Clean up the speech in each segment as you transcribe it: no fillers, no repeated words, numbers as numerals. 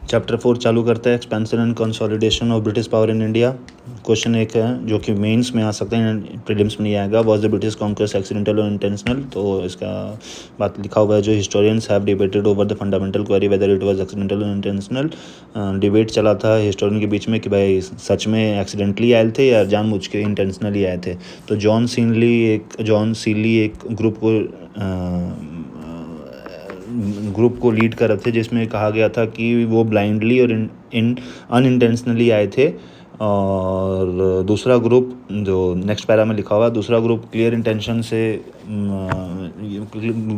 Chapter 4 चालू करते हैं, expansion and consolidation of British power in India. Question एक है जो कि मेंस में आ सकते हैं, प्रीलिम्स में नहीं आएगा। Was the British conquest accidental और इंटेंशनल? तो इसका बात लिखा हुआ है, जो historians have debated over the fundamental query whether it was accidental और इंटेंशनल। डिबेट चला था हिस्टोरियन के बीच में कि भाई सच में एक्सीडेंटली आए थे या जानबूझ के इंटेंशनली आए थे। तो जॉन सीली एक ग्रुप को लीड कर रहे थे, जिसमें कहा गया था कि वो ब्लाइंडली और इन अनइंटेंशनली आए थे। और दूसरा ग्रुप जो नेक्स्ट पैरा में लिखा हुआ है, दूसरा ग्रुप क्लियर इंटेंशन से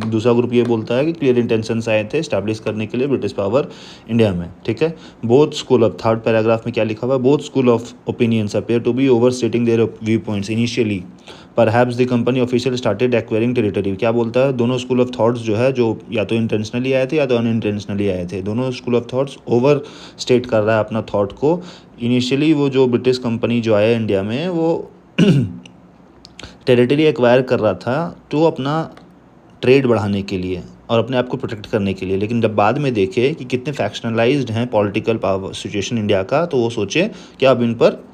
दूसरा ग्रुप ये बोलता है कि क्लियर इंटेंशन से आए थे इस्टेब्लिश करने के लिए ब्रिटिश पावर इंडिया में। ठीक है, both school of, third paragraph में क्या लिखा हुआ है, both school of opinions appear to be overstating their view points initially perhaps the company official started acquiring territory. क्या बोलता है, दोनों स्कूल ऑफ थॉट्स जो है, जो या तो इंटेंशनली आए थे या तो अनइंटेंशनली आए थे, दोनों school of thoughts over state कर रहा है अपना थॉट को। इनिशियली वो जो ब्रिटिश कंपनी जो आया इंडिया में, वो टेरिटरी एक्वायर कर रहा था तो अपना ट्रेड बढ़ाने के लिए और अपने आप को प्रोटेक्ट करने के लिए, लेकिन जब बाद में देखे कि कितने फैक्शनलाइज्ड हैं पॉलिटिकल पावर सिचुएशन इंडिया का, तो वो सोचे कि अब इन पर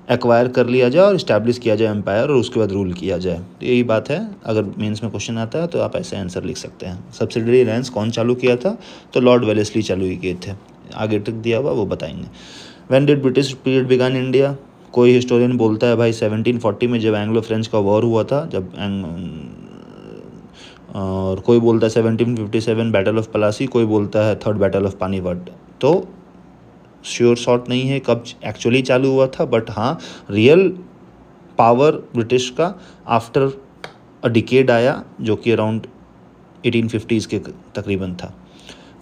एक्वायर कर लिया जाए और इस्टेब्लिश किया जाए एम्पायर, और उसके बाद रूल किया जाए। तो यही बात है, अगर मेंस में क्वेश्चन आता है तो आप ऐसे आंसर लिख सकते हैं। सब्सिडरी अलायंस कौन चालू किया था? तो लॉर्ड वेलेस्ली चालू किए थे। आगे तक दिया हुआ वो बताएंगे। When did British period begin India? कोई हिस्टोरियन बोलता है भाई 1740 में, जब एंग्लो फ्रेंच का वॉर हुआ था, और कोई बोलता है 1757 बैटल ऑफ पलासी, कोई बोलता है थर्ड बैटल ऑफ पानीपत। तो श्योर शॉट नहीं है कब एक्चुअली चालू हुआ था, बट हाँ, रियल पावर ब्रिटिश का आफ्टर अ डिकेड आया, जो कि अराउंड 1850s के तकरीबन था।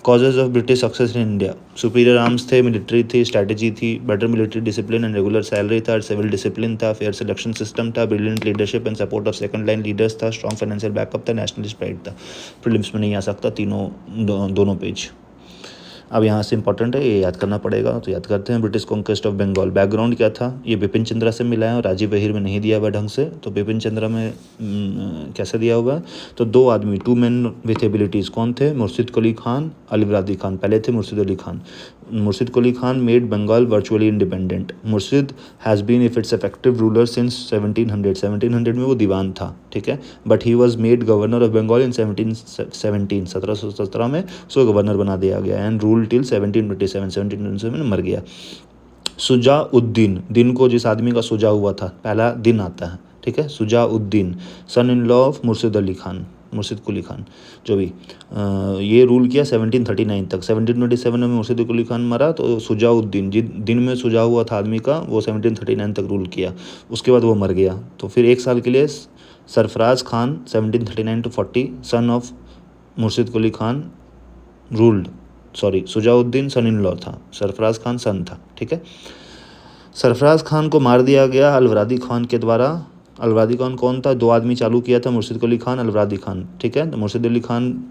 Causes of British success in India? Superior arms थे, मिलिट्री थी, स्ट्रैटेजी थी, better military discipline and regular salary था, सिविल डिसिप्लिन था, फेयर सिलेक्शन सिस्टम था, brilliant leadership and support of second line leaders था, स्ट्रॉन्ग फाइनेंशियल बैकअप था, nationalist pride था। Prelims में नहीं आ सकता दोनों पेज। अब यहाँ से इंपॉर्टेंट है, ये याद करना पड़ेगा, तो याद करते हैं। British conquest of Bengal, background क्या था? ये बिपिन चंद्रा से मिला है और राजीव बहिर में नहीं दिया हुआ ढंग से। तो बिपिन चंद्रा में कैसे दिया हुआ है? तो दो आदमी, टू मैन विथ एबिलिटीज़, कौन थे? मुर्शिद कुली खान, अलीवर्दी खान। पहले थे मुर्शिद Ali Khan. Murshid Quli Khan made Bengal virtually independent. Murshid has been if it's effective ruler since 1700 में वो दीवान था, ठीक है, but he was made governor of Bengal in 1717 में उसको गवर्नर बना दिया गया, एंड रूल टिल 1727 में मर गया। सुजाउद्दीन, दिन को जिस आदमी का सुजा हुआ था, पहला दिन आता है, ठीक है। Sujauddin, son in law of मुर्शिद अली खान, मुर्शिद कुली खान, जो भी ये रूल किया 1739 तक। 1727 में मुर्शिद कुली खान मरा, तो सुजाउद्दीन, जिस दिन में सुजा हुआ था आदमी का, वो 1739 तक रूल किया। उसके बाद वो मर गया, तो फिर एक साल के लिए Sarfaraz Khan 1739 to 40 son of Murshid Quli Khan ruled. Shujauddin son in law था, सरफराज खान सन था, ठीक है। सरफराज खान को मार दिया गया अलवरादी खान के द्वारा। अलवरादी खान कौन था? दो आदमी चालू किया था, मुर्शिद कुली खान, अलवरादी खान, ठीक है। तो मुर्शिद अली खान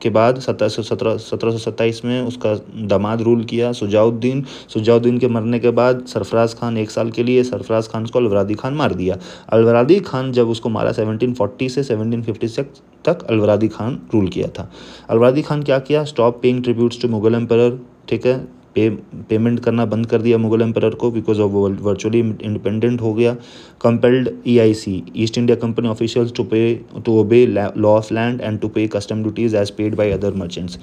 के बाद 1727 में उसका दामाद रूल किया सुजाउद्दीन। सुजाउद्दीन के मरने के बाद सरफराज खान एक साल के लिए, सरफराज खान को अलवरादी खान मार दिया। अलवरादी खान जब उसको मारा 1740 से 1756 तक अलवरादी खान रूल किया था। अलवरादी खान क्या किया? Stop paying tributes to Mughal emperor, ठीक है, पेमेंट करना बंद कर दिया मुगल एम्परर को, बिकॉज ऑफ वो वर्चुअली इंडिपेंडेंट हो गया। Compelled EIC, East India Company officials to obey law of land and to pay custom duties as paid by other merchants.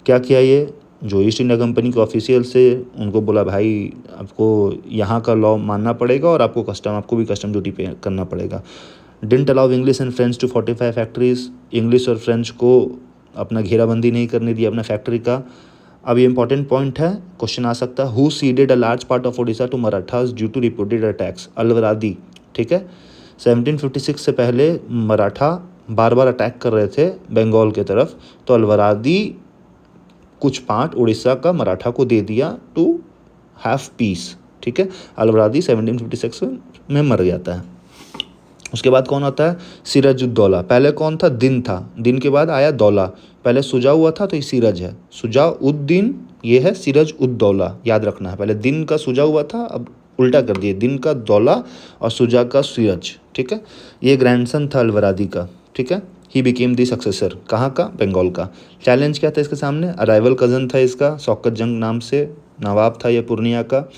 क्या किया ये? जो ईस्ट इंडिया कंपनी के ऑफिशियल्स से उनको बोला भाई आपको यहाँ का लॉ मानना पड़ेगा और आपको भी कस्टम ड्यूटी पे करना पड़ेगा। Didn't allow English and French to 45 factories, English और फ्रेंच को अपना घेराबंदी नहीं करने दिया अपना फैक्ट्री का। अब ये इंपॉर्टेंट पॉइंट है, क्वेश्चन आ सकता है, who ceded a large part of Odisha to Marathas due to reported attacks? Alivardi, ठीक है। 1756 से पहले मराठा बार बार अटैक कर रहे थे बंगाल के तरफ, तो अलवरादी कुछ पार्ट उड़ीसा का मराठा को दे दिया टू हैव पीस, ठीक है। अलवरादी 1756 में मर जाता है। उसके बाद कौन आता है? सिराजुद्दौला। पहले कौन था? दिन था, दिन के बाद आया दौला। पहले सुजा हुआ था तो ये सीरज है, सुजाउद्दीन, ये है सिराजुद्दौला, याद रखना है। पहले दिन का सुजा हुआ था, अब उल्टा कर दिए, दिन का दौला और सुजा का सीरज, ठीक है। ये ग्रैंडसन था अलवरादी का, ठीक है। ही बिकेम द सक्सेसर, कहाँ का, बंगाल का। चैलेंज क्या था इसके सामने, अराइवल कज़न था इसका शौकत जंग नाम से, नवाब था ये पूर्णिया का।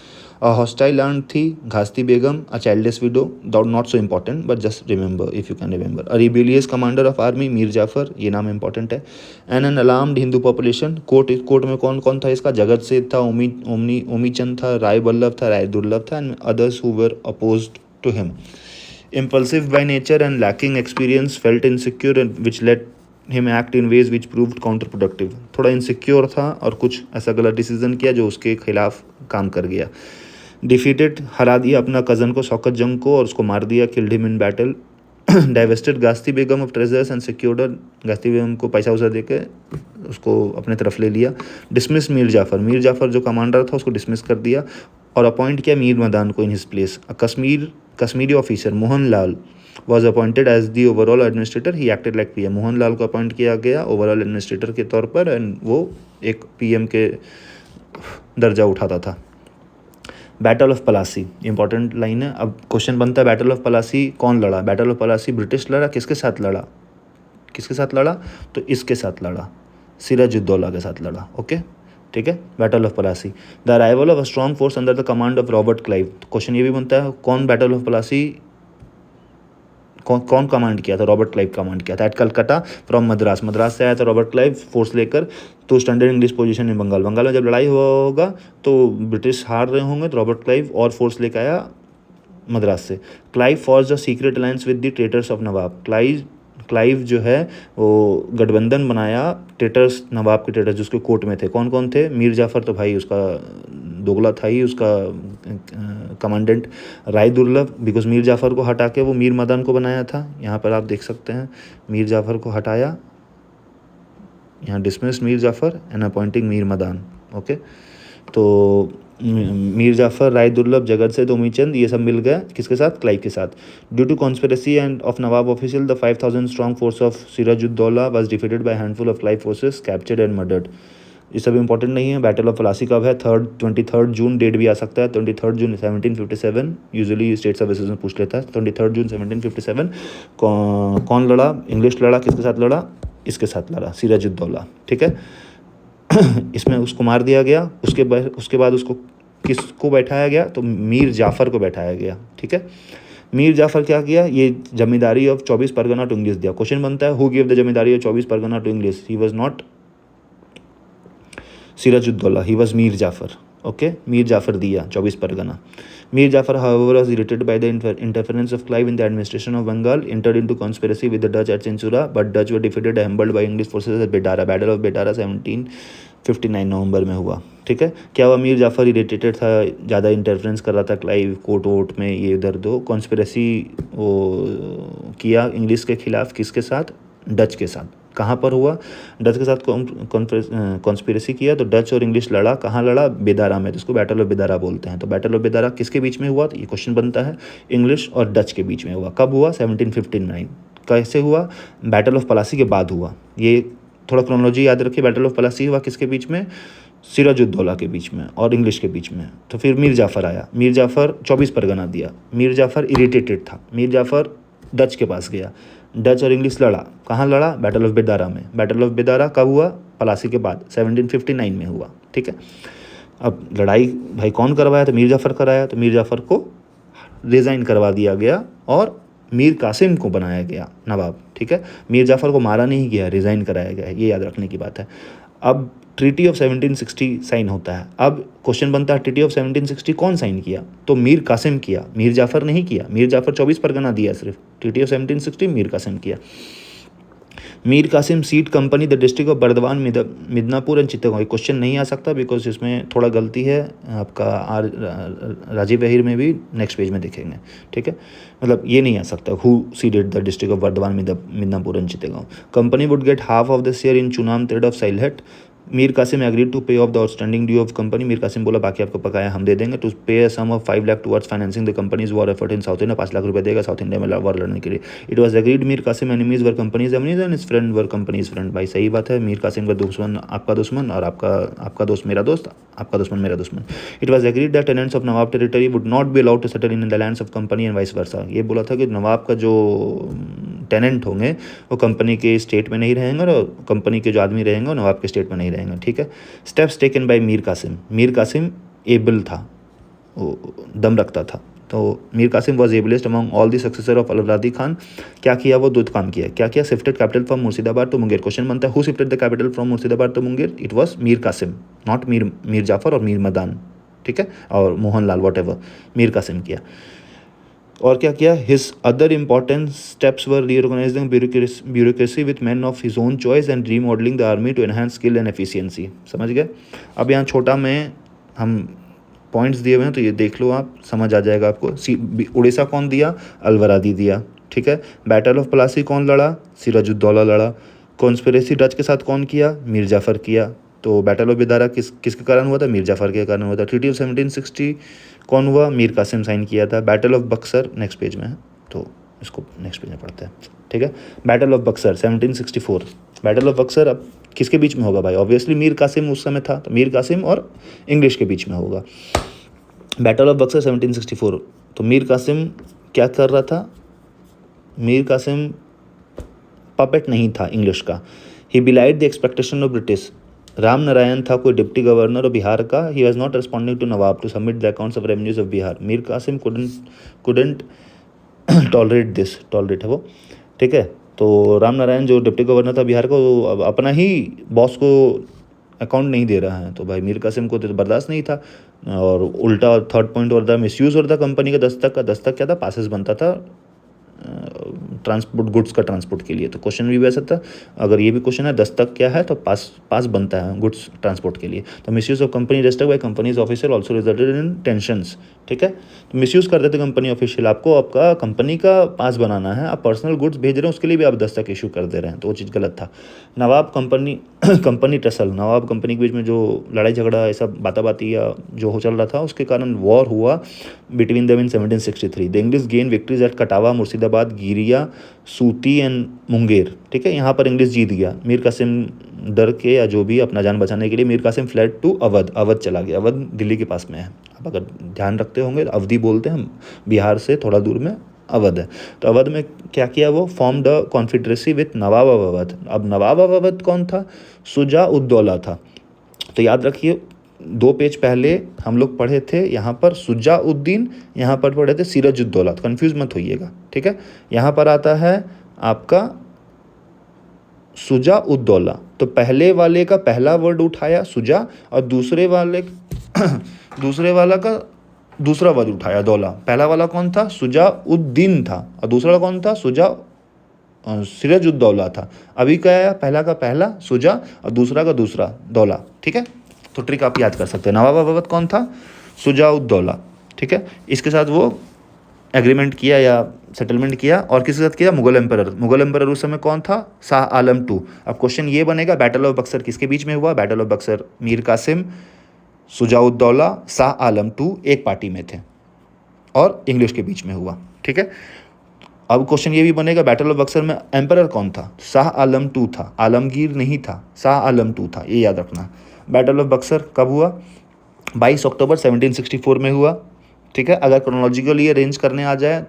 हॉस्टाइल आंट थी Ghasiti Begum, a childless widow, not so important but just remember if you can remember. A rebellious commander of army Mir Jafar, ये नाम इंपॉर्टेंट है। And an alarmed Hindu population. Court में कौन कौन था इसका, जगत सेठ था, ओमी चंद था, राय बल्लभ था, राय दुर्लभ था, and others who were opposed to him. Impulsive by nature and lacking experience, felt insecure and which let him act in ways which proved counterproductive। थोड़ा इनसिक्योर था और कुछ ऐसा गलत डिसीजन किया जो उसके खिलाफ काम कर गया। डिफीटेड, हरा दिया अपना कज़न को शौकत जंग को और उसको मार दिया, killed him in battle. Divested Ghasiti Begum of treasures and secured, Ghasiti Begum को पैसा वैसा दे के उसको अपने तरफ ले लिया। डिसमिस मीर जाफ़र जो कमांडर था उसको डिसमिस कर दिया और अपॉइंट किया मीर मदान को in his place. Kashmiri officer Mohan Lal was appointed as the overall administrator, he acted like PM. Mohan Lal को अपॉइंट किया गया ओवरऑल एडमिनिस्ट्रेटर के तौर पर एंड वो एक पीएम के दर्जा उठाता था। Battle of Plassey, important line है। अब क्वेश्चन बनता है बैटल ऑफ पलासी कौन लड़ा। बैटल ऑफ पलासी ब्रिटिश लड़ा, किसके साथ लड़ा, तो इसके साथ लड़ा, सिराजुद्दौला के साथ लड़ा। ओके ठीक है, battle of Plassey. The arrival of a strong force under the command of Robert Clive. Question ये भी बनता है कौन बैटल ऑफ पलासी कौन कमांड किया था, रॉबर्ट क्लाइव कमांड किया था। एट कलकत्ता फ्रॉम मद्रास से आया था रॉबर्ट क्लाइव फोर्स लेकर। तो standard English position in Bengal में जब लड़ाई हुआ होगा तो ब्रिटिश हार रहे होंगे तो रॉबर्ट क्लाइव और फोर्स लेकर आया मद्रास से। Clive forge the secret alliance with the traitors of Nawab. Clive जो है वो गठबंधन बनाया ट्रेटर्स, नवाब के ट्रेटर्स जिसके कोर्ट में थे। कौन कौन थे, मीर जाफ़र तो भाई उसका दोगला था ही, उसका कमांडेंट। राय दुर्लभ, बिकॉज मीर जाफ़र को हटा के वो मीर मदान को बनाया था। यहाँ पर आप देख सकते हैं मीर जाफ़र को हटाया, यहाँ dismiss Mir Jafar and appointing Mir Madan. Okay तो मीर जाफ़र, राय दुर्लभ, जगत सेठ, ओमीचंद ये सब मिल गया किसके साथ, क्लाइव के साथ। Due to conspiracy and of nawab official the 5000 strong force of Sirajuddaulah was defeated by handful of Clive forces, captured and murdered. ये सब इंपॉर्टेंट नहीं है। बैटल ऑफ पलासी कब है, 23 जून, डेट भी आ सकता है 23 जून 1757। यूजुअली स्टेट सर्विसेज में पूछ लेता है 23 जून 1757। कौन लड़ा, इंग्लिश लड़ा, किसके साथ लड़ा, इसके साथ लड़ा, सिराजुद्दौला। ठीक है इसमें उसको मार दिया गया। उसके बाद उसको किसको बैठाया गया, तो मीर जाफ़र को बैठाया गया। ठीक है, मीर जाफ़र क्या किया, ये zamindari of 24 Pargana to English दिया। क्वेश्चन बनता है who give the zamindari of 24 Pargana to English. He was not Sirajuddaulah, he was Mir Jafar. Okay, Mir Jafar दिया 24 Pargana. Mir Jafar however was irritated by the interference of Clive in the administration of Bengal, entered into conspiracy with the Dutch at Chinchura, but Dutch were defeated and humbled by English forces at Bedara। Battle of Bedara 1759 November में हुआ। ठीक है, क्या हुआ, Mir Jafar irritated था, ज़्यादा interference कर रहा था क्लाइव कोर्ट वोट में, ये इधर दो कॉन्स्पिरेसी वो किया इंग्लिश के खिलाफ, किसके साथ, डच के साथ। कहाँ पर हुआ, डच के साथ कॉन्स्पिरेसी किया तो डच और इंग्लिश लड़ा। कहाँ लड़ा, बेदारा में, जिसको बैटल ऑफ बेदारा बोलते हैं। तो बैटल ऑफ बेदारा किसके बीच में हुआ, तो ये क्वेश्चन बनता है इंग्लिश और डच के बीच में हुआ। कब हुआ, 1759। कैसे हुआ, बैटल ऑफ पलासी के बाद हुआ। ये थोड़ा क्रोनोलॉजी याद रखिए। बैटल ऑफ पलासी हुआ किसके बीच में, सिराजुद्दौला के बीच में और इंग्लिश के बीच में। तो फिर मीर जाफ़र आया, मीर जाफ़र 24 परगना दिया। मीर जाफ़र इरिटेटेड था, मीर जाफ़र डच के पास गया, डच और इंग्लिश लड़ा। कहाँ लड़ा, बैटल ऑफ बेदारा में। बैटल ऑफ बेदारा कब हुआ, पलासी के बाद 1759 में हुआ। ठीक है, अब लड़ाई भाई कौन करवाया, तो मीर जाफ़र कराया। तो मीर जाफ़र को रिज़ाइन करवा दिया गया और मीर कासिम को बनाया गया नवाब। ठीक है, मीर जाफ़र को मारा नहीं गया, रिज़ाइन कराया गया, ये याद रखने की बात है। अब ट्रीटी ऑफ 1760 साइन होता है। अब क्वेश्चन बनता है ट्रीटी ऑफ 1760 कौन साइन किया, तो मीर कासिम किया, मीर जाफ़र नहीं किया। मीर जाफ़र 24 परगना दिया सिर्फ। ट्रीटी ऑफ 1760 मीर कासिम किया। Mir Kasim cede company the district of Burdwan, Midnapore and Chittor. Question नहीं आ सकता बिकॉज इसमें थोड़ा गलती है आपका। राजीव अहिर में भी नेक्स्ट पेज में देखेंगे। ठीक है, मतलब ये नहीं आ सकता who ceded the district of Burdwan, Midnapore and Chittor. Company would get half of the share in chunam trade of Sylhet. Mir Qasim agreed to pay of the outstanding due of company. Mir Qasim बोला बाकी आपको पकाया हम दे देंगे। To pay a sum of 5 lakh towards financing the company's war effort in south India, 5 lakh रुपए देगा south India में वॉर लड़ने के लिए। It was agreed Mir Qasim enemies were company's enemies and his friend were company's friend. भाई सही बात है, मीर कासिम का दुश्मन आपका दुश्मन और आपका दोस्त मेरा दोस्त, आपका दुश्मन मेरा दुश्मन। It was agreed that tenants of nawab territory would not be allowed to settle in the lands of company and vice versa. ये बोला था कि नवाब का जो टेनेंट होंगे वो कंपनी के स्टेट में नहीं रहेंगे और कंपनी के जो आदमी रहेंगे वो नवाब के स्टेट में नहीं रहेंगे, ठीक है। Steps taken by Mir Qasim. Mir Qasim able था, वो दम रखता था, तो Mir Qasim was ablest among all the successor of Alivardi Khan. क्या किया वो? दो काम किया। क्या किया? Shifted capital from Murshidabad to Munger. Question बनता है who shifted the capital from Murshidabad to Munger? It was Mir Qasim, not Mir Jafar और मीर मदान, ठीक है, और मोहन लाल वॉट एवर, मीर कासिम किया। और क्या किया? His other important steps were reorganising bureaucracy with man of his own choice and remodelling the army to enhance skill and efficiency. समझ गए? अब यहाँ छोटा में हम पॉइंट्स दिए हुए हैं तो ये देख लो, आप समझ आ जाएगा आपको। उड़ीसा कौन दिया? अलवरादी दिया, ठीक है। बैटल ऑफ प्लासी कौन लड़ा? सिराजुद्दौला लड़ा। कॉन्स्पिरेसी डच के साथ कौन किया? मीर जाफर किया। तो बैटल ऑफ बेदारा किसके कारण हुआ था? मीर जाफर के कारण हुआ था। ट्रीटी ऑफ 1760 कौन हुआ? मीर कासिम साइन किया था। Battle of Buxar next page में है, तो इसको नेक्स्ट पेज में पढ़ते हैं, ठीक है। Battle of Buxar 1764। Battle of Buxar अब किसके बीच में होगा भाई? ऑब्वियसली मीर कासिम उस समय था, तो मीर कासिम और इंग्लिश के बीच में होगा। Battle of Buxar 1764। तो मीर कासिम क्या कर रहा था? मीर कासिम पपेट नहीं था इंग्लिश का। He belied the expectation of British. Ram Narayan था कोई डिप्टी गवर्नर ऑफ बिहार का। He was not responding to nawab to submit the accounts of revenues of Bihar. Mir Qasim couldn't tolerate this, tolerate है वो, ठीक है। तो राम नारायण जो डिप्टी गवर्नर था बिहार का, वो अपना ही बॉस को अकाउंट नहीं दे रहा है, तो भाई मीर कासिम को तो बर्दाश्त नहीं था। और उल्टा थर्ड पॉइंट और था मिसयूज और था कंपनी का दस्तक का। दस्तक क्या था? पासेस बनता था ट्रांसपोर्ट, गुड्स का ट्रांसपोर्ट के लिए। तो क्वेश्चन भी वैसा था, अगर ये भी क्वेश्चन है दस्तक क्या है, तो पास बनता है गुड्स ट्रांसपोर्ट के लिए। तो misuse of company Dastak by companies official also resulted in tensions, ठीक है। तो मिसयूज कर देते कंपनी ऑफिशियल, आपको आपका कंपनी का पास बनाना है, आप पर्सनल गुड्स भेज रहे हैं, उसके लिए भी आप दस्तक इशू कर दे रहे हैं, तो वो चीज़ गलत था। नवाब कंपनी टसल, नवाब कंपनी के बीच में जो लड़ाई झगड़ा ऐसा बाताबाती या जो चल रहा था, उसके कारण वॉर हुआ between them in 1763। The English gain victories at Katwa, Murshidabad, गिरिया, सूती एंड मुंगेर, ठीक है। यहाँ पर इंग्लिश जीत गया। मीर कासिम डर के या जो भी अपना जान बचाने के लिए मीर कासिम फ्लैट टू अवध, अवध चला गया। अवध दिल्ली के पास में है, आप अगर ध्यान रखते होंगे, अवधि बोलते हैं हम, बिहार से थोड़ा दूर में अवध है। तो अवध में क्या किया वो? Form the confederacy with nawab of Awadh. अब नवाब ऑफ अवध कौन था? शुजा उद्दौला था। तो याद रखिए, 2 पेज पहले हम लोग पढ़े थे यहाँ पर शुजा उद्दीन, यहाँ पर पढ़े थे सिराजुद्दौला, तो कन्फ्यूज मत होइएगा, ठीक है। यहाँ पर आता है आपका शुजा उद्दौला, तो पहले वाले का पहला वर्ड उठाया शुजा, और दूसरे वाला का दूसरा वर्ड उठाया दौला। पहला वाला कौन था? शुजा उद्दीन था, और दूसरा कौन था? सिराजुद्दौला था। अभी क्या आया? पहला का पहला शुजा और दूसरा का दूसरा दौला, ठीक है। तो ट्रिक आप याद कर सकते हैं। नवाब अवध कौन था? शुजा उद्दौला, ठीक है। इसके साथ वो एग्रीमेंट किया या सेटलमेंट किया, और किसके साथ किया? मुगल एम्परर। मुगल एम्परर उस समय कौन था? शाह आलम II। अब क्वेश्चन ये बनेगा, बैटल ऑफ बक्सर किसके बीच में हुआ? Battle of Buxar Mir Qasim, Shuja-ud-Daula, Shah Alam II एक पार्टी में थे और इंग्लिश के बीच में हुआ, ठीक है। अब क्वेश्चन ये भी बनेगा, बैटल ऑफ बक्सर में एम्परर कौन था? शाह आलम II था, आलमगीर नहीं था, शाह आलम II था, ये याद रखना। बैटल ऑफ बक्सर कब हुआ? 22 अक्टूबर 1764 में हुआ, ठीक है। अगर क्रोनोलॉजिकली अरेंज करने आ जाए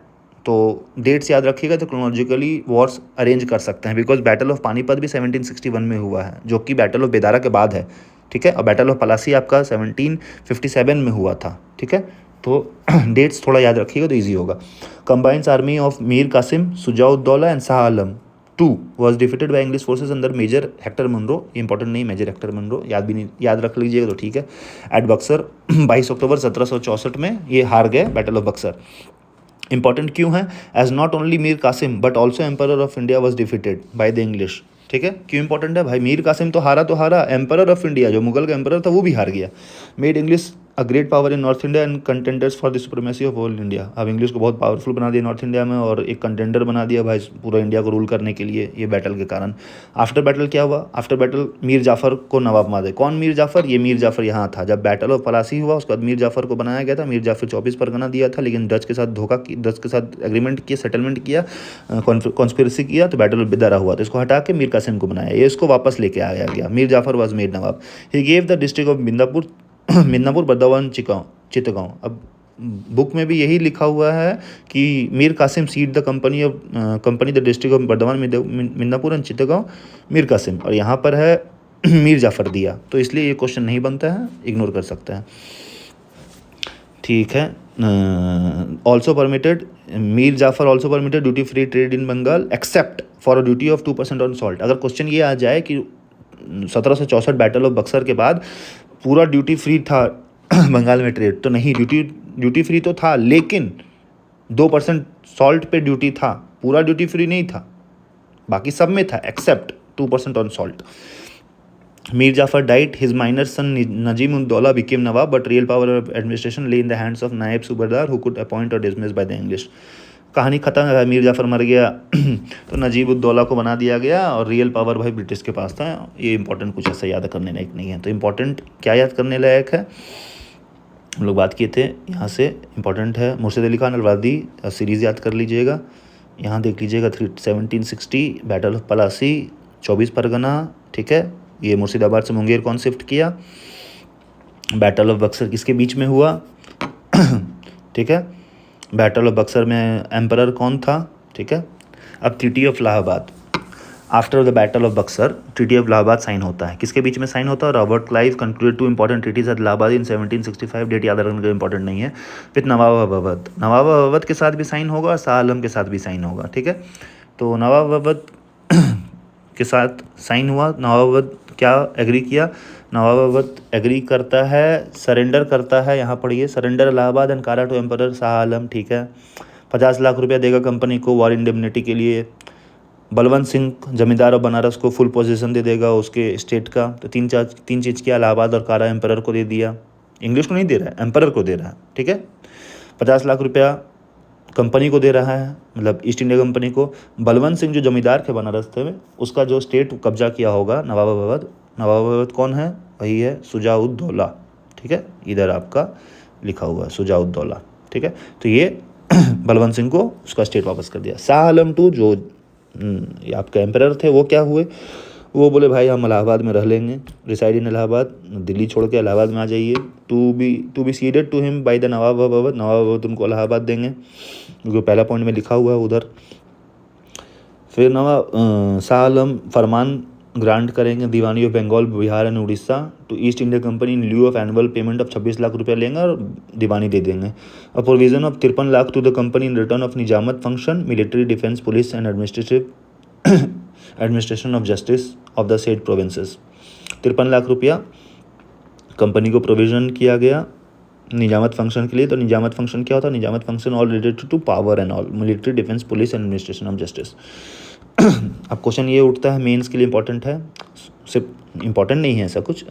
तो डेट्स याद रखिएगा, तो क्रोनोलॉजिकली वॉर्स अरेंज कर सकते हैं, बिकॉज बैटल ऑफ पानीपत भी 1761 में हुआ है, जो कि बैटल ऑफ बेदारा के बाद है, ठीक है। और बैटल ऑफ पलासी आपका 1757 में हुआ था, ठीक है। तो डेट्स थोड़ा याद रखिएगा तो ईजी होगा। Combines army of Mir Qasim, Shuja-ud-Daula and Shah Alam II was defeated by English forces under major Hector Munro. Important नहीं, मेजर हेक्टर मनरो याद भी नहीं, याद रख लीजिएगा तो ठीक है। एट बक्सर 22 अक्टूबर 1764 में ये हार गए बैटल ऑफ बक्सर। इंपॉर्टेंट क्यों है? As not only Mir Qasim but also emperor of India was defeated by the English, ठीक है। क्यों इंपॉर्टेंट है भाई? मीर कासिम तो हारा, एम्परर ऑफ इंडिया जो मुगल का एम्परर था वो भी हार गया। Made English a great power in north India and contenders for the supremacy of all India. अब इंग्लिश को बहुत पावरफुल बना दिया नॉर्थ इंडिया में और एक कंटेंडर बना दिया भाई पूरा इंडिया को रूल करने के लिए ये बैटल के कारण। आफ्टर बैटल क्या हुआ? आफ्टर बैटल मीर जाफ़र को नवाब मारे। कौन मीर जाफ़र? ये मीर जाफ़र यहाँ था जब बैटल ऑफ पलासी हुआ, उसके बाद मीर जाफ़र को बनाया गया था। मीर जाफ़र 24 परगना दिया था, लेकिन डच के साथ डच के साथ एग्रीमेंट किया, सेटलमेंट किया, कॉन्स्पिरेसी किया, तो बैटल ऑफ बिदारा हुआ, तो इसको हटा के मीर कासिम को बनाया। ये इसको वापस लेके आया गया। Mir Jafar was made nawab. He gave the district of Midnapore Burdwan Chittagong. अब बुक में भी यही लिखा हुआ है कि Mir Qasim ceded the company the district of Burdwan Midnapore and Chittagong Mir Qasim, और यहाँ पर है मीर जाफ़र दिया, तो इसलिए ये क्वेश्चन नहीं बनता है, इग्नोर कर सकते हैं। ठीक है। Also permitted Mir Jafar also permitted duty free trade in Bengal except for a duty of 2% on salt. अगर क्वेश्चन ये आ जाए कि 1764 बैटल ऑफ बक्सर के बाद पूरा ड्यूटी फ्री था बंगाल में ट्रेड, तो नहीं, ड्यूटी फ्री तो था लेकिन 2% सॉल्ट पे ड्यूटी था, पूरा ड्यूटी फ्री नहीं था, बाकी सब में था except 2% on salt. Mir Jafar died, his minor son Najm ud Daula became nawab, but real power of administration lay in the hands of naib subedar who could appoint और डिसमिस बाय द इंग्लिश। कहानी खत्म है, मीर जाफ़र मर गया तो नजीब उद दौला को बना दिया गया और रियल पावर भाई ब्रिटिश के पास था। ये इंपॉर्टेंट कुछ ऐसा याद करने लायक नहीं है। तो इंपॉर्टेंट क्या याद करने लायक है, हम लोग बात किए थे, यहाँ से इंपॉर्टेंट है मुर्शिद अली खान अलवादी सीरीज़ याद कर लीजिएगा। यहाँ देख लीजिएगा 1760 बैटल ऑफ पलासी, 24 परगना, ठीक है, ये मुर्शिदाबाद से मुंगेर कौन शिफ्ट किया। बैटल ऑफ बक्सर किसके बीच में हुआ ठीक है, बैटल ऑफ बक्सर में एम्परर कौन था, ठीक है। अब treaty of Allahabad, after the battle of Buxar treaty of Allahabad sign होता है, किसके बीच में साइन होता है? Robert Clive concluded 2 important treaties at Allahabad in 1765, date याद रखने का इंपॉर्टेंट नहीं है। फिर नवाब अवध, नवाब अवध के साथ भी साइन होगा और शाह आलम के साथ भी साइन होगा, ठीक है। तो नवाब अवध के साथ साइन हुआ। नवाब अवध क्या एग्री किया? नवाब अवध एग्री करता है, सरेंडर करता है, यहाँ पढ़िए, सरेंडर इलाहाबाद एंड कारा टू एम्परर शाह आलम, ठीक है। 50 लाख रुपया देगा कंपनी को वॉर इंडेमनिटी के लिए। बलवंत सिंह जमींदार और बनारस को फुल पोजीशन दे देगा उसके स्टेट का। तो तीन चीज़ किया, इलाहाबाद और कारा एम्परर को दे दिया। इंग्लिश को नहीं दे रहा है, एम्परर को दे रहा है, ठीक है। 50 लाख रुपया कंपनी को दे रहा है, मतलब ईस्ट इंडिया कंपनी को। बलवंत सिंह जो जमींदार थे बनारस थे, उसका जो स्टेट कब्जा किया होगा नवाब अवध। नवाब अवध कौन है? वही है शुजा-उद-दौला, ठीक है, इधर आपका लिखा हुआ है शुजा-उद-दौला, ठीक है। तो ये बलवंत सिंह को उसका स्टेट वापस कर दिया। शाह आलम टू जो ये आपका एम्परर थे, वो क्या हुए? वो बोले भाई हम इलाहाबाद में रह लेंगे, रिसाइड इन इलाहाबाद, दिल्ली छोड़ के इलाहाबाद में आ जाइए। To be ceded to him by the Nawab Awadh, Nawab Awadh उनको इलाहाबाद देंगे, क्योंकि पहला पॉइंट में लिखा हुआ है उधर। फिर नवाब शाह आलम फरमान ग्रांट करेंगे Diwani of Bengal, Bihar and Orissa to East India Company in lieu of annual payment of 26 lakh रुपया लेंगे और दीवानी दे देंगे। और provision of 53 lakh to the company in return of Nizamat function, military, defence, police and administration of justice of the said provinces. 53 lakh रुपया company को provision किया गया निजामत फंक्शन के लिए। तो निजामत फंक्शन क्या होता है? Nizamat function all related to power and all, military, defence, police and administration of justice. अब क्वेश्चन ये उठता है, मेंस के लिए इंपॉर्टेंट है, सिर्फ इंपॉर्टेंट नहीं है, ऐसा कुछ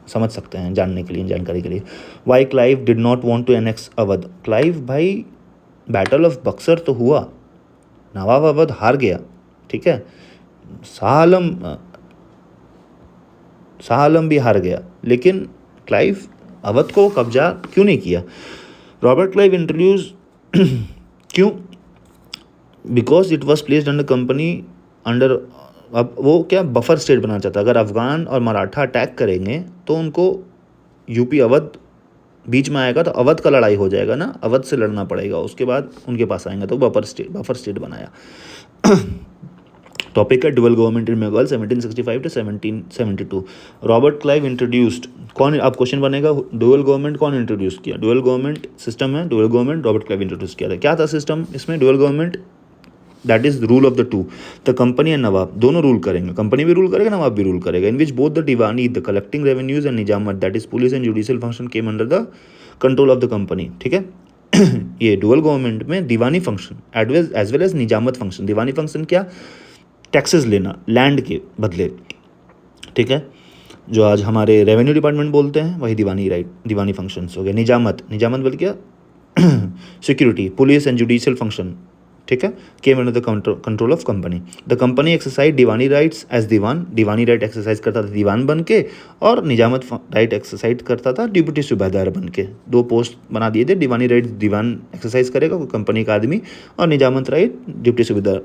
समझ सकते हैं जानने के लिए, जानकारी के लिए। Why Clive did not want to annex Awadh? Clive भाई बैटल ऑफ बक्सर तो हुआ, नवाब अवध हार गया, ठीक है, शाह आलम भी हार गया, लेकिन क्लाइव अवध को कब्जा क्यों नहीं किया? रॉबर्ट क्लाइव इंट्रोड्यूस क्यों? Because it was placed under company under, अब वो क्या बफर स्टेट बनाना चाहता। अगर अफगान और मराठा अटैक करेंगे तो उनको यूपी अवध बीच में आएगा, तो अवध का लड़ाई हो जाएगा ना, अवध से लड़ना पड़ेगा, उसके बाद उनके पास आएंगे, तो बफर स्टेट बनाया। टॉपिक है dual government in Bengal 1765 to 1772। Robert Clive introduced, कौन, आप क्वेश्चन बनेगा डुअल गवर्नमेंट कौन इंट्रोड्यूस किया? डुअल गवर्नमेंट सिस्टम है, dual government Robert Clive introduce किया था। क्या था सिस्टम इसमें? Dual government, that is rule of the two, the company and Nawab, दोनों रूल करेंगे, कंपनी भी रूल करेगा, नवाब भी रूल करेगा। In which both the Diwani, the collecting revenues and Nizamat, that is police and judicial function came under the control of the company, ठीक है। ये dual government में Diwani function as well as Nizamat function. Diwani function क्या? Taxes लेना land के बदले, ठीक है। जो आज हमारे रेवेन्यू डिपार्टमेंट बोलते हैं, वही दीवानी राइट, दीवानी फंक्शंस हो गए। निजामत, निजामत बोल क्या, security, police and judicial function, ठीक है, came under the control of company. The company exercise diwani rights as diwan, diwani right exercise करता था दीवान बन के, और निजामत राइट एक्सरसाइज करता था डिप्टी सूबेदार बन के। दो पोस्ट बना दिए थे, दीवानी राइट दीवान एक्सरसाइज करेगा कोई कंपनी का आदमी, और निजामत राइट डिप्टी सूबेदार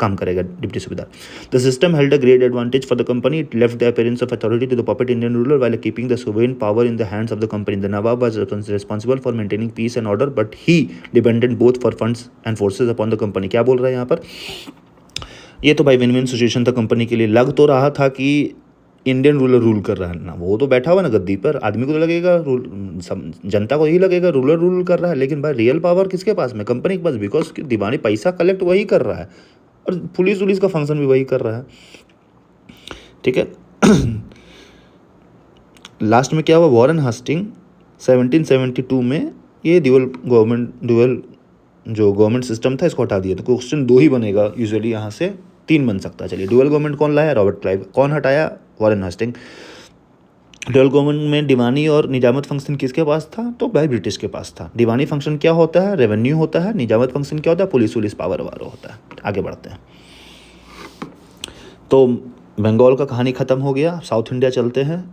काम करेगा, deputy subedar. The system held a great advantage for the company, it left the appearance of authority to the puppet Indian ruler while keeping the sovereign power in the hands of the company. The nawab was responsible for maintaining peace and order, but he dependent both for funds and forces upon the company. क्या बोल रहा है यहाँ पर, ये तो भाई win win situation था कंपनी के लिए। लग तो रहा था कि इंडियन रूलर रूल कर रहा है ना, वो तो बैठा हुआ ना गद्दी पर, आदमी को तो लगेगा जनता को यही लगेगा रूलर रूल कर रहा है, लेकिन भाई रियल पावर किसके पास में, कंपनी के पास, बिकॉज दीवानी पैसा कलेक्ट वही कर रहा है और पुलिस का फंक्शन भी वही कर रहा है, ठीक है। लास्ट में क्या हुआ, वॉरेन हास्टिंग 1772 में ये ड्यूअल जो गवर्नमेंट सिस्टम था इसको हटा दिया। तो क्वेश्चन 2 ही बनेगा यूजुअली, यहाँ से 3 बन सकता है। चलिए, ड्यूअल गवर्नमेंट कौन लाया, रॉबर्ट क्लाइव। कौन हटाया, वॉरेन हास्टिंग। ड्यूअल गवर्नमेंट में दीवानी और निजामत फंक्शन किसके पास था, तो भाई ब्रिटिश के पास था। दीवानी फंक्शन क्या होता है, रेवेन्यू होता है। निजामत फंक्शन क्या होता है, पुलिस पावर वाला होता है। आगे बढ़ते हैं। तो बंगाल का कहानी ख़त्म हो गया, साउथ इंडिया चलते हैं।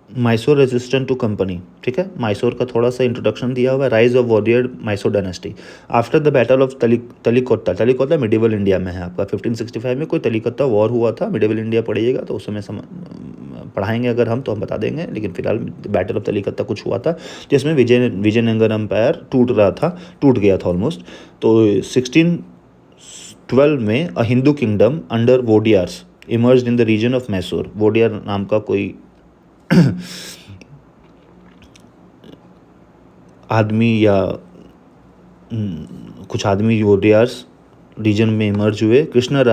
मैसूर रेजिस्टेंट टू कंपनी, ठीक है, मैसूर का थोड़ा सा इंट्रोडक्शन दिया हुआ है। Rise of warrior Mysore dynasty after the battle of Talikota. Talikota medieval India में है आपका, 1565 में कोई तलिकोटा वॉर हुआ था। मिडिवल इंडिया पढ़िएगा तो उस समय पढ़ाएंगे अगर हम, तो हम बता देंगे, लेकिन फिलहाल बैटल ऑफ तलिकोटा कुछ हुआ था जिसमें विजयनगर एम्पायर टूट गया था ऑलमोस्ट। तो 1612 में a Hindu kingdom under Wodeyars emerged in the region of Mysore. Wodeyar नाम का कोई आदमी या कुछ आदमी वोडियार्स रीजन में इमर्ज हुए। Krishna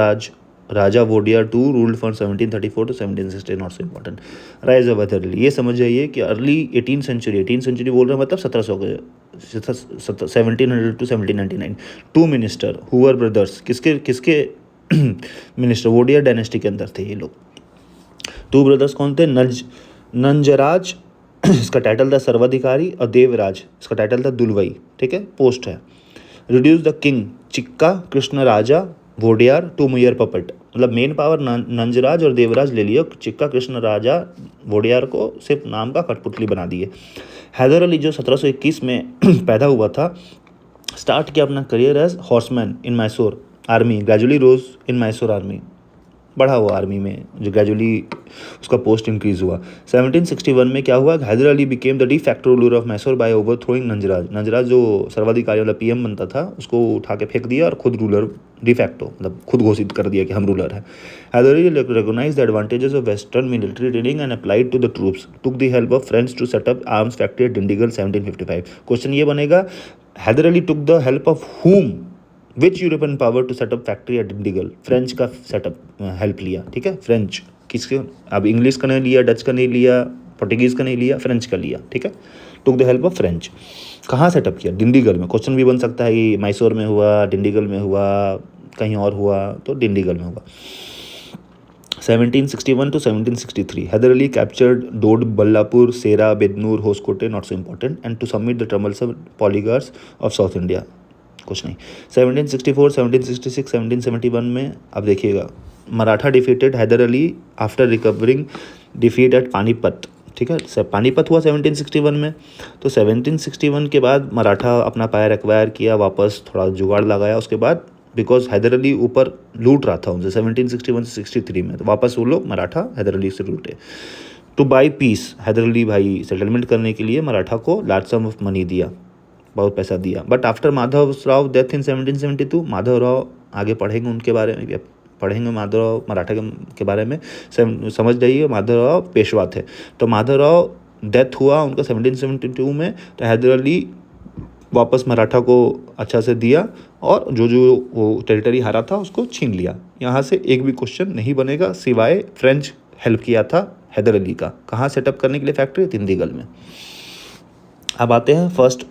Raja Wodeyar two ruled from 1734 to 1760, not so important. Rise of अदरली, ये समझ जाइए कि अर्ली 18th सेंचुरी बोल रहे हैं, मतलब 1700 to 1799। 2 minister who were brothers, किसके मिनिस्टर, वोडियार डायनेस्टी के अंदर थे ये लोग। 2 ब्रदर्स कौन थे, नंजराज, इसका टाइटल था सर्वाधिकारी, और देवराज, इसका टाइटल था दुलवई, ठीक है, पोस्ट है। Reduce the king Chikka Krishna Raja Wodeyar to mere puppet, मतलब मेन पावर नंजराज और देवराज ले लिया, चिक्का कृष्ण राजा वोडियार को सिर्फ नाम का कठपुतली बना दिए। हैदर अली जो 1721 में पैदा हुआ था, स्टार्ट किया अपना करियर एज हॉर्समैन इन मैसूर आर्मी, ग्रेजुअली रोज इन मैसूर आर्मी, बढ़ा हुआ आर्मी में, जो ग्रेजुअली उसका पोस्ट इंक्रीज हुआ। 1761 में क्या हुआ, Hyder Ali became the de facto ruler of Mysore by overthrowing Nanjaraj. Nanjaraj जो सर्वाधिकारी वाला पीएम बनता था, उसको उठा के फेंक दिया और खुद रूलर डी फैक्टो, मतलब खुद घोषित कर दिया कि हम रूलर हैं। Hyder Ali recognise the advantages of western military training and applied to the troops, took the help of French to set up arms factory at Dindigul 1755। Question ये बनेगा, Hyder Ali took the help of whom, which European power to setup factory at Dindigul. French का setup help लिया, ठीक है, French किसके, अब English का नहीं लिया, डच का नहीं लिया, पोर्टुगीज़ का नहीं लिया, फ्रेंच का लिया, ठीक है। टुक द हेल्प ऑफ फ्रेंच। कहाँ सेटअप किया, डिंडीगल में। क्वेश्चन भी बन सकता है कि मैसूर में हुआ, डिंडीगल में हुआ, कहीं और हुआ, तो डिंडीगल में हुआ। 1761 to 1763, Hyder Ali captured Dod, Ballapur, Sera, Bednur, Hoskote, not so important, and to submit the troublesome polygars of South India, कुछ नहीं। 1764, 1766, 1771 में अब देखिएगा, Maratha defeated Hyder Ali after recovering defeat at Panipat, ठीक है, पानीपत हुआ 1761 में। तो 1761 के बाद मराठा अपना पायर एक्वायर किया, वापस थोड़ा जुगाड़ लगाया, उसके बाद बिकॉज हैदर अली ऊपर लूट रहा था उनसे 1761 से 63 में, तो वापस वो लोग मराठा हैदर अली से लूटे। To buy peace, Hyder Ali भाई सेटलमेंट करने के लिए मराठा को लार्ज सम ऑफ मनी दिया, बहुत पैसा दिया। But after Madhav Rao death in 1772, Madhav Rao, आगे पढ़ेंगे उनके बारे में, पढ़ेंगे माधव राव मराठा के बारे में, समझ जाइए माधव राव पेशवा थे। तो माधव राव डेथ हुआ उनका 1772 में, तो हैदर अली वापस मराठा को अच्छा से दिया और जो वो टेरिटरी हारा था उसको छीन लिया। यहाँ से एक भी क्वेश्चन नहीं बनेगा सिवाय फ्रेंच हेल्प किया था हैदर अली का, कहाँ सेटअप करने के लिए फैक्ट्री, दिंडीगल में। अब आते हैं first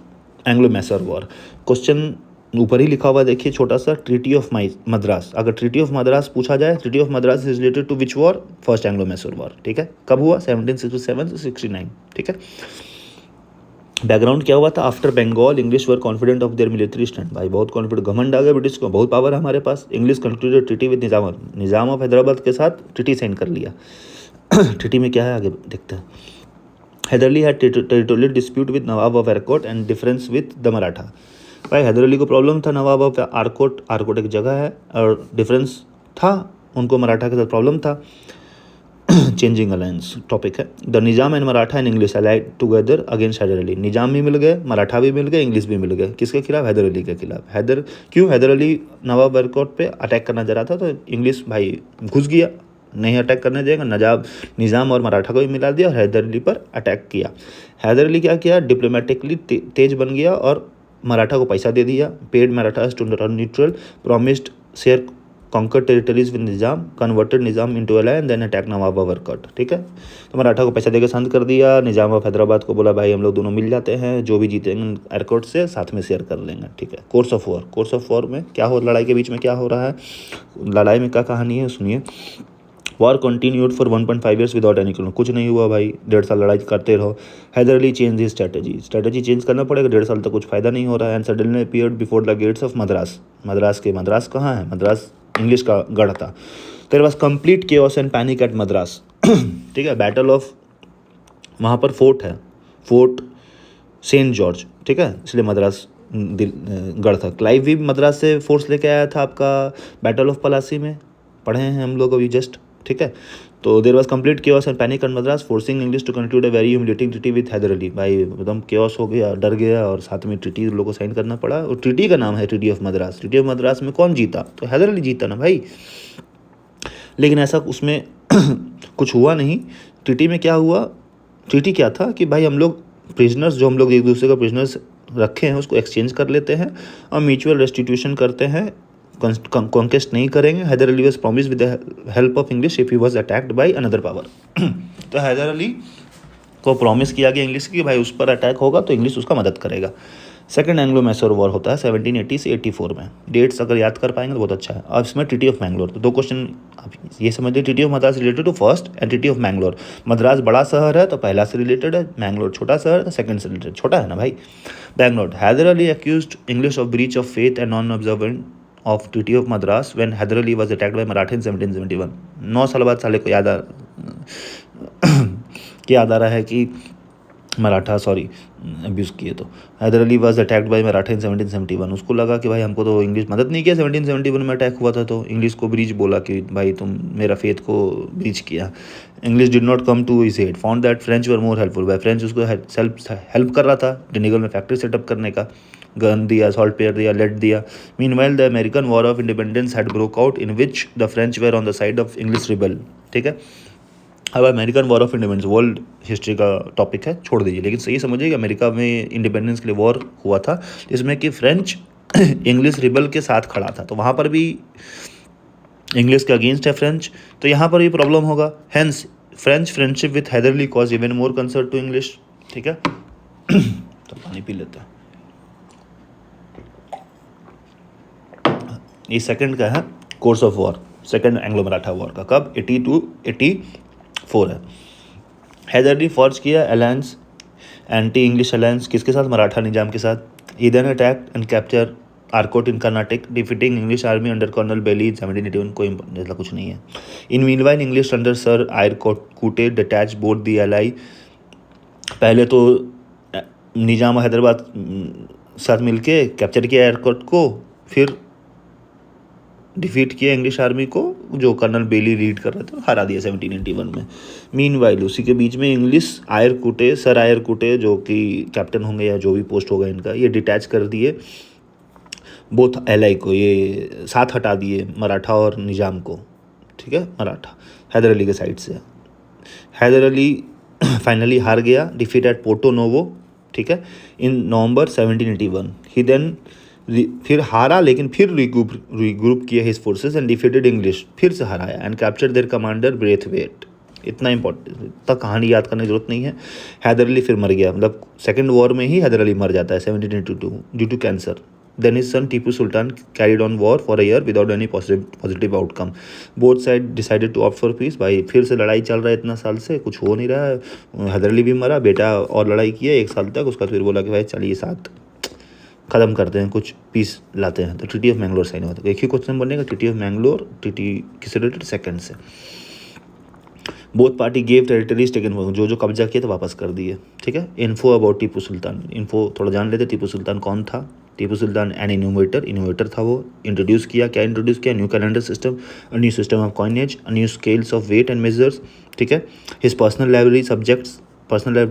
Anglo Mysore war. Question ऊपर ही लिखा हुआ देखिए छोटा सा, ट्रीटी ऑफ मद्रास। अगर ट्रीटी ऑफ मद्रास पूछा जाए, treaty of Madras is related to which war? First Anglo Mysore war. ठीक है, कब हुआ? 1767 से 69। ठीक है, बैकग्राउंड क्या हुआ था? After Bengal English were confident of their military stand. भाई बहुत कॉन्फिडेंट, घमंड आ गया ब्रिटिश को, बहुत पावर है हमारे पास। English concluded treaty with Nizam of Hyderabad के साथ ट्रीटी साइन कर लिया। ट्रीटी में क्या है आगे देखते हैं। Hyder Ali had territorial dispute with nawab of Arcot and difference with the Maratha. भाई हैदर अली को प्रॉब्लम था नवाब ऑफ आरकोट, आरकोट एक जगह है, और डिफरेंस था, उनको मराठा के साथ प्रॉब्लम था। चेंजिंग अलायंस टॉपिक है। The Nizam and Maratha and English allied together against Hyder Ali. Nizam भी मिल गए, मराठा भी मिल गए, इंग्लिश भी मिल गए। किसके खिलाफ? हैदर अली के खिलाफ। हैदर अली नवाब आरकोट पे अटैक करना चाह रहा था, तो इंग्लिश भाई घुस गया, नहीं अटैक करने देगा। निजाम और मराठा को भी मिला दिया और हैदर अली पर अटैक किया। हैदर अली क्या किया? डिप्लोमेटिकली तेज बन गया और मराठा को पैसा दे दिया। Paid Marathas to turn neutral, promised share conquer territories with Nizam, converted Nizam into ally and then attack nawab of Arcot. ठीक है, तो मराठा को पैसा देकर शांत कर दिया। निजाम ऑफ हैदराबाद को बोला भाई हम लोग दोनों मिल जाते हैं, जो भी जीतेंगे आरकोट से साथ में शेयर कर लेंगे। ठीक है, कोर्स ऑफ वॉर में क्या हो, लड़ाई के बीच में क्या हो रहा है, लड़ाई में क्या कहानी है सुनिए। War continued for 1.5 years without any clone. कुछ नहीं हुआ भाई, 1.5 साल लड़ाई करते रहो। हैदर अली चेंज ही स्ट्रेटेजी चेंज करना पड़ेगा, 1.5 साल तक कुछ फायदा नहीं हो रहा है। And suddenly appeared before the gates of Madras. Madras कहाँ है? मद्रास इंग्लिश का गढ़ था। There was complete chaos and panic at Madras. ठीक है, बैटल ऑफ, वहाँ पर फोर्ट है, फोर्ट सेंट जॉर्ज। ठीक है, इसलिए मद्रास गढ़ था। क्लाइव भी मद्रास से फोर्स लेके आया था आपका बैटल ऑफ पलासी में, पढ़े हैं हम लोग अभी जस्ट। ठीक है, तो there was complete chaos and panic at Madras forcing English to conclude a very humiliating treaty with Hyder Ali. भाई एकदम केओस हो गया, डर गया, और साथ में ट्रीटी लोगों को साइन करना पड़ा। और ट्रीटी का नाम है treaty of Madras. Treaty of Madras में कौन जीता? तो हैदर अली जीता ना भाई। लेकिन ऐसा उसमें कुछ हुआ नहीं। ट्रीटी में क्या हुआ? ट्रीटी क्या था कि भाई हम लोग प्रिजनर्स, जो हम लोग एक दूसरे का प्रिजनर्स रखे हैं उसको एक्सचेंज कर लेते हैं और म्यूचुअल रेस्टिट्यूशन करते हैं, कॉन्केस्ट नहीं करेंगे। Hyder Ali was promise with the help of English if he was attacked by another power. तो हैदर अली को प्रॉमिस किया गया इंग्लिश की, भाई उस पर अटैक होगा तो इंग्लिश उसका मदद करेगा। सेकंड एंग्लो मैसूर वॉर होता है 1780 से 84 में। डेट्स अगर याद कर पाएंगे तो बहुत अच्छा है। अब इसमें ट्रीटी ऑफ मैंगलोर, तो 2 क्वेश्चन आप ये समझ लीजिए। Treaty of Madras related to first and treaty of Mangalore. Madras बड़ा शहर है तो पहला से रिलेटेड है, मैंगलोर छोटा शहर तो सेकंड से रिलेटेड, छोटा है ना भाई। Bangalore, Hyder Ali accused English of breach of faith and non observant of treaty of Madras when Hyder Ali was attacked by Maratha in 1771। 9 साल बाद साले को याद आ रहा है कि मराठा अब्यूज़ किए। तो Hyder Ali was attacked by Maratha in 1771। उसको लगा कि भाई हमको तो इंग्लिश मदद नहीं किया, 1771 में अटैक हुआ था तो इंग्लिश को ब्रीच बोला कि भाई तुम मेरा फेथ को ब्रीच किया। English did not come to his aid, found that French were more helpful. भाई फ्रेंच उसको हेल्प कर रहा था डिनेगल में फैक्ट्री सेटअप करने का, गन दिया, सॉल्ट पेयर दिया, लेड दिया। Meanwhile the American war of independence had broke out in which the French were on the side of English rebel. ठीक है, अब American war of independence world history का topic है, छोड़ दीजिए, लेकिन सही समझिए कि अमेरिका में इंडिपेंडेंस के लिए वॉर हुआ था जिसमें कि फ्रेंच इंग्लिश रिबल के साथ खड़ा था, तो वहाँ पर भी इंग्लिश के अगेंस्ट है फ्रेंच, तो यहाँ पर भी प्रॉब्लम होगा। Hence French friendship with Hyder Ali cause even more concern to English. ठीक है, तो पानी पी लेते हैं। ये सेकंड का है course of war, second Anglo Maratha war का, कब? 80 to 84 है। हैदर अली फॉर्ज किया अलायंस, एंटी इंग्लिश अलायंस, किसके साथ? मराठा निजाम के साथ। He then attack and capture Arcot in Karnataka, defeating English army under colonel Baillie in 1781। कोई ऐसा कुछ नहीं है। In meanwhile English under sir Eyre Coote detach both the ally. पहले तो निजाम हैदराबाद साथ मिलके कैप्चर किया एयरकोट को, फिर डिफीट किया इंग्लिश आर्मी को जो कर्नल बेली लीड कर रहे थे, हरा दिया 1781 में। मीनवाइल उसी के बीच में इंग्लिश सर आयरकुटे जो कि कैप्टन होंगे या जो भी पोस्ट होगा इनका, ये डिटैच कर दिए बोथ एलाई को, ये साथ हटा दिए मराठा और निजाम को। ठीक है, मराठा हैदर अली के साइड से। हैदर अली फाइनली हार गया, डिफीट एट पोर्टो नोवो। ठीक है, इन नवंबर 1781। ही देन फिर हारा, लेकिन फिर रिग्रुप किया his forces and defeated English, फिर से हराया and capture their commander Braithwaite. इतना इंपॉर्टेंट, इतना कहानी याद करने की जरूरत नहीं है। हैदर अली फिर मर गया, मतलब सेकंड वॉर में ही हैदर अली मर जाता है 1782 due to cancer. Then his son Tipu Sultan carried on war for a year without any positive outcome. Both sides decided to opt for peace. भाई फिर से लड़ाई चल रहा है इतना साल से, कुछ हो नहीं रहा है. हैदर अली भी मरा, बेटा और लड़ाई किया 1 साल तक. उसका फिर बोला कि भाई चलिए साथ ख़त्म करते हैं, कुछ पीस लाते हैं. तो ट्रीटी ऑफ मैंगलोर साइन हुआ था. एक ही क्वेश्चन बनेगा, ट्रीटी ऑफ मैंगलोर ट्रीटी किससे रिलेटेड, सेकंड से. Both party gave territories taken, जो कब्जा किया तो वापस कर दिए. ठीक है. Info about Tipu Sultan, info थोड़ा जान लेते. टीपू सुल्तान कौन था? टीपू सुल्तान एन इनोवेटर था. वो इंट्रोड्यूस किया, क्या इंट्रोड्यूस किया? New calendar system, new system of coinage, new scales of weight and measures. ठीक है. हिज पर्सनल लाइब्रेरी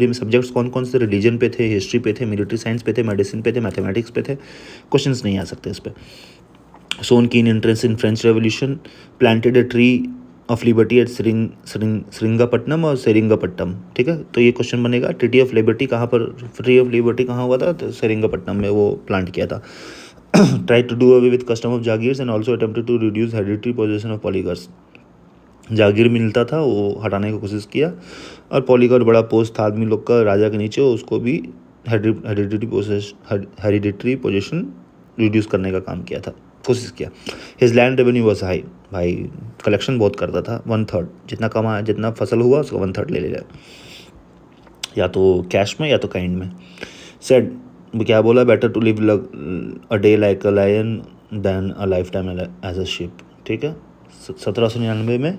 में सब्जेक्ट्स कौन कौन से? रिलीजन पे थे, हिस्ट्री पे थे, मिलिट्री साइंस पे थे, मेडिसिन पे थे, मैथमेटिक्स पे थे. क्वेश्चंस नहीं आ सकते इस पर. Shown keen interest in French revolution, planted a tree of liberty at Srirangapatnam और सेरिंगपट्टम. ठीक है. तो ये क्वेश्चन बनेगा, ट्रीटी ऑफ लिबर्टी कहाँ पर, ट्री ऑफ लिबर्टी कहाँ हुआ था? तो सेरिंगपट्टनम में वो प्लांट किया था. Try to do away with custom of jagirs and also attempted to reduce hereditary position of polygars. Jagir मिलता था, वो हटाने की कोशिश किया. और पॉलीगर बड़ा पोस्ट था आदमी लोग का राजा के नीचे, उसको भी हेरिडिटरी पोजीशन रिड्यूस करने का काम किया था, कोशिश किया. His land revenue was high, भाई कलेक्शन बहुत करता था. 1/3 जितना कमाया, जितना फसल हुआ उसका 1/3 ले लिया, या तो कैश में या तो काइंड में. सेड क्या बोला? Better to live a day like a lion than a lifetime as a sheep. ठीक है. 1799 में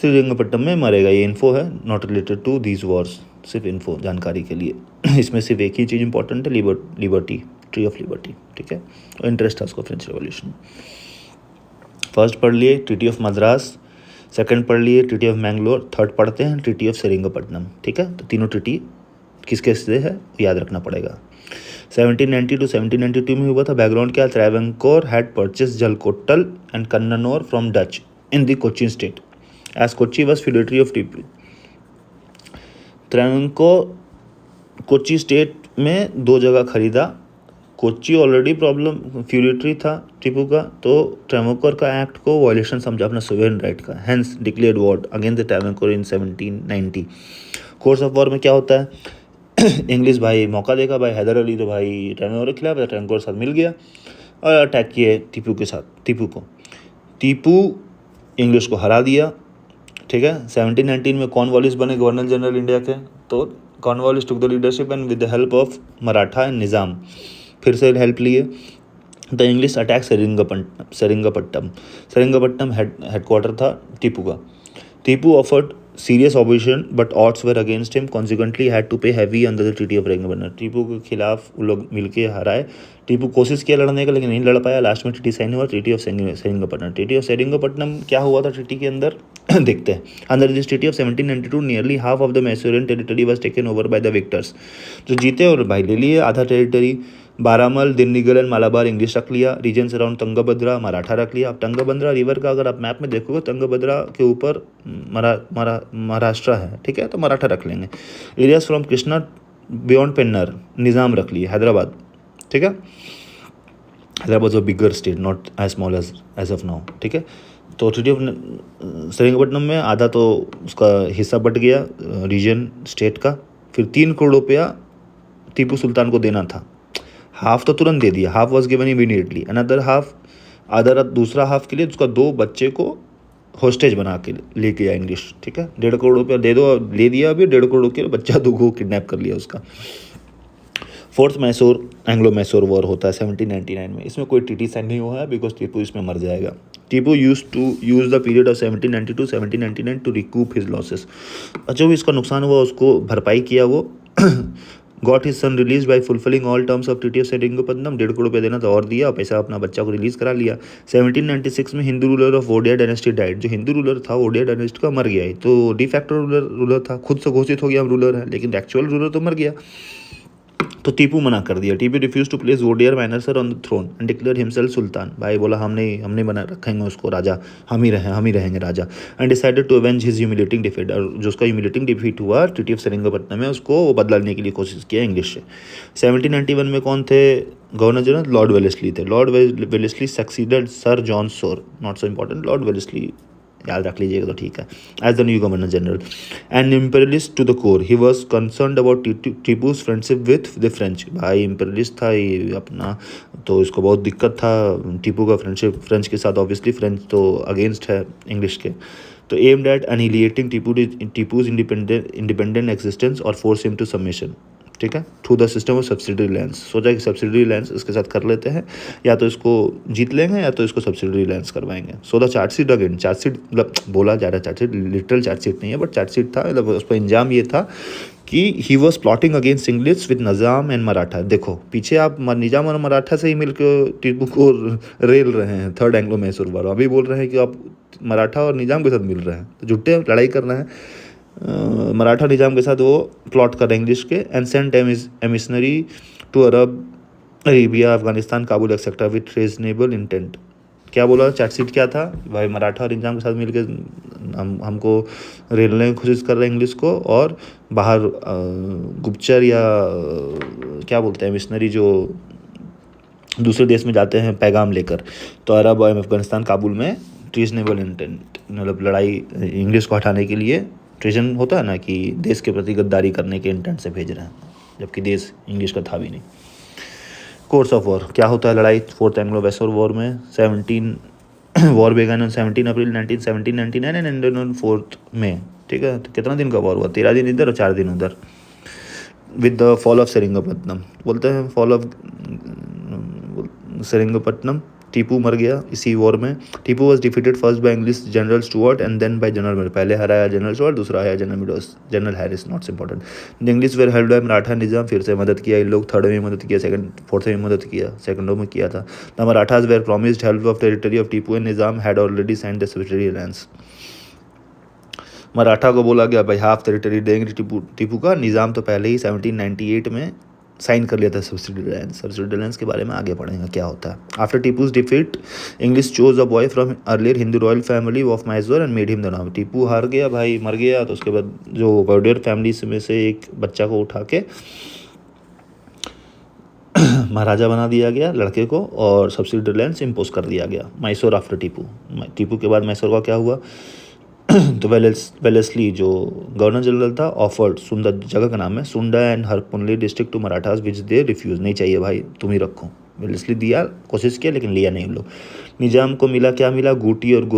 श्रीरंगपट्टम में मरेगा. ये इन्फो है, not related to these wars, सिर्फ इन्फो जानकारी के लिए. इसमें सिर्फ एक ही चीज़ इंपॉर्टेंट है, लिबर्टी, ट्री ऑफ लिबर्टी. ठीक है. और इंटरेस्ट था उसको फ्रेंच रेवोल्यूशन. फर्स्ट पढ़ लिए ट्रीटी ऑफ मद्रास, सेकंड पढ़ लिए ट्रीटी ऑफ मैंगलोर, थर्ड पढ़ते हैं ट्रीटी ऑफ सेरिंगपट्टनम. ठीक है. तो तीनों ट्रीटी किसके से है याद रखना पड़ेगा. 1790 to 1792 में हुआ था. बैकग्राउंड क्या? Travancore had purchase Jalkottal and Cannanore from Dutch in the Cochin state as Kochi was feudatory of Tipu. Travancore Kochi state में 2 जगह खरीदा. कोची ऑलरेडी प्रॉब्लम फ्यूडेटरी था टीपू का, तो ट्रावणकोर का एक्ट को वायलेशन समझा अपना सोवेरेन राइट का. Hence declared war against the Travancore in 1790. Course of war में क्या होता है? इंग्लिश भाई मौका देखा, भाई हैदर अली तो भाई ट्रावणकोर के खिलाफ, ट्रावणकोर के साथ मिल गया और अटैक किए टीपू के साथ. टीपू इंग्लिश को हरा दिया. ठीक है. 1719 में कॉर्नवालिस बने गवर्नर जनरल इंडिया के. तो Cornwallis took the leadership and with the help of Maratha and Nizam, फिर से हेल्प लिए. The English attack Seringapatam headquarter था टीपू का. Tipu offered serious opposition but odds were against him, consequently had to pay heavy under the treaty of Seringapatnam. Tipu के खिलाफ वो लोग मिलके हराए. टीपू कोशिश किया लड़ने का लेकिन नहीं लड़ पाया. लास्ट में ट्रीटी साइन हुआ, treaty of Seringapatnam. Treaty of Seringapatnam क्या हुआ था ट्रीटी के अंदर? देखते हैं. Under this treaty of 1792 nearly half of the Mysorean territory was taken over by the victors. जो जीते और भाई ले लिए आधा territory. Baramahal, Dindigul and Malabar English रख लिया. रीजन्स अराउंड तंगभद्रा मराठा रख लिया. अब तंगभद्रा रिवर का अगर आप मैप में देखोगे, तंगभद्रा के ऊपर महाराष्ट्र है. ठीक है. तो मराठा रख लेंगे. Areas from Krishna beyond Pennar Nizam रख लिए. हैदराबाद. ठीक है. Hyderabad was a bigger state, not as small as of now. ठीक है. तो ट्रीटी ऑफ सेरिंगपट्टनम में आधा तो उसका हिस्सा बट गया रीजन स्टेट का. फिर 3 करोड़ रुपया टीपू सुल्तान को देना था. हाफ तो तुरंत दे दिया, half was given immediately. Another half, दूसरा हाफ के लिए उसका 2 बच्चे को होस्टेज बना के लेके आया इंग्लिश. ठीक है. 1.5 करोड़ रुपया दे दो, ले दिया. अभी 1.5 करोड़ के बच्चा 2 को किडनैप कर लिया उसका. Fourth Mysore Anglo Mysore war होता है 1799 में. इसमें कोई ट्रीटी साइन नहीं हुआ है बिकॉज टीपू इसमें मर जाएगा. Tipu use the period of 1792 1799 to recoup his losses. जो भी इसका नुकसान हुआ उसको भरपाई किया वो. Got his son release by fulfilling all terms of treaty of Seringapatnam. 1.5 crore रुपया देना था और दिया, पैसा अपना बच्चा को रिलीज करा लिया. 1796 में Hindu ruler of Odia dynasty died. जो हिंदू रूलर था ओडिया डायनेस्टी का मर गया. तो डिफैक्टो रूलर था, खुद से घोषित हो गया हम रूलर है, लेकिन एक्चुअल रूलर तो मर गया. तो टीपू मना कर दिया. Tipu refuse to place Wodeyar minor on the throne and declare himself sultan. भाई बोला हमने बना रखेंगे उसको राजा, हम ही रहेंगे राजा. And decided to avenge his humiliating defeat. और जो उसका ह्यूमिलेटिंग डिफीट हुआ ट्रीटी ऑफ सेरिंगपट्टनम में, उसको वो बदला लेने के लिए कोशिश किया इंग्लिश से. 1791 में कौन थे गवर्नर जनरल? लॉर्ड वेलेस्ली थे. Lord Wellesley succeeded sir John Shore. Not so important. Lord Wellesley याद रख लीजिएगा तो ठीक है। As the new governor general and imperialist to the core, he was concern about Tipu's friendship with the French. भाई imperialist था ये अपना, तो इसको बहुत दिक्कत था टीपू का फ्रेंडशिप फ्रेंच के साथ। ऑब्वियसली फ्रेंच तो अगेंस्ट है इंग्लिश के। तो एम्ड एट एनिलिएटिंग टीपूज इंडिपेंडेंट एग्जिस्टेंस और फोर्स हिम टू सबमिशन, ठीक है, through the system of subsidiary lands. सोचा कि सब्सिडरी लैंड्स इसके साथ कर लेते हैं, या तो इसको जीत लेंगे या तो इसको सब्सिडरी लैंड्स करवाएंगे। So the chargesheet again, chargesheet मतलब बोला जा रहा है चार्जशीट, लिटरल चार्जशीट नहीं है बट चार्जशीट था, मतलब उस पर इंजाम ये था कि he was plotting against English with Nizam and Maratha. देखो पीछे आप निज़ाम और मराठा से ही मिलकर टीपू को रेल रहे हैं, थर्ड एंग्लो मैसूर वार। अभी बोल रहे हैं कि आप मराठा और निज़ाम के साथ मिल रहे हैं, तो झूठे लड़ाई कर रहे हैं। मराठा निज़ाम के साथ वो प्लॉट कर रहे हैं इंग्लिश के। And sent emissary to Arab Arabia Afghanistan Kabul etcetera with reasonable intent. क्या बोला चार्जशीट क्या था, भाई मराठा और निज़ाम के साथ मिलकर हमको रेलने की कोशिश कर रहे हैं इंग्लिश को, और बाहर गुप्तचर या क्या बोलते हैं मिशनरी जो दूसरे देश में जाते हैं पैगाम लेकर, तो अरब और अफगानिस्तान काबुल में रीजनेबल इंटेंट, मतलब लड़ाई इंग्लिश को हटाने के लिए। ट्रीजन होता है ना कि देश के प्रति गद्दारी करने के इंटेंट से भेज रहे हैं, जबकि देश इंग्लिश का था भी नहीं। कोर्स ऑफ वॉर, क्या होता है लड़ाई फोर्थ एंग्लो मैसूर वॉर में। 17 वॉर बेगन on 17 April 1917-1999 and ended on 4 मई, ठीक है। तो कितना दिन का वॉर हुआ, 13 दिन इधर और 4 दिन उधर। With the fall of Seringapatam, बोलते हैं फॉल ऑफ सेरिंगपट्टनम, टीपू मर गया इसी वॉर में। Tipu was defeated first by English general Stuart and then by general Meadows. पहले हराया जनरल स्टुअर्ट, दूसरा आया general Meadows, general Harris, not important. The English were held by Maratha Nizam, फिर से मदद किया इन लोग, थर्ड में मदद किया, सेकंड फोर्थ में मदद किया, सेकंडों में किया था। The Marathas were promised help of territory of Tipu and Nizam had already signed the subsidiary alliance. Maratha को बोला गया भाई हाफ टेरिटरी देंगे टीपू का, निज़ाम तो पहले ही 1798 में साइन कर लिया था सब्सिडरी अलायंस। सब्सिडरी अलायंस के बारे में आगे पढ़ेंगे क्या होता है। After Tipu's defeat English chose a boy from earlier Hindu royal family of Mysore and made him the नाम। टीपू हार गया भाई, मर गया, तो उसके बाद जो वर्डियर फैमिली में से एक बच्चा को उठा के महाराजा बना दिया गया लड़के को, और सब्सिडरी अलायंस इम्पोज कर दिया गया। मैसूर आफ्टर टीपू, टीपू के बाद मैसूर का क्या हुआ तो वेलेस्ली जो गवर्नर जनरल था ऑफर्ड सुंदा, जगह का नाम है, Sunda and Harpanahalli district to Marathas which they refuse, नहीं चाहिए भाई तुम ही रखो। वेलेस्ली दिया, कोशिश किया लेकिन लिया नहीं हम लोग। निजाम को मिला क्या मिला, गुटी और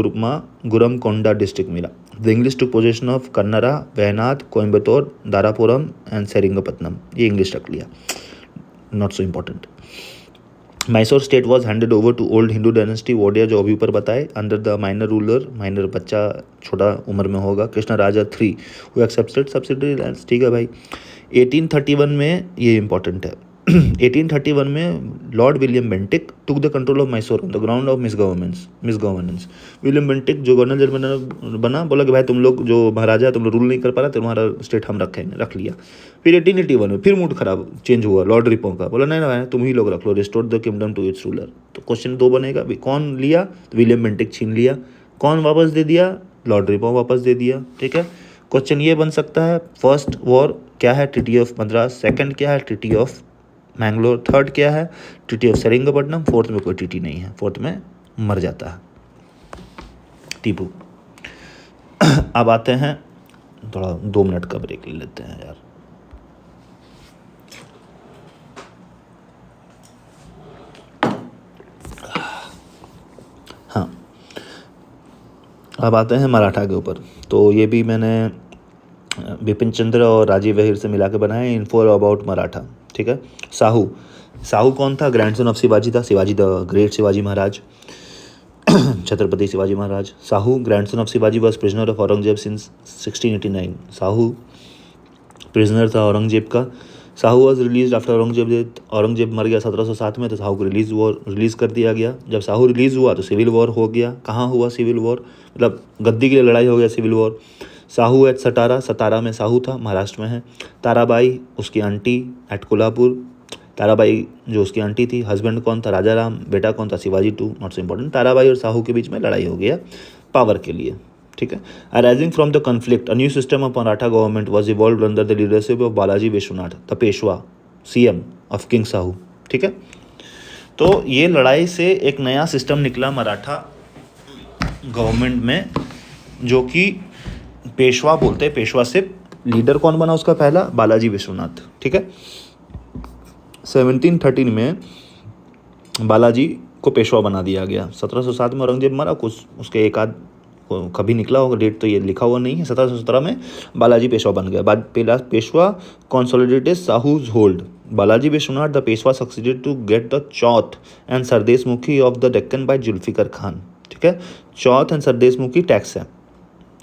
गुरम कोंडा डिस्ट्रिक्ट मिला। The English to possession of Kanara, Wynad, Coimbatore, Dharapuram and Seringapatnam, ये इंग्लिश रख लिया, not so important. Mysore state was handed over to old Hindu dynasty Wodeyar, जो अभी ऊपर बताए, under the minor ruler, minor बच्चा छोटा उम्र में होगा, Krishna Raja 3 who accepted subsidiary lands, ठीक है भाई। 1831 में ये इंपॉर्टेंट है 1831 में Lord William Bentinck took the control of Mysore on the ground of misgovernance. William Bentinck जो गवर्नर जनरल बना, बोला कि भाई तुम लोग जो महाराजा तुम लोग रूल नहीं कर पा रहा, तुम्हारा स्टेट हम रखेंगे, रख लिया। फिर 1881 में फिर मूड खराब चेंज हुआ लॉर्ड रिपो का, बोला नहीं ना तुम ही लोग रख लो, restore the kingdom to its ruler. तो क्वेश्चन 2 बनेगा, कौन लिया, तो विलियम बेंटिक छीन लिया, कौन वापस दे दिया, लॉर्ड रिपो वापस दे दिया, ठीक है। क्वेश्चन ये बन सकता है, फर्स्ट वॉर क्या है, ट्रीटी ऑफ मद्रास, सेकंड क्या है, ट्रीटी ऑफ मैंगलोर, थर्ड क्या है, ट्रीटी ऑफ सेरिंगपट्टनम, फोर्थ में कोई ट्रीटी नहीं है, फोर्थ में मर जाता है टीपू। अब आते हैं, थोड़ा 2 मिनट का ब्रेक ले लेते हैं यार। हाँ, अब आते हैं मराठा के ऊपर। तो ये भी मैंने बिपिन चंद्र और राजीव वहीर से मिला के बनाए, इन्फो अबाउट मराठा, ठीक है। साहू कौन था, ग्रैंडसन ऑफ शिवाजी था, Shivaji the great Shivaji Maharaj Chhatrapati Shivaji Maharaj. Sahu grandson of Shivaji was prisoner of Aurangzeb since 1689। Sahu prisoner था औरंगजेब का। Sahu was release after Aurangzeb death, Aurangzeb मर गया 1707 में, तो साहू को रिलीज़ कर दिया गया। जब साहू रिलीज़ हुआ तो सिविल वॉर हो गया। कहाँ हुआ सिविल वॉर, मतलब गद्दी के लिए लड़ाई हो गया सिविल वॉर। साहू एट सतारा में साहू था, महाराष्ट्र में है। ताराबाई उसकी आंटी एट कोल्हापुर, ताराबाई जो उसकी आंटी थी, हस्बैंड कौन था, राजा राम, बेटा कौन था, Shivaji 2, not so important. Tarabai और साहू के बीच में लड़ाई हो गया पावर के लिए, ठीक है। Arising from the conflict a new system of Maratha government was evolve under the leadership of Balaji Vishwanath the Peshwa, CM of king Sahu, ठीक है। तो ये लड़ाई से एक नया सिस्टम निकला मराठा गवर्नमेंट में, जो कि पेशवा बोलते हैं, पेशवा से लीडर कौन बना उसका पहला, बालाजी विश्वनाथ, ठीक है। 1713 में बालाजी को पेशवा बना दिया गया। 1707 में औरंगजेब मरा, कुछ उसके एक आध कभी निकला होगा, डेट तो ये लिखा हुआ नहीं है। 1717 में बालाजी पेशवा बन गया। बाद Peshwa consolidated Shahu's hold. Balaji Vishwanath the Peshwa succeeded to get the chauth and sardeshmukhi of the Deccan by Zulfikar Khan, ठीक है। चौथ एंड सरदेशमुखी टैक्स है,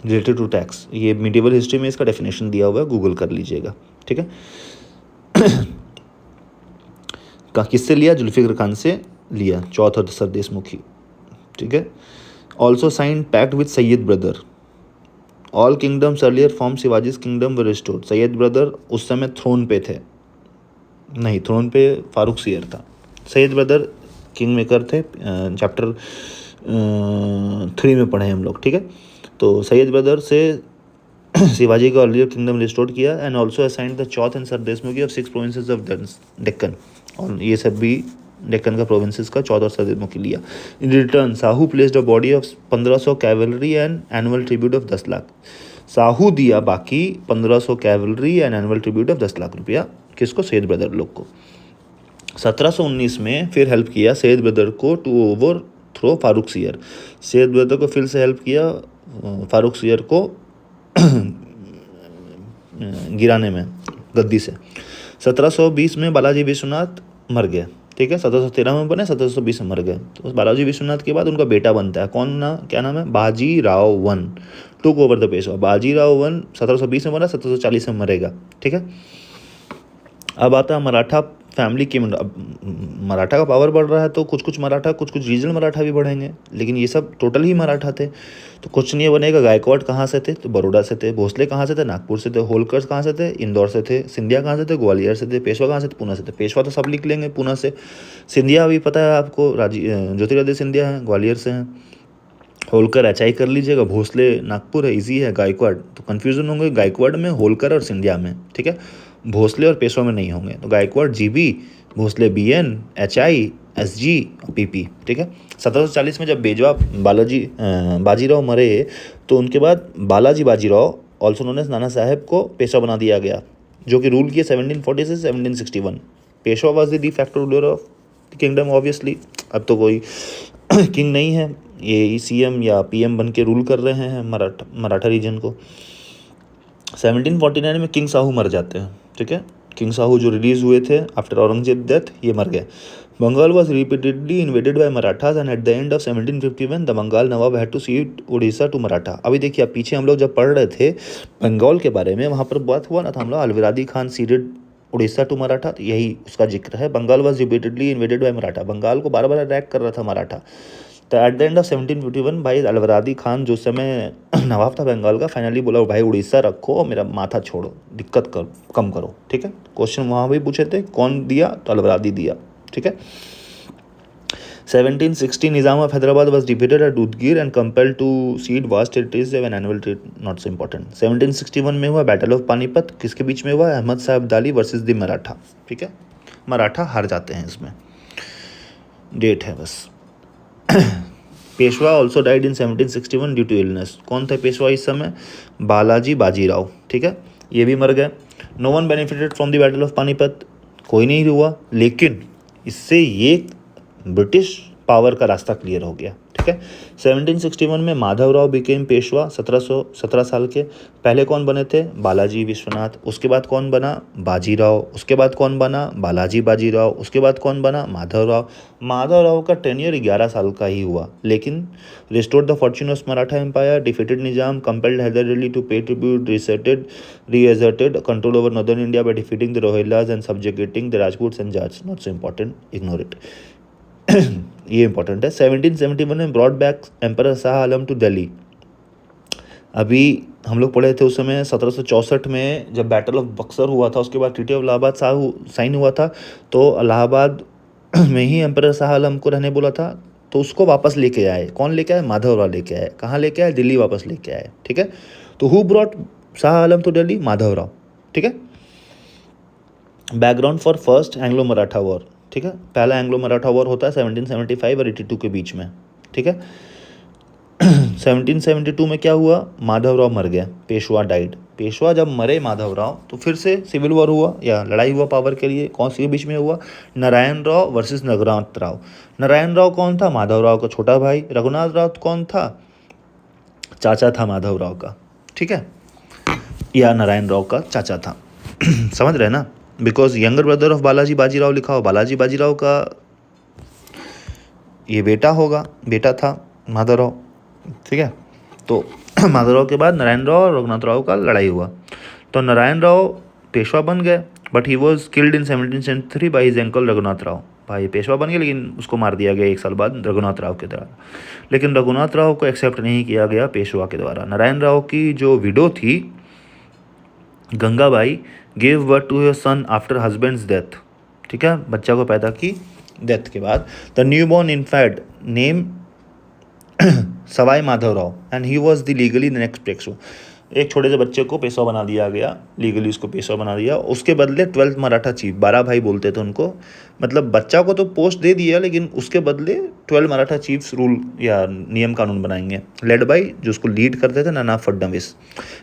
रिलेटेड टू टैक्स। ये मिडिवल हिस्ट्री में इसका डेफिनेशन दिया हुआ है, गूगल कर लीजिएगा, ठीक है। किससे लिया, जुल्फिकर खान से लिया, चौथ और सरदेशमुखी, ठीक है। Also sign pact with Syed brother. All kingdoms earlier form Shivaji's kingdom were restored. Syed brother उस समय थ्रोन पे थे, नहीं थ्रोन पे फारूक सियर था। सैयद ब्रदर किंग मेकर थे, चैप्टर 3 में पढ़े हम लोग, ठीक है। तो सैयद ब्रदर से शिवाजी का अर्लियर किंगडम रिस्टोर किया and also assigned the chauth and sardeshmukhi of 6 provinces of Deccan, और ये सब भी डेक्कन का प्रोविंसेस का चौथ और सरदेशमुखी लिया। In return Sahu placed a body of 1500 cavalry and annual tribute of 10 lakh. Sahu दिया बाकी 1500 cavalry and annual tribute of 10 lakh रुपया, किसको, सैयद ब्रदर लोग को। 1719 में फिर हेल्प किया सैयद ब्रदर को to overthrow Farrukh Siyar. Syed brother को फिर से हेल्प किया फारूक सियर को गिराने में गद्दी से। 1720 में बालाजी विश्वनाथ मर गए, ठीक है। 1713 में बने, 1720 में मर गए। तो बालाजी विश्वनाथ के बाद उनका बेटा बनता है, कौन ना, क्या नाम है, बाजी Rao one, took over the Peshwa. बाजी राव वन 1720 में मरा, 1740 में मरेगा, ठीक है। अब आता है मराठा फैमिली की। अब मराठा का पावर बढ़ रहा है तो कुछ कुछ मराठा, कुछ कुछ रीजनल मराठा भी बढ़ेंगे, लेकिन ये सब टोटल ही मराठा थे तो कुछ नहीं बनेगा। गायकवाड़ कहाँ से थे, तो बड़ौदा से थे। भोसले कहाँ से थे, नागपुर से थे। होलकर कहाँ से थे, इंदौर से थे। सिंधिया कहाँ से थे, ग्वालियर से थे। पेशवा कहाँ से थे, पूना से थे। पेशवा तो सब लिख लेंगे पूना से। सिंधिया भी पता है आपको, ज्योतिरादित्य सिंधिया हैं, ग्वालियर से हैं। होलकर एचआई कर लीजिएगा। भोसले नागपुर है, इजी है। गायकवाड़ तो कन्फ्यूजन होंगे गायकवाड़ में, होलकर और सिंधिया में, ठीक है। भोसले और पेशवा में नहीं होंगे, तो Gaekwad G B, Bhonsle B N, H I, S G, P P, ठीक है। 1740 में जब बेजवा बाजीराव मरे तो उनके बाद Balaji Bajirao also known as Nana Saheb को पेशवा बना दिया गया, जो कि रूल किया 1740 से 1761। Peshwa was the D factor ruler of the kingdom obviously. अब तो कोई किंग नहीं है, ये सीएम या पीएम बन के रूल कर रहे हैं मराठा रीजन को। 1749 में किंग साहू मर जाते हैं, ठीक है। किंग साहू जो रिलीज हुए थे आफ्टर औरंगजेब डेथ, ये मर गए। Bengal was repeatedly invaded by Marathas and at the end of 1751 the Bengal nawab had to cede Orissa to Maratha. अभी देखिए, अब पीछे हम लोग जब पढ़ रहे थे बंगाल के बारे में, वहाँ पर बात हुआ ना था हम लोग, अलविरादी खान सीडेड उड़ीसा टू मराठा, तो यही उसका जिक्र है। Bengal was repeatedly invaded by Maratha, Bengal को बार बार अटैक कर रहा था मराठा। तो एट द एंड ऑफ 1751 भाई अलवरादी खान जो समय नवाब था बंगाल का, फाइनली बोला भाई उड़ीसा रखो और मेरा माथा छोड़ो, दिक्कत कम करो, ठीक है। क्वेश्चन वहाँ भी पूछे थे, कौन दिया, तो अलवरादी दिया, ठीक है। 1760 Nizam of Hyderabad was defeated at Udgir and compelled to cede vast territories of an annual trade, not so important। 1761 में हुआ बैटल ऑफ पानीपत, किसके बीच में हुआ, अहमद साहब दाली वर्सेस द मराठा, ठीक है। मराठा हार जाते हैं इसमें, डेट है बस। Peshwa also died in 1761 due to illness. कौन थे पेशवा इस समय, बालाजी बाजीराव, ठीक है, ये भी मर गए। No one benefited from the battle of Panipat, कोई नहीं हुआ, लेकिन इससे ये ब्रिटिश पावर का रास्ता क्लियर हो गया, ठीक है। 1761 में माधवराव बिकेम पेशवा, 1717 साल के। पहले कौन बने थे, बालाजी विश्वनाथ, उसके बाद कौन बना, बाजीराव, उसके बाद कौन बना, बालाजी बाजीराव, उसके बाद कौन बना, माधवराव। माधवराव का टेन्योर 11 साल का ही हुआ, लेकिन restored the fortune of Maratha empire, defeated Nizam, compelled Hyder Ali to pay tribute, reasserted control over northern India by defeating the Rohillas and subjecting the Rajputs and Jats. Not so important, ignore it. ये इंपॉर्टेंट है। 1771 में brought back emperor Shah Alam to Delhi. अभी हम लोग पढ़े थे उस समय 1764 में जब बैटल ऑफ बक्सर हुआ था, उसके बाद ट्रीटी ऑफ इलाहाबाद साइन हुआ था, तो इलाहाबाद में ही एम्परर शाह आलम को रहने बोला था, तो उसको वापस लेके आए। कौन लेके आए, माधवराव लेके आए। कहाँ लेके आए, दिल्ली वापस लेके आए, ठीक है। तो who brought Shah Alam to Delhi, Madhavrao, ठीक है। Background for first Anglo Maratha war, ठीक है। पहला एंग्लो मराठा वॉर होता है 1775 और 82 के बीच में, ठीक है। 1772 में क्या हुआ, माधवराव मर गया, पेशवा डाइड। पेशवा जब मरे माधवराव तो फिर से सिविल वॉर हुआ या लड़ाई हुआ पावर के लिए। कौन सी के बीच में हुआ, नारायण राव वर्सेस रघुनाथ राव। नारायण राव कौन था, माधवराव का छोटा भाई। रघुनाथ राव कौन था, चाचा था माधवराव का, ठीक है, या नारायण राव का चाचा था। समझ रहे ना, because younger brother of Balaji Bajirao लिखा हो, बालाजी बाजीराव का ये बेटा होगा, बेटा था माधवराव, ठीक है। तो माधवराव के बाद नारायण राव और रघुनाथ राव का लड़ाई हुआ, तो नारायण राव पेशवा बन गए, but he was killed in 1773 by his uncle Raghunath Rao. भाई पेशवा बन गया लेकिन उसको मार दिया गया 1 साल बाद रघुनाथ राव के द्वारा। लेकिन रघुनाथ राव को एक्सेप्ट नहीं किया गया पेशवा के द्वारा। नारायण राव की जो विडो थी Gangabai gave birth to your son after husband's death, ठीक है, बच्चा को पैदा की डेथ के बाद। The newborn infant name Sawai Madhavrao and he was the legally next Peshwa. एक छोटे से बच्चे को पेशवा बना दिया गया, लीगली उसको पेशवा बना दिया। उसके बदले 12th मराठा चीफ, 12 भाई बोलते थे उनको, मतलब बच्चा को तो पोस्ट दे दिया लेकिन उसके बदले 12 मराठा चीफ्स रूल या नियम कानून बनाएंगे, लेड बाई जो उसको लीड करते थे Nana Phadnavis.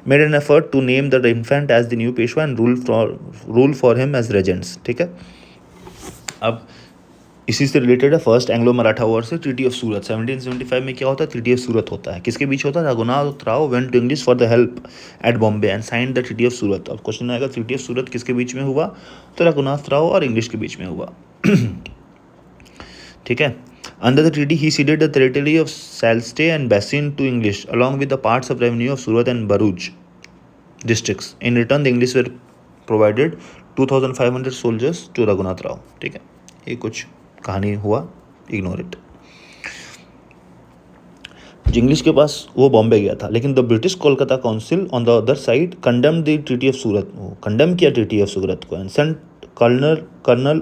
Made an effort to name the infant as the new Peshwa and rule for him as regents, ठीक है। अब इसी से रिलेटेड है फर्स्ट एंग्लो मराठा वॉर से ट्रीटी ऑफ सूरत। 1775 में क्या होता है, ट्रीटी ऑफ सूरत होता है। किसके बीच होता है, Raghunath Rao went to English for the help at Bombay and signed the treaty of Surat. अब क्वेश्चन आएगा ट्रीटी ऑफ सूरत किसके बीच में हुआ, तो रघुनाथ राव और इंग्लिश के बीच में हुआ। ठीक है। Under the treaty he ceded the territory of Salsette and Bassein to English along with the parts of revenue of Surat and Bharuch districts. In return the English were provided 2500 soldiers to Raghunath Rao, ठीक है। ये कुछ कहानी हुआ, इग्नोर इट। इंग्लिश के पास वो बॉम्बे गया था, लेकिन the British Kolkata council on the other side condemn the treaty of Surat, condemn किया ट्रीटी ऑफ सूरत को, and sent colonel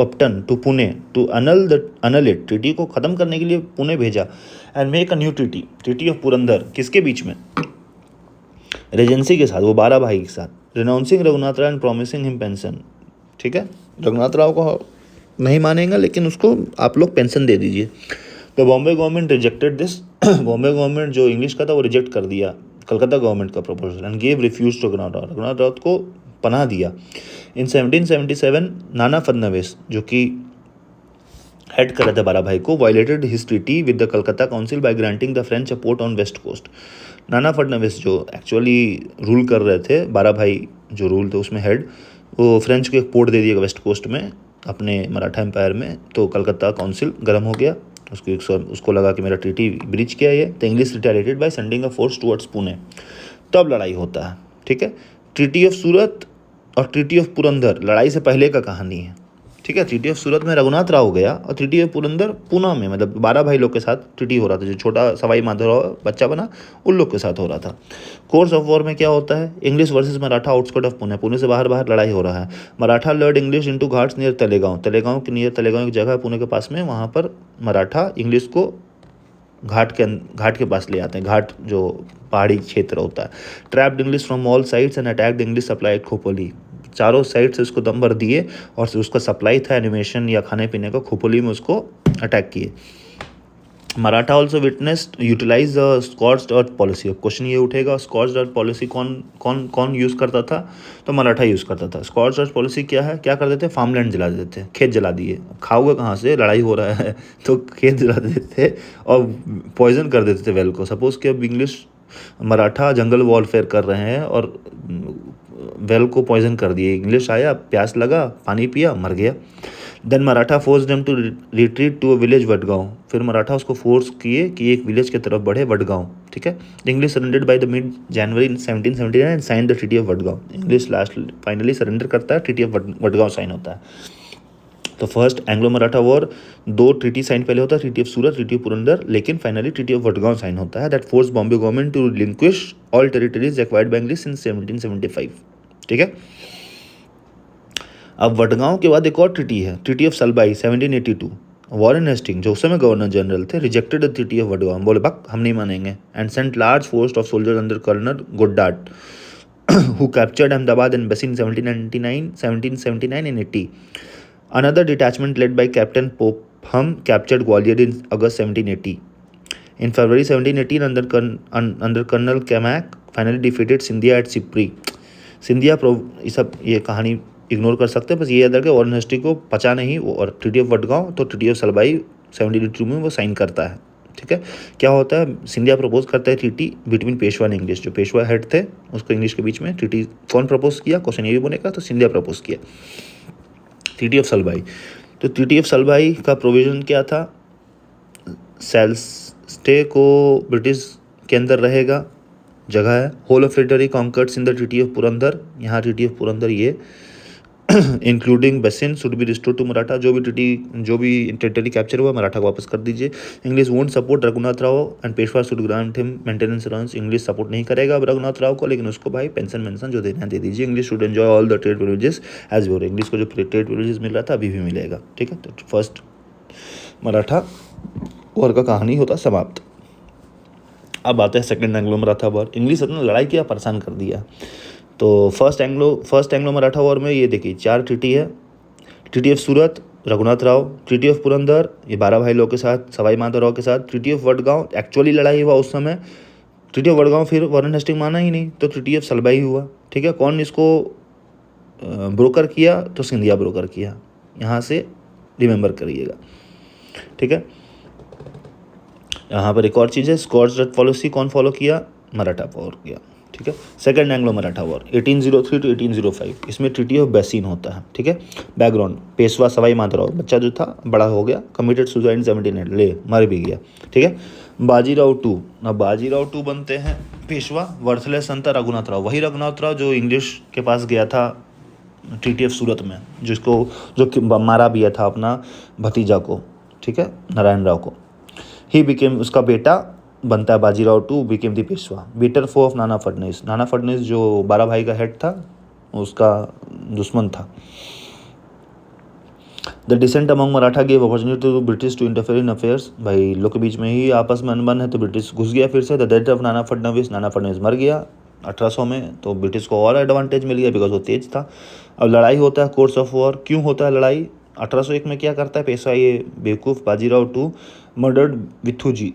Upton to Pune to annul it. Treaty को खत्म करने के लिए पुणे भेजा and make a new treaty, treaty of Purandar. किसके बीच में, रेजेंसी के साथ, वो 12 भाई के साथ। Renouncing Raghunath Rao and promising him pension, ठीक है। रघुनाथ राव को नहीं मानेगा लेकिन उसको आप लोग पेंशन दे दीजिए। The Bombay government rejected this. Bombay government जो इंग्लिश का था वो रिजेक्ट कर दिया कलकत्ता गवर्नमेंट का proposal and gave refuge to Raghunath Rao. Raghunath Rao को पनाह दिया। इन 1777 नाना फडणवीस जो कि हेड कर रहे थे 12 भाई को, violated his treaty with the Calcutta council by granting the French a port on west coast. Nana Phadnavis जो एक्चुअली रूल कर रहे थे, 12 भाई जो रूल थे उसमें हेड, वो फ्रेंच को एक पोर्ट दे दिया वेस्ट कोस्ट में अपने मराठा एम्पायर में। तो कलकत्ता काउंसिल गर्म हो गया, उसको लगा कि मेरा ट्रीटी ब्रीच किया है। The English retaliated by sending a force towards Pune. तब लड़ाई होता है, ठीक है। ट्रीटी ऑफ सूरत और ट्रीटी ऑफ पुरंदर लड़ाई से पहले का कहानी है, ठीक है। ट्रीटी ऑफ सूरत में रघुनाथ राव गया और ट्रीटी ऑफ पुरंदर पूना में, मतलब 12 भाई लोग के साथ ट्रीटी हो रहा था। जो छोटा सवाई माधवराव बच्चा बना उन लोग के साथ हो रहा था। कोर्स ऑफ वॉर में क्या होता है, English versus Maratha outskirt of Pune. Pune से बाहर लड़ाई हो रहा है। Maratha lord English into Ghats near Talegaon. Talegaon के नियर, तलेगांव एक जगह है पुणे के पास में, वहाँ पर मराठा इंग्लिश को घाट के पास ले आते हैं, घाट जो पहाड़ी क्षेत्र होता है। Trapped English from all sides and attacked English supply at Khopoli. चारों साइड से उसको दम भर दिए और उसका सप्लाई था एनिमेशन या खाने पीने का, खोपोली में उसको अटैक किए। Maratha also witnessed utilise the scorched earth policy. अब क्वेश्चन ये उठेगा, स्कॉच्ड अर्थ पॉलिसी कौन यूज़ करता था, तो मराठा यूज़ करता था। स्कॉच्ड अर्थ पॉलिसी क्या है, क्या कर देते, फार्मलैंड जला देते थे, खेत जला दिए। खाओगे कहाँ से, लड़ाई हो रहा है तो खेत जला देते थे और पॉइजन कर देते थे वेल को। सपोज कि अब इंग्लिश मराठा जंगल वॉरफेयर कर रहे हैं और वेल को पॉइजन कर दिए। इंग्लिश आया, प्यास लगा, पानी पिया, मर गया। Then Maratha force them to retreat to a village Vadgaon. फिर मराठा उसको फोर्स किए कि एक विलेज की तरफ बढ़े, वडगांव, ठीक है। English surrendered by the mid January 1779 and sign the treaty of Wadgaon. English last finally surrender करता है, ट्रीटी ऑफ वडगांव साइन होता है। तो first Anglo Maratha war 2 treaty sign पहले होता है, treaty of Surat, treaty of Purandar, लेकिन finally treaty of Wadgaon sign होता है। That force Bombay government to relinquish all territories acquired by English in 1775, ठीक है। अब वडगांव के बाद एक और ट्रीटी है, treaty of Salbai 1782। Warren Hasting जो उस समय गवर्नर जनरल थे, rejected the treaty of Wadgaon, बोले बक हम नहीं मानेंगे, and sent large force of soldiers under colonel Goddard who captured Ahmedabad and Bassi in 1779 and 80. Another detachment led by Captain Popham captured Gwalior in August 1780. In February 1718 under colonel Camac finally defeated Scindia at Sipri. Scindia ये सब ये कहानी ignore कर सकते हैं, बस ये याद रखें वॉरेन हेस्टिंग को पचा नहीं और ट्रीटी ऑफ वडगांव तो ट्रीटी ऑफ सलबाई 1782 में वो साइन करता है। ठीक है, क्या होता है, सिंधिया प्रपोज करता है treaty between Peshwa and English. जो पेशवा हेड थे उसको इंग्लिश के बीच में ट्रीटी कौन प्रपोज किया, क्वेश्चन ये भी बनेगा, तो सिंधिया प्रपोज किया ट्रीटी ऑफ सलबाई। तो ट्रीटी ऑफ सलबाई का प्रोविजन क्या था, स्टे को ब्रिटिश के अंदर रहेगा, जगह है। Whole of territory conquered in the treaty of Purandar, यहाँ ट्रीटी ऑफ पुरंदर ये including Bassein should be restored to Maratha. जो भी टेरिटरी कैप्चर हुआ मराठा को वापस कर दीजिए। English won't support Raghunath Rao and Peshwa should grant him maintenance runs. English support नहीं करेगा अब रघुनाथ राव को, लेकिन उसको भाई पेंशन जो देना दे दीजिए। English should enjoy all the trade privileges as before. English को जो ट्रेड प्रिविलेजेस मिल रहा था अभी भी मिलेगा। ठीक है, तो फर्स्ट मराठा वॉर का कहानी होता समाप्त। अब आते हैं second Anglo Maratha war. English अपने लड़ाई किया, परेशान कर दिया। तो फर्स्ट एंग्लो मराठा वॉर में ये देखिए 4 ट्रीटी है। Treaty of Surat Raghunath Rao, treaty of Purandar ये 12 भाई लोग के साथ, सवाई माधोराव के साथ। ट्रीटी ऑफ वडगांव एक्चुअली लड़ाई हुआ उस समय। ट्रीटी ऑफ वडगांव फिर वॉरेन हेस्टिंग माना ही नहीं, तो ट्रीटी ऑफ सलबाई हुआ। ठीक है, कौन इसको ब्रोकर किया, तो सिंधिया ब्रोकर किया। यहाँ से रिमेंबर करिएगा। ठीक है, यहाँ पर एक और चीज़ है, स्कॉट्स डच पॉलिसी कौन फॉलो किया, मराठा वॉर किया। ठीक है, second Anglo Maratha war 1803 to 1805, इसमें ट्रीटी ऑफ बेसिन होता है। ठीक है, बैकग्राउंड पेशवा सवाई माधोराव बच्चा जो था बड़ा हो गया, कमिटेड सुसाइड 1708 ले मर भी गया। ठीक है, बाजीराव टू, अब बाजीराव टू बनते हैं पेशवा। वर्थलेस सन था रघुनाथ राव, वही रघुनाथ राव जो इंग्लिश के पास गया था ट्रीटी ऑफ सूरत में, जो मारा भी था अपना भतीजा को। ठीक है, नारायण राव को। ही बिकेम, उसका बेटा बनता है Bajirao two, became the Peshwa. Bitter foe of Nana Phadnavis, नाना फडणवीस जो 12 भाई का हेड था उसका दुश्मन था। The dissent among Maratha gave opportunity to British to interfere in affairs, भाई लोग के बीच में ही आपस में अनबन है तो ब्रिटिश घुस गया फिर से। The death of Nana Phadnavis, Nana Phadnavis मर गया 1800 में, तो ब्रिटिश को और एडवांटेज मिल गया बिकॉज वो तेज था। अब लड़ाई होता है, कोर्स ऑफ वॉर क्यों होता है लड़ाई, 1801 में क्या करता है पेशवा ये बेवकूफ़ Bajirao two, murdered Vithuji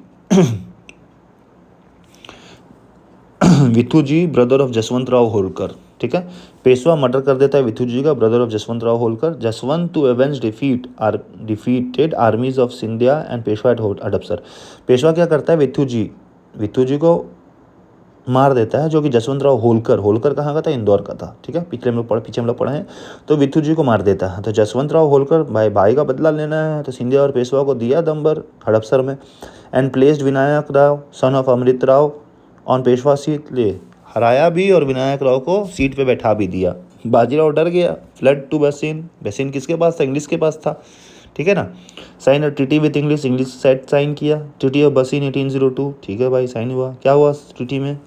Vithuji brother of Jaswant Rao Holkar. ठीक है, पेशवा मर्डर कर देता है विथुजी का, brother of Jaswant Rao Holkar. Jaswant to avenge defeated armies of Scindia and Peshwa at Hadapsar. Peshwa क्या करता है, विथुजी को मार देता है, जो कि जसवंत राव होलकर कहाँ का था, इंदौर का था। ठीक है, पीछे हम लोग पढ़े हैं, तो विथुजी को मार देता है। तो जसवंत राव होलकर भाई का बदला लेना है, तो सिंधिया और पेशवा को दिया दम्बर हड़पसर में। And placed Vinayak Rao son of Amrit Rao on Peshwa seat, ले हराया भी और विनायक राव को सीट पे बैठा भी दिया। बाजीराव डर गया, फ्लड टू बेसिन किसके पास था, इंग्लिश के पास था। ठीक है ना, sign treaty with English set sign किया। ट्रीटी ऑफ बसिन 1802, ठीक है भाई साइन हुआ। क्या हुआ ट्रीटी में,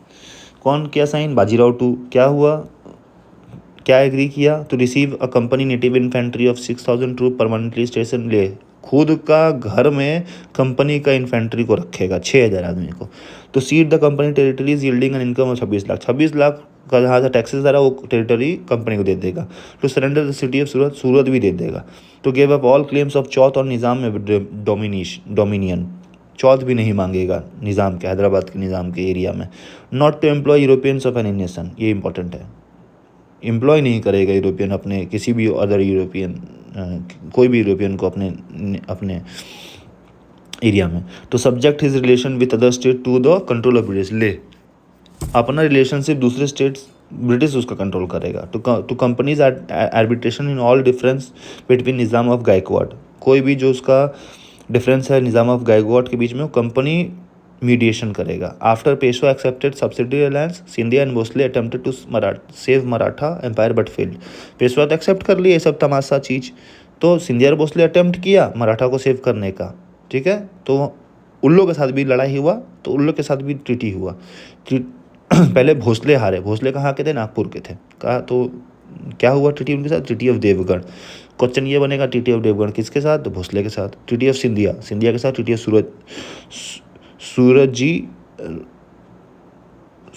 कौन किया साइन, बाजीराव टू। क्या हुआ, क्या एग्री किया, to receive a company native infantry of 6000 troop permanently station, ले खुद का घर में कंपनी का इन्फेंट्री को रखेगा 6000 आदमी को। तो seat the company territories yielding an income of 26 lakh का जहाँ से टैक्सेस आ रहा है वो टेरिटरी कंपनी को दे देगा। To surrender the city of Surat भी दे देगा। तो give up all claims of chauth और निज़ाम में डोमिनियन, चौथ भी नहीं मांगेगा निज़ाम के, हैदराबाद के निज़ाम के एरिया में। Not to employ Europeans of any nation, ये इंपॉर्टेंट है, एम्प्लॉय नहीं करेगा यूरोपियन अपने किसी भी अदर यूरोपियन कोई भी यूरोपियन को अपने एरिया में। तो subject his relation with other state to the control of British, ले अपना रिलेशनशिप दूसरे स्टेट्स ब्रिटिश उसका कंट्रोल करेगा। To company's arbitration in all difference between Nizam of Gaikwad, कोई भी जो उसका डिफरेंस है निज़ाम ऑफ गायकवाड़ के बीच में वो कंपनी मीडिएशन करेगा। After Peshwa accepted subsidy alliance, Scindia and Bhonsle attempted to save Maratha empire but failed. Peshwa तो एक्सेप्ट कर लिए ये सब तमाशा चीज़, तो सिंधिया और भोसले अटेम्प्ट किया मराठा को सेव करने का। ठीक है, तो उल्लू के साथ भी लड़ाई हुआ, तो उल्लू के साथ भी ट्रीटी हुआ। पहले भोसले हारे, भोसले कहाँ के थे, नागपुर के थे। कहा तो क्या हुआ ट्रीटी उनके साथ, ट्रीटी ऑफ देवगढ़। क्वेश्चन ये बनेगा ट्रीटी ऑफ देवगढ़ किसके साथ, तो भोसले के साथ। ट्रीटी ऑफ सिंधिया के साथ, ट्रीटी ऑफ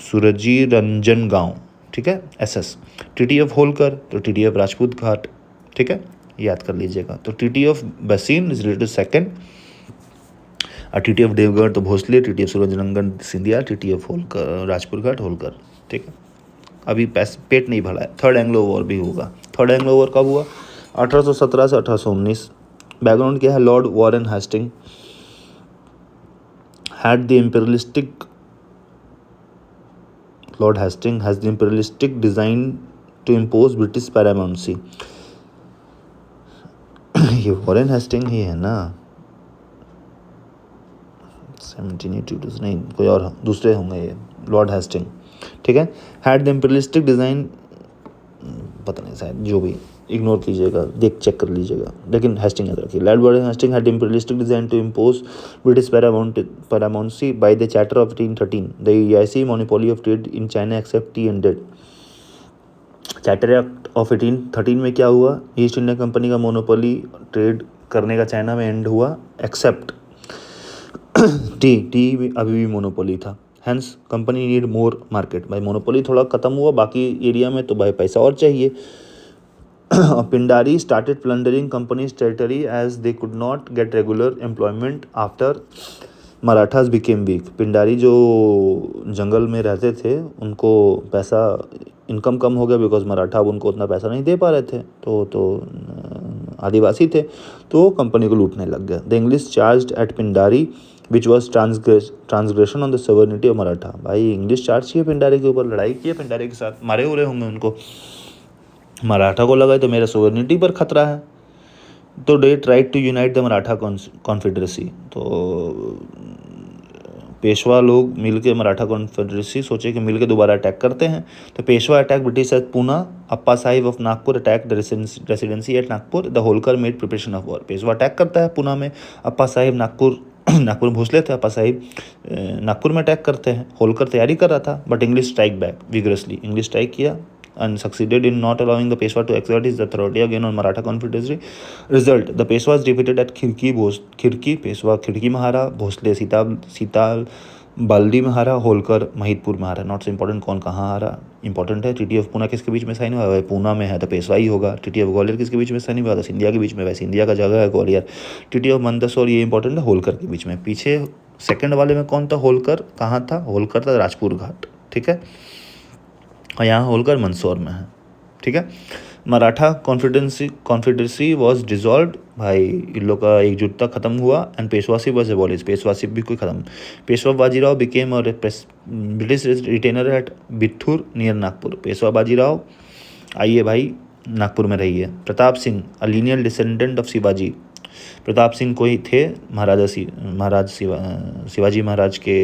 सूरजी रंजन गांव। ठीक है, SS। ट्रीटी ऑफ होलकर, तो ट्रीटी ऑफ राजपूत घाट। ठीक है, याद कर लीजिएगा। तो treaty of Bassein is related second. TTF Devgarh तो भोसले, TTF सूरजरंगन सिंधिया, TTF होलकर राजपुर घाट होलकर, ठीक है। अभी पेट नहीं भरा है। थर्ड एंग्लो वॉर भी होगा। थर्ड एंग्लो वॉर कब हुआ? 1817 से 1819। बैकग्राउंड क्या है? Lord Warren Hasting had the Lord Hastings has the imperialistic design to impose British paramountcy। ये वॉरेन हेस्टिंग ही है ना? 1782 नहीं, कोई और दूसरे होंगे ये, लॉर्ड हेस्टिंग, ठीक है। हैड द इम्पीरियलिस्टिक डिज़ाइन, पता नहीं शायद, जो भी, इग्नोर कीजिएगा, चेक कर लीजिएगा, लेकिन हेस्टिंग याद रखिए। Lord Warren Hasting had imperialistic design to impose British paramountcy by the charter of 1813 the EIC monopoly of trade in China except tea ended. Charter act of 1813 में क्या हुआ? ईस्ट इंडिया कंपनी का monopoly trade करने का China में and हुआ, accept T अभी भी मोनोपोली था। Hence company need more market. भाई मोनोपोली थोड़ा ख़त्म हुआ बाकी एरिया में, तो भाई पैसा और चाहिए। Pindari started plundering company's territory as they could not get regular employment after Marathas became weak. Pindari जो जंगल में रहते थे उनको पैसा इनकम कम हो गया, बिकॉज मराठा अब उनको उतना पैसा नहीं दे पा रहे थे, तो आदिवासी थे, तो कंपनी को लूटने लग गया। The English charged at Pindari which was transgression on the sovereignty of Maratha. भाई इंग्लिश चार्ज किए पिंडारी के ऊपर, लड़ाई किए पिंडारी के साथ, मारे उरे होंगे उनको। मराठा को लगा तो मेरा सोवर्निटी पर खतरा है, तो they tried to unite the Maratha confederacy. तो पेशवा लोग मिलके मराठा कॉन्फेडरेसी सोचे कि मिलके दोबारा अटैक करते हैं। तो Peshwa attack British at Poona, Appa Sahib of Nagpur attack the residency at Nagpur, the Holkar made preparation of war. Peshwa attack करता है पूना में, अप्पा साहिब नागपुर में भोसले थे, अप्पा साहिब नागपुर में अटैक करते हैं। होलकर तैयारी कर रहा था, but English strike back vigorously. English strike किया and succeeded in not allowing the Peshwa to exert his authority again on Maratha Confederacy. Result: the Peshwas defeated at खिड़की, पेशवा खिड़की में हारा, भोसले सीताल बाल्दी में हारा, होलकर महिदपुर में हारा। नॉट सो इंपॉर्टेंट कौन कहाँ हारा, इंपॉर्टेंट है टीटी ऑफ पूना किसके बीच में साइन हुआ है? पूना में है तो पेशवा ही होगा। टीटी ऑफ ग्वालियर किसके बीच में साइन हुआ था? सिंधिया के बीच में। वैसे सिंधिया का जगह है ग्वालियर। टीटी ऑफ मंदसौर ये इंपॉर्टेंट है, होलकर के बीच में। पीछे सेकंड वाले में कौन था? होलकर कहाँ था? होलकर था राजपुर घाट, ठीक है, और यहाँ होलकर मंदसौर में है, ठीक है। Maratha confederacy was dissolve. भाई इन लोग का एकजुटता खत्म हुआ। And Peshwaship was abolish, Peshwaship भी कोई खत्म। पेशवा बाजीराव बिकेम और British retainer at Bithur near Nagpur. Peshwa Bajirao आइए भाई नागपुर में रहिए। Pratap Singh a lineal descendant of Shivaji. Pratap Singh कोई थे शिवाजी महाराज के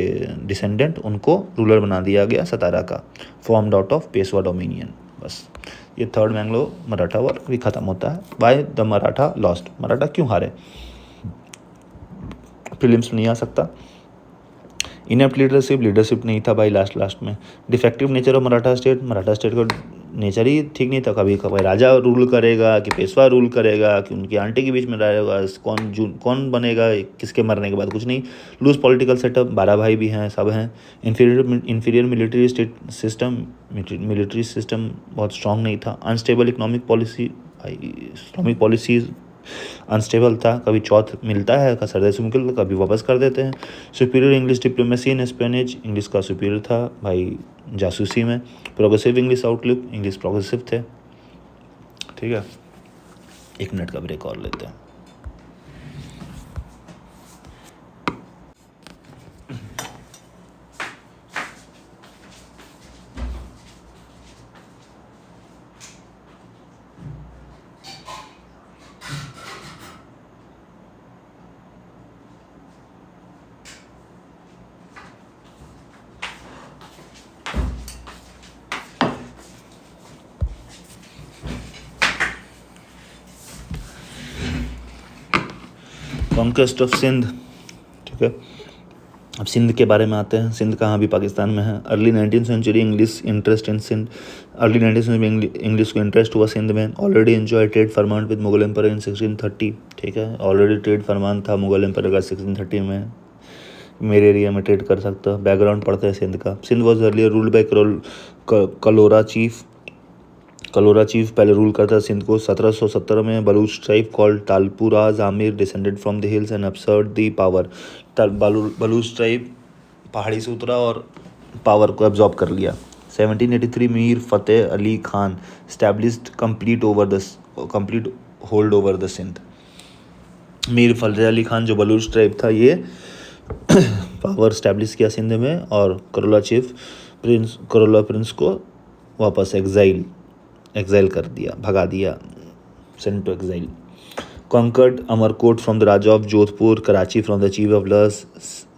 डिसेंडेंट, उनको रूलर बना दिया गया सतारा का, formed out of Peshwa dominion. बस ये थर्ड मैंग्लो मराठा वॉर भी खत्म होता है। By the Maratha lost. Maratha क्यों हारे? प्रीलिम्स नहीं आ सकता। इनएप्ट लीडरशिप नहीं था भाई लास्ट में। Defective nature of Maratha state का नेचर ही ठीक नहीं था। कभी कभी राजा रूल करेगा कि पेशवा रूल करेगा कि उनकी आंटी के बीच में रहेगा, कौन बनेगा किसके मरने के बाद, कुछ नहीं। लूज पॉलिटिकल सेटअप, 12 भाई भी हैं, सब हैं। इन्फीरियर मिलिट्री सिस्टम बहुत स्ट्रॉन्ग नहीं था। अनस्टेबल इकोनॉमिक पॉलिसी अनस्टेबल था। कभी चौथ मिलता है, सरदे से मुकिल, कभी वापस कर देते हैं। Superior English diplomacy in Spanish, English का सुपीरियर था भाई जासूसी में। Progressive English outlook, English progressive थे, ठीक है। 1 मिनट का ब्रेक और लेते हैं। कॉन्क्वेस्ट ऑफ सिंध, ठीक है। अब सिंध के बारे में आते हैं। सिंध कहाँ भी पाकिस्तान में है। Early 19th century English interest in Sindh. Early 19th century में इंग्लिश को इंटरेस्ट हुआ सिंध में। ऑलरेडी एंजॉय ट्रेड फरमान विद मुगल एम्पर इन 1630, ठीक है। ऑलरेडी ट्रेड फरमान था मुगल एम्पर का 1630 में, मेरे एरिया में ट्रेड कर सकता। बैकग्राउंड पढ़ते हैं सिंध का। Sindh was earlier ruled by Kalhora chief Kalhora chief पहले रूल करता था सिंध को 1770 में. Baloch tribe called Talpuras Amir descended from the hills and usurped the power. Baloch tribe पहाड़ी से उतरा और पावर को एब्जॉर्ब कर लिया. 1783 Mir Fateh Ali Khan established complete hold over the Sindh. Mir Fateh Ali Khan जो बलूच ट्राइब था ये पावर स्टैब्लिश किया सिंध में और करोला प्रिंस को वापस एग्जाइल कर दिया, भगा दिया, sent to exile. Conquered Amarkot from the Raja of Jodhpur, Karachi from the Chief of Lars,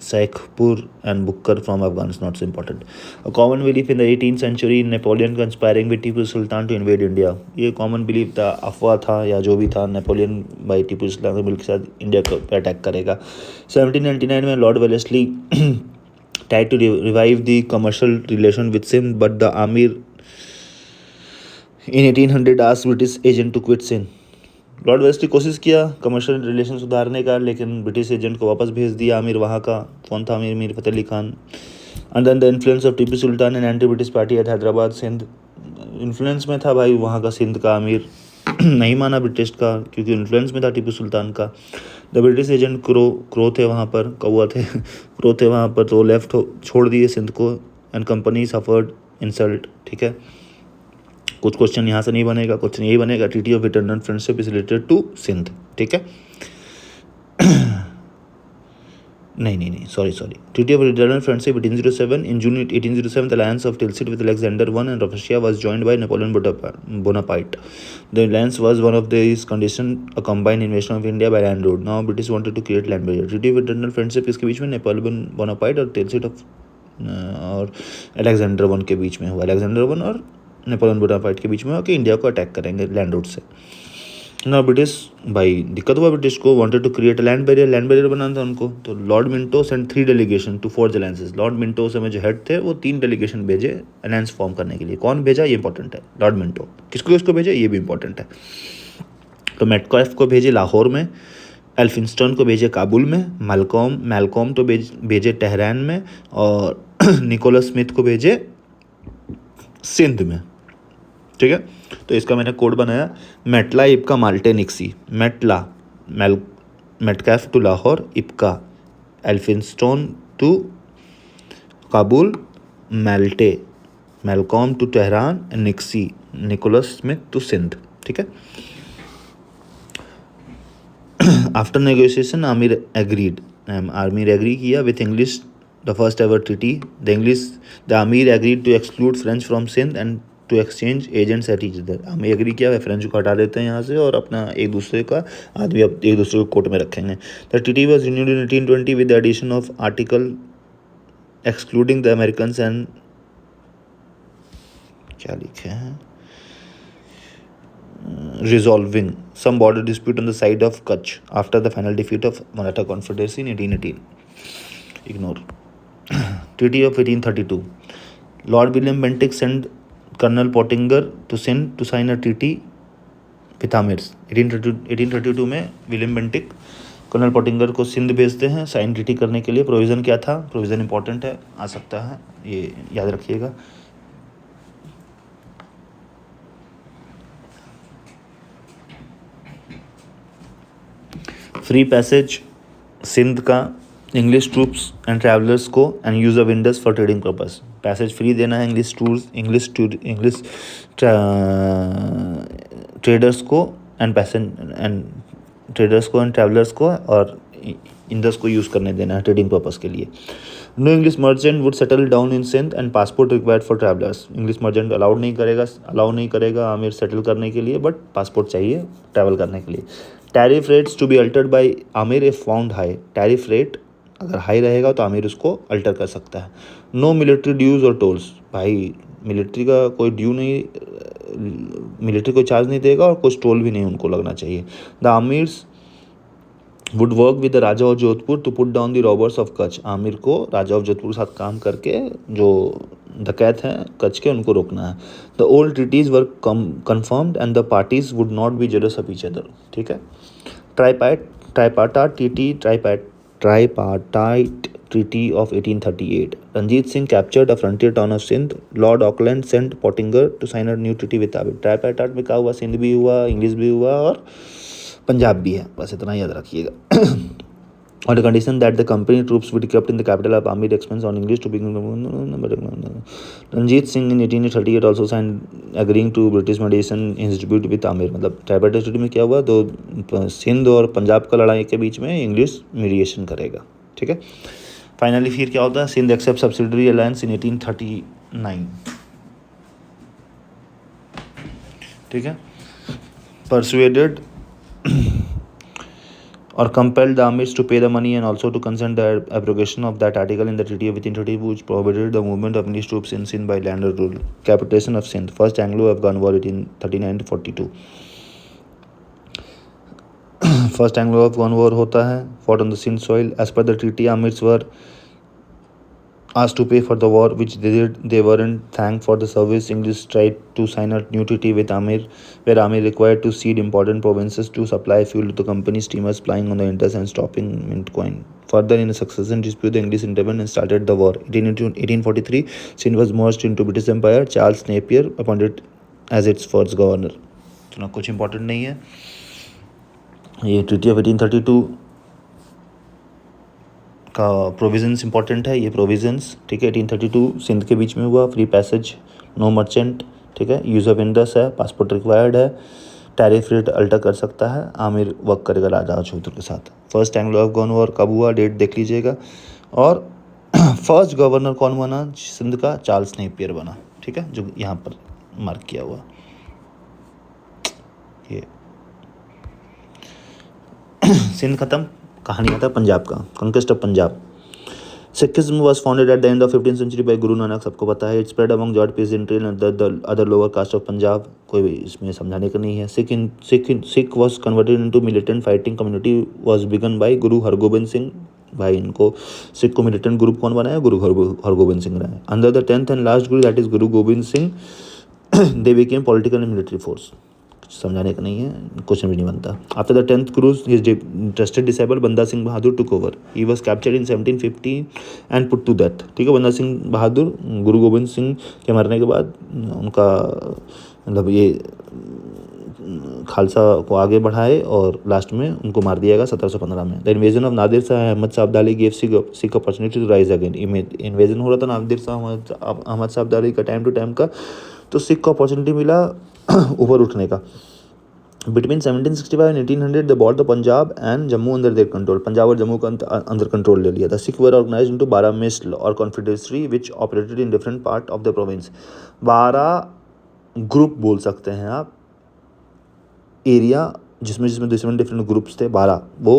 Saikhpur and Bukkar from Afghanistan. Not so important. A common belief in the 18th century, Napoleon conspiring with Tipu Sultan to invade India. ये common belief था, अफवाह था या जो भी था, Napoleon by Tipu Sultan के मिल के साथ इंडिया पर अटैक करेगा. 1799 में Lord Wellesley tried to revive the commercial relation with Sindh, but the Amir in 1800 asked British agent to quit Sindh. Lord Wellesley कोशिश किया कमर्शियल रिलेशन सुधारने का, लेकिन ब्रिटिश एजेंट को वापस भेज दिया. आमिर वहाँ का कौन था? Mir Fateh Ali Khan. And then the influence of Tipu Sultan and anti British party at Hyderabad. Sindh influence में था भाई वहाँ का सिंध का. आमिर नहीं माना ब्रिटिश का क्योंकि इन्फ्लुएंस में था टीपू सुल्तान का. द ब्रिटिश एजेंट क्रो थे वहाँ पर, कौआ थे क्रो थे वहाँ पर, तो लेफ्ट छोड़ दिए सिंध को. And company suffered insult. ठीक है, कुछ क्वेश्चन यहाँ से नहीं बनेगा, क्वेश्चन यही बनेगा. Treaty of eternal friendship is related to Sindh. ठीक है, नहीं sorry. Treaty of eternal friendship 1807. In June 1807 the alliance of Tilsit with Alexander I and Russia was joined by Napoleon Bonaparte. The alliance was one of this condition a combined invasion of India by land road. Now British wanted to create land barrier. Treaty of eternal friendship इसके बीच में Napoleon Bonaparte और टिलसिट और Alexander I के बीच में हुआ. Alexander I और नेपोलियन बोनापार्ट के बीच में कि इंडिया को अटैक करेंगे लैंड रूट से. ना ब्रिटिश भाई दिक्कत हुआ ब्रिटिश को, wanted to create a land barrier बनाना था उनको. तो Lord Minto send 3 delegation to forge alliances. Lord Minto समय जो हेड थे वो 3 डेलीगेशन भेजे अलायंस फॉर्म करने के लिए. कौन भेजा ये इंपॉर्टेंट है, लॉर्ड मिंटो. किसको भेजे ये भी इंपॉर्टेंट है. तो मेटकॉफ को भेजे लाहौर में, एल्फिंस्टन को भेजे काबुल में, मैलकॉम तो भेजे तेहरान में और निकोलस स्मिथ को भेजे सिंध में. ठीक है, तो इसका मैंने कोड बनाया मेटला इपका माल्टे निक्सी. मेटकैफ टू लाहौर, इपका एल्फिंस्टोन टू काबुल, माल्टे मैलकॉम टू तेहरान, निक्सी निकोलस स्मिथ टू सिंध. ठीक है. आफ्टर नेगोशिएशन आमिर एग्री किया with English the first ever treaty. The Amir agreed to exclude French from Sindh and to exchange agents at each other. हमें agree किया है French को हटा देते हैं यहाँ से और अपना एक दूसरे का आदमी अब एक दूसरे को कोर्ट में रखेंगे. The treaty was renewed in 1820 with the addition of article excluding the Americans and क्या लिखे हैं resolving some border dispute on the side of Kutch after the final defeat of Maratha Confederacy in 1818. Ignore. Treaty of 1832. Lord William Bentinck sent Colonel Pottinger to Sindh to sign a treaty with Amirs. 1832 में William Bentinck colonel Pottinger को सिंध भेजते हैं sign treaty करने के लिए. Provision क्या था? Provision important है, आ सकता है, ये याद रखिएगा. फ्री पैसेज सिंध का इंग्लिश ट्रूप्स एंड ट्रैवलर्स को and use of Indus for trading purpose. Passage free देना है इंग्लिश ट्रेडर्स को एंड ट्रैवलर्स को और इंडस को यूज़ करने देना है ट्रेडिंग पर्पस के लिए. No English merchant would settle down in Sindh and passport required for travellers. English merchant allow नहीं करेगा आमिर सेटल करने के लिए, बट पासपोर्ट चाहिए ट्रैवल करने के लिए. Tariff rates to be altered by Amir if found high. Tariff rate अगर हाई रहेगा तो आमिर उसको अल्टर कर सकता है. नो मिलिट्री ड्यूज और टोल्स. भाई मिलिट्री का कोई ड्यू नहीं, मिलिट्री को चार्ज नहीं देगा और कुछ टोल भी नहीं उनको लगना चाहिए. The Amirs would work with the raja of Jodhpur to put down the robbers of Kutch. Amir को राजा ऑफ जोधपुर के साथ काम करके जो डकैत हैं कच्छ के उनको रोकना है. The old treaties were confirmed and the parties would not be jealous of each other. ठीक है. Tripartite Treaty of 1838. Ranjit Singh captured a frontier town of Sindh. Lord Auckland sent Pottinger to sign a new treaty with Abid. Tripartite में क्या हुआ? सिंध भी हुआ, English भी हुआ और पंजाब भी है, बस इतना याद रखिएगा. On the condition that the company troops would be kept in the capital of army expense on English to begin. Ranjit Singh in 1838 also signed agreeing to British mediation in his dispute with Amir. मतलब tripartite treaty में क्या हुआ? दो सिंध और पंजाब का लड़ाई के बीच में इंग्लिश मीडिएशन करेगा. ठीक है. फाइनली फिर क्या होता है? Sindh accept subsidiary alliance in 1839. ठीक है. Persuaded or compelled the Amirs to pay the money and also to consent the abrogation of that article in the Treaty of 1830 which prohibited the movement of English troops in Sindh by land or rule. Capitulation of Sindh. First Anglo-Afghan War 1839-42. First Anglo-Afghan War होता है, fought on the Sindh soil. As per the treaty, Amirs were asked to pay for the war, which they did. They weren't thanked for the service. English tried to sign a new treaty with Amir, where Amir required to cede important provinces to supply fuel to the company steamers plying on the Indus and stopping mint coin. Further, in a succession dispute, the English intervened and started the war. 1843, Sindh was merged into British Empire. Charles Napier appointed as its first governor. तो ना कुछ important नहीं है. ये treaty of 1832 का provisions important है. ये provisions, ठीक है, 1832 सिंध के बीच में हुआ. फ्री पैसेज, नो मर्चेंट, ठीक है. यूज़ ऑफ इंडस है, पासपोर्ट रिक्वायर्ड है. टैरिफ रेट अल्टर कर सकता है. आमिर वर्क करेगा राजा चौधर के साथ. फर्स्ट एंग्लो अफगान वॉर कब हुआ? डेट देख लीजिएगा. और फर्स्ट गवर्नर कौन बना सिंध का? चार्ल्स नेपियर बना. ठीक है, जो यहाँ पर मार्क किया हुआ. ये सिंध खत्म. कहानी आता है पंजाब का. Conquest of Punjab. Sikhism was founded at the end of 15th century by Guru Nanak. सबको पता है. It spread among George peasantry and other lower caste of Punjab. कोई भी इसमें समझाने का नहीं है. Sikh was converted into militant fighting community was begun by Guru Hargobind Singh. भाई इनको सिख को मिलिटेंट ग्रुप कौन बनाया? गुरु हरगोबिंद सिंह रहे. Under the 10th and last Guru that is Guru Gobind Singh they became political and military force. समझाने का नहीं है, क्वेश्चन भी नहीं बनता. After the 10th cruise, his trusted disciple बंदा Singh Bahadur took over. He was captured in 1750 and put to death. ठीक है. बंदा सिंह बहादुर गुरु गोबिंद सिंह के मरने के बाद उनका मतलब ये खालसा को आगे बढ़ाए और लास्ट में उनको मार दिया गया 1715 में. The invasion of Nadir Shah Ahmad Shah Abdali gave Sikh opportunity to rise again. Invasion हो रहा था नादिर शाह अहमद शाह अब्दाली का टाइम टू टाइम का, तो सिख को अपॉर्चुनिटी मिला ऊपर उठने का. Between 1765 and 1800 they bought the Punjab and Jammu under their control. Punjab और जम्मू का अंदर कंट्रोल ले लिया था. सिख वर ऑर्गेनाइज्ड इनटू 12 मिसल और confederacy which operated in different part of the province. 12 group बोल सकते हैं आप. एरिया जिसमें डिफरेंट ग्रुप्स थे 12, वो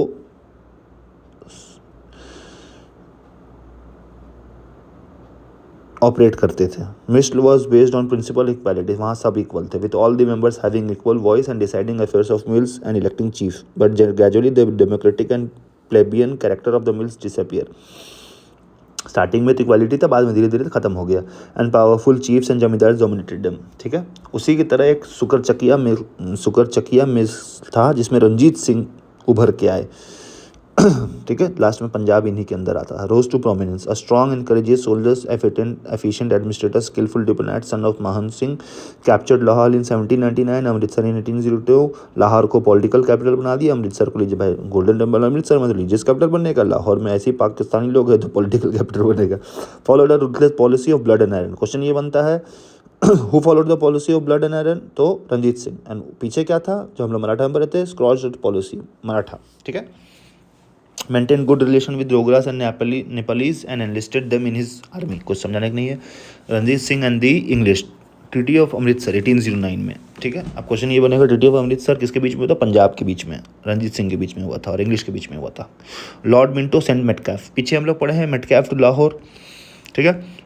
ऑपरेट करते थे. Misl was based on principle equality. वहाँ सब इक्वल थे, with all the members having equal voice and deciding affairs of misls and electing chief. But gradually the democratic and plebeian character of the misls disappear. Starting में तो equality था, बाद में धीरे धीरे खत्म हो गया. एंड पावरफुल चीफ्स एंड जमींदार डोमिनेटेड देम. ठीक है. उसी की तरह एक सुकरचकिया मिल था जिसमें रंजीत सिंह उभर के आए. ठीक है. लास्ट में पंजाब इन्हीं के अंदर आता है. Rose to prominence. A strong and courageous soldiers, efficient administrator, skilful diplomat, son of Mahan Singh, captured Lahore in 1799, Amritsar in 1802. Lahore को पॉलिटिकल कैपिटल बना दिया. अमृतसर को लीजिए भाई, गोल्डन टेम्पल अमृतसर में रिलीजियस कैपिटल बनने का. लाहौर में ऐसे ही पाकिस्तानी लोग हैं तो पॉलिटिकल कैपिटल बनेगा. Followed a ruthless policy of blood and iron. Question ये बनता है who followed the policy of blood and iron? तो रंजीत सिंह. एंड पीछे क्या था जो हम लोग मराठा में रहते हैं? स्क्रॉच पॉलिसी, मराठा. ठीक है. Maintained good relation with Dogras and Nepalese and enlisted them in his army. कुछ समझाने का नहीं है. Ranjit Singh and the English. Treaty of Amritsar 1809 में. ठीक है. अब क्वेश्चन ये बनेगा, ट्रीटी ऑफ अमृतसर किसके बीच में हुआ था? पंजाब के बीच में, रंजीत सिंह के बीच में हुआ था और इंग्लिश के बीच में हुआ था. Lord Minto sent Metcalfe. पीछे हम लोग पढ़े हैं मेटकैफ टू लाहौर. ठीक है.